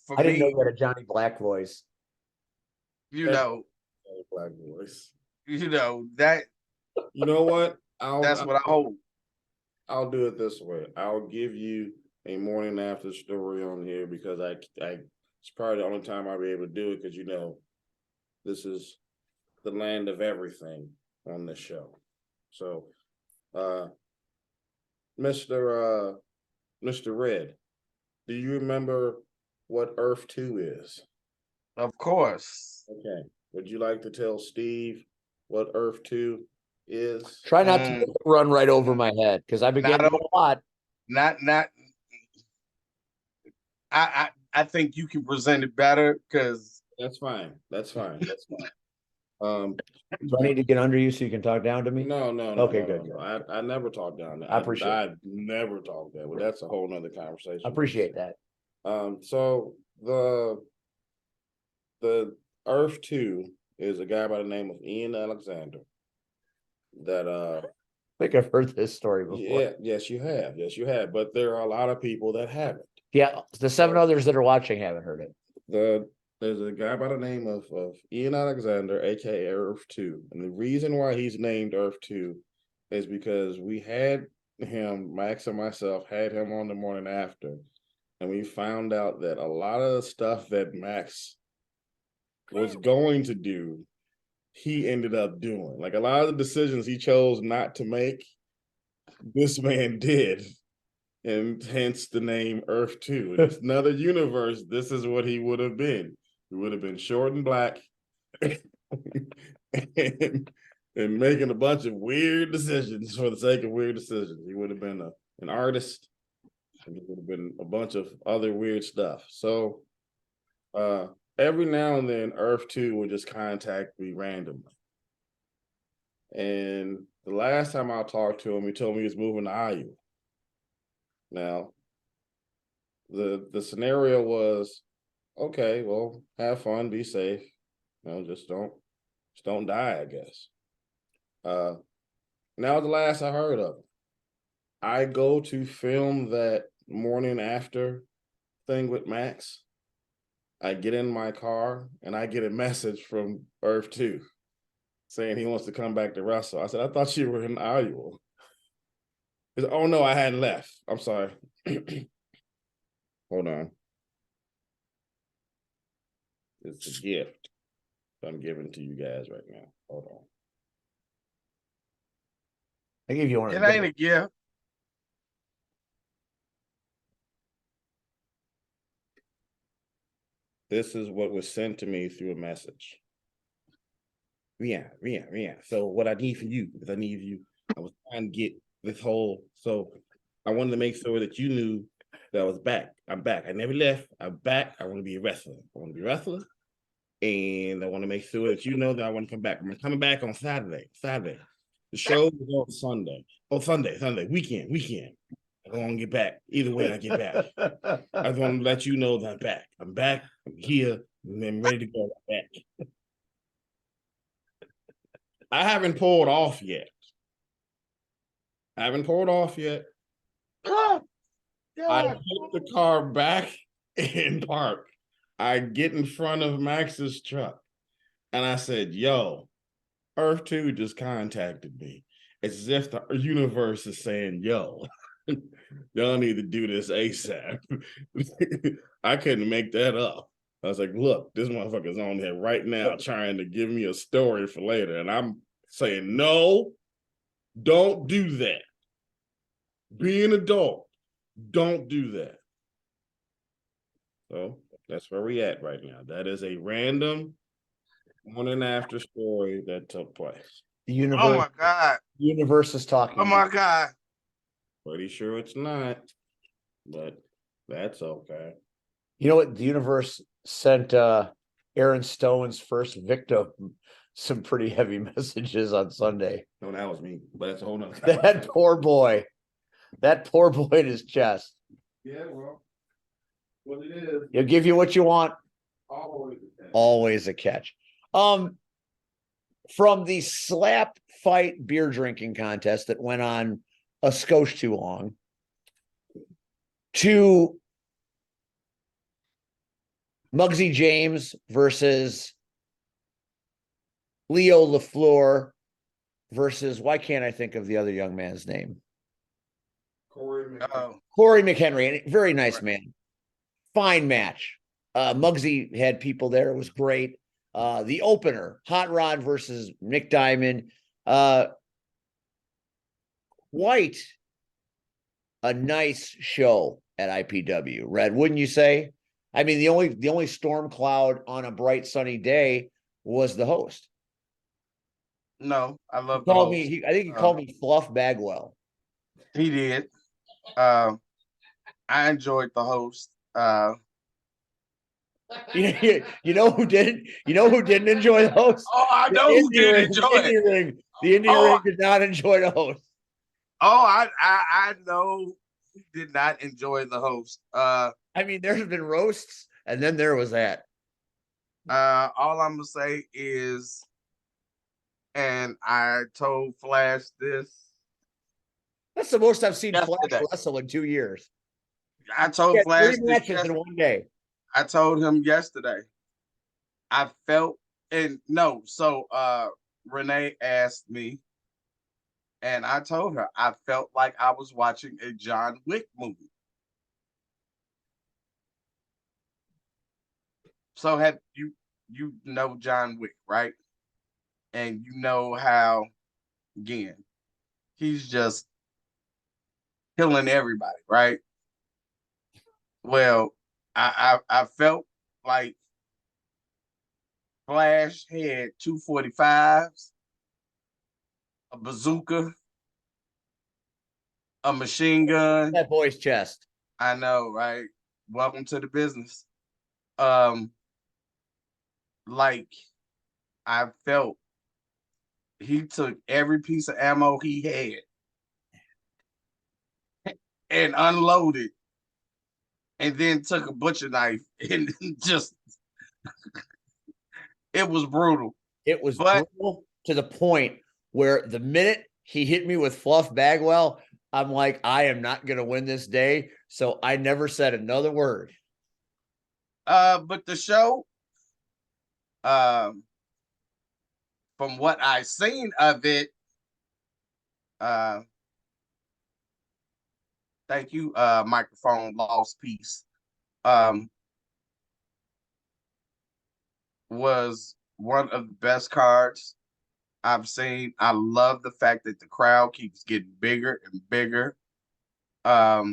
for I didn't know me, you had a Johnny Black voice. you know, Black voice. that You know what? that's what I hold. I'll do it this way. I'll give you a morning after story on here because I it's probably the only time I'll be able to do it because you know this is the land of everything on this show. So Mr. Red, do you remember what Earth 2 is? Of course. Okay. Would you like to tell Steve what Earth 2 is? Try not to run right over my head because I've been Not getting a lot. Not I think you can present it better because That's fine. That's fine. Do I need to get under you so you can talk down to me? No. Okay, no, good, no. I never talk down there. I appreciate I never talk that way. That's a whole nother conversation. I appreciate that. So the Earth 2 is a guy by the name of Ian Alexander. That I think I've heard this story before. yeah, yes, you have. Yes, you have. But there are a lot of people that haven't. Yeah, the 7 others that are watching haven't heard it. There's a guy by the name of Ian Alexander, aka Earth 2. And the reason why he's named Earth 2 is because we had him, Max and myself, had him on the morning after. And we found out that a lot of the stuff that Max was going to do, he ended up doing. Like a lot of the decisions he chose not to make, this man did. And hence the name Earth 2. In another universe, this is what he would have been. He would have been short and black and making a bunch of weird decisions for the sake of weird decisions. He would have been an artist. And he would have been a bunch of other weird stuff. So every now and then, Earth 2 would just contact me randomly. And the last time I talked to him, he told me he was moving to Iowa. Now, the scenario was, okay, well, have fun, be safe. You know, just don't Just don't die, I guess. Now the last I heard of him. I go to film that morning after thing with Max. I get in my car and I get a message from Earth 2 saying he wants to come back to wrestle. I said, I thought you were in Iowa. He said, oh no, I hadn't left. I'm sorry. Hold on. It's a gift I'm giving to you guys right now. Hold on. I gave you one. It ain't a gift. This is what was sent to me through a message. Yeah. So what I need from you is I was trying to get this whole, so I wanted to make sure that you knew that I was back. I'm back. I never left. I'm back. I want to be a wrestler. And I want to make sure that you know that I want to come back. I'm coming back on Saturday. The show is on Sunday. Oh, Sunday, weekend. I don't want to get back. Either way, I get back. I just want to let you know that I'm back. I'm back. I'm here. And I'm ready to go. I'm back. I haven't pulled off yet. I put the car back in park. I get in front of Max's truck and I said, yo, Earth 2 just contacted me. It's as if the universe is saying, yo, y'all need to do this ASAP. I couldn't make that up. I was like, look, this motherfucker's on here right now trying to give me a story for later. And I'm saying, no, don't do that. Be an adult. Don't do that. So that's where we at right now. That is a random morning after story that took place. The universe. Oh my God. Universe is talking. Oh my God. Pretty sure it's not, but that's okay. You know what? The universe sent Aaron Stone's first victim some pretty heavy messages on Sunday. No, that was me, but that's a whole nother. That poor boy. That poor boy in his chest. Yeah, well, what it is. He'll give you what you want. Always. Always a catch. From the slap fight beer drinking contest that went on a skosh too long to Muggsy James versus Leo LaFleur versus, why can't I think of the other young man's name? Corey McHenry. Very nice man. Fine match. Muggsy had people there. It was great. The opener, Hot Rod versus Nick Diamond. Quite a nice show at IPW, Red, wouldn't you say? I mean, the only storm cloud on a bright sunny day was the host. No, I love I think he called me Fluff Bagwell. He did. I enjoyed the host. You know who didn't? You know who didn't enjoy the host? Oh, I know who did enjoy it. The indie ring did not enjoy the host. Oh, I know who did not enjoy the host. I mean, there's been roasts, and then there was that. All I'm gonna say is, and I told Flash this. That's the most I've seen Yesterday. Flash wrestle in 2 years. I told Flash 3 matches in 1 day. I told him yesterday. I felt, and no, so Renee asked me, and I told her I felt like I was watching a John Wick movie. So have you know John Wick, right? And you know how, again, he's just killing everybody, right? Well, I felt like Flash had 245s, a bazooka, a machine gun. That boy's chest. I know, right? Welcome to the business. Like I felt he took every piece of ammo he had and unloaded, and then took a butcher knife and just it was brutal. It was But brutal to the point where the minute he hit me with Fluff Bagwell, I'm like, I am not going to win this day. So I never said another word. but the show, um, from what I seen of it, uh, thank you, microphone lost piece, was one of the best cards I've seen. I love the fact that the crowd keeps getting bigger and bigger. I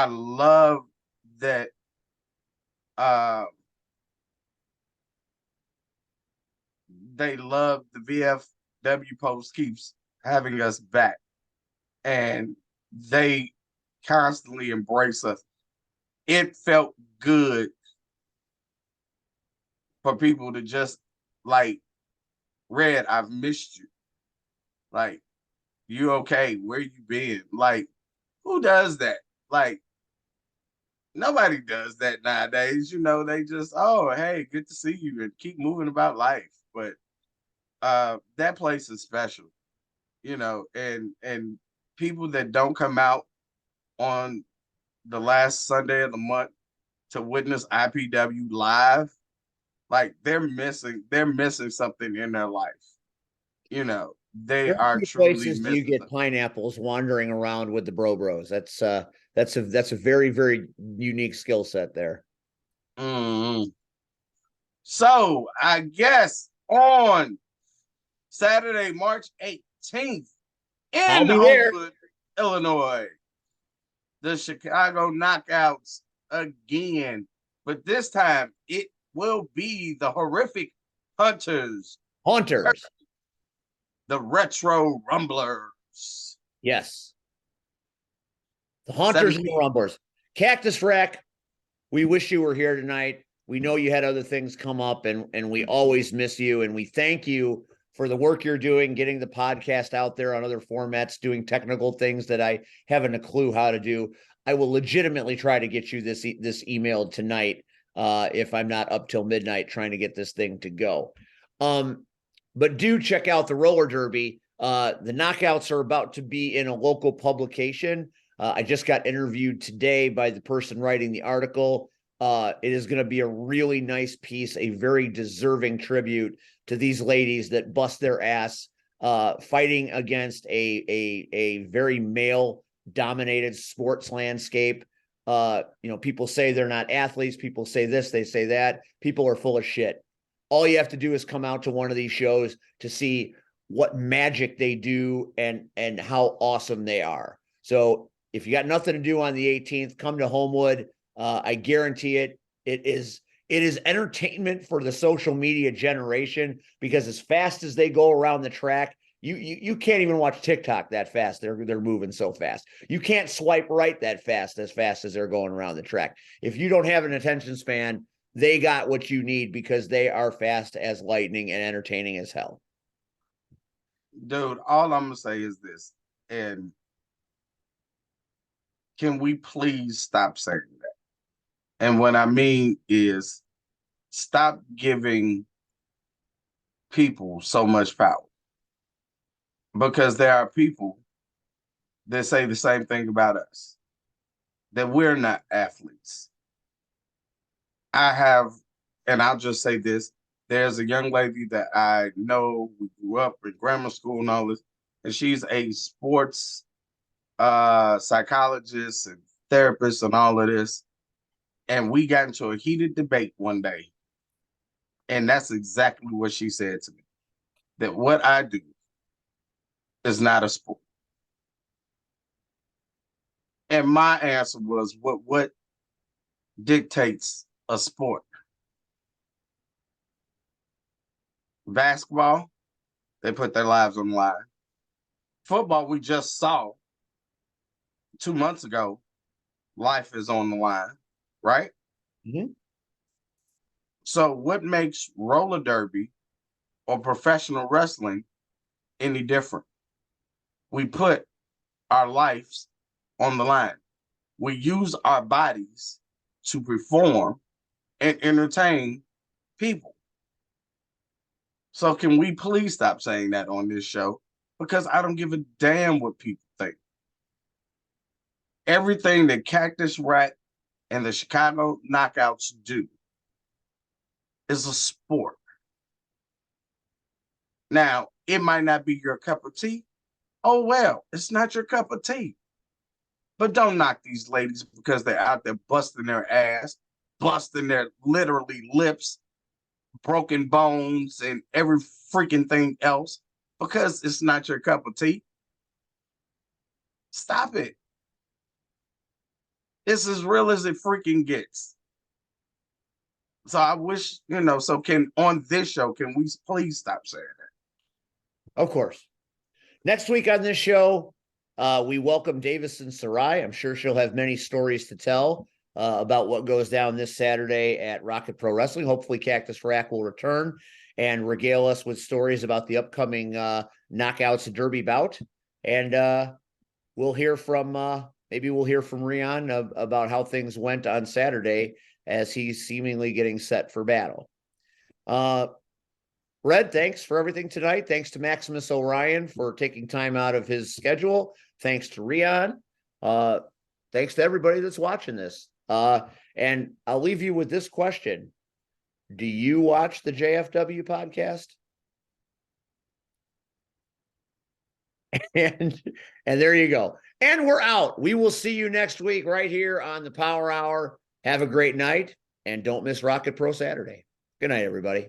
love that uh they love the VFW post keeps having us back, and they constantly embrace us. It felt good for people to just like, Red, I've missed you. Like, you okay? Where you been? Like, who does that? Like, nobody does that nowadays. They just, oh, hey, good to see you, and keep moving about life. But that place is special, and people that don't come out on the last Sunday of the month to witness IPW live, like they're missing something in their life. They Very are few truly places do you missing get something. pineapples wandering around with the bros. That's a very, very unique skill set there. Mhm. So I guess on Saturday, March 18th I'll in be there. Homewood, Illinois, the Chicago Knockouts again, but this time it will be the horrific Hunters, Haunters. the Retro Rumblers. Yes. The Haunters and the 17. Rumblers. Cactus Rack, we wish you were here tonight. We know you had other things come up, and we always miss you. And we thank you for the work you're doing, getting the podcast out there on other formats, doing technical things that I haven't a clue how to do. I will legitimately try to get you this email tonight, if I'm not up till midnight trying to get this thing to go. But do check out the roller derby. The knockouts are about to be in a local publication. I just got interviewed today by the person writing the article. It is going to be a really nice piece, a very deserving tribute to these ladies that bust their ass, fighting against a very male dominated sports landscape. People say they're not athletes. People say this, they say that. People are full of shit. All you have to do is come out to one of these shows to see what magic they do and how awesome they are. So if you got nothing to do on the 18th, come to Homewood. I guarantee it. It is entertainment for the social media generation, because as fast as they go around the track, you can't even watch TikTok that fast. They're moving so fast. You can't swipe right that fast as they're going around the track. If you don't have an attention span, they got what you need, because they are fast as lightning and entertaining as hell. Dude, all I'm gonna say is this, and can we please stop saying that? And what I mean is, stop giving people so much power, because there are people that say the same thing about us, that we're not athletes. And I'll just say this, there's a young lady that I know, we grew up in grammar school and all this, and she's a sports psychologist and therapist and all of this. And we got into a heated debate one day. And that's exactly what she said to me, that what I do is not a sport. And my answer was, what dictates a sport? Basketball, they put their lives on the line. Football, we just saw 2 months ago, life is on the line, right? Mm-hmm. So what makes roller derby or professional wrestling any different? We put our lives on the line. We use our bodies to perform and entertain people. So can we please stop saying that on this show? Because I don't give a damn what people think. Everything that Cactus Rat and the Chicago Knockouts do is a sport. Now, it might not be your cup of tea. Oh, well, it's not your cup of tea. But don't knock these ladies because they're out there busting their ass, busting their literally lips, broken bones, and every freaking thing else because it's not your cup of tea. Stop it. It's as real as it freaking gets. So I wish, so on this show, can we please stop saying that? Of course. Next week on this show, we welcome Davison Sarai. I'm sure she'll have many stories to tell about what goes down this Saturday at Rocket Pro Wrestling. Hopefully Cactus Rack will return and regale us with stories about the upcoming Knockouts Derby bout. And we'll hear from Rion about how things went on Saturday as he's seemingly getting set for battle. Red, thanks for everything tonight. Thanks to Maximus Orion for taking time out of his schedule. Thanks to Rion. Thanks to everybody that's watching this. And I'll leave you with this question. Do you watch the JFW podcast? And there you go. And we're out. We will see you next week right here on the Power Hour. Have a great night and don't miss Rocket Pro Saturday. Good night, everybody.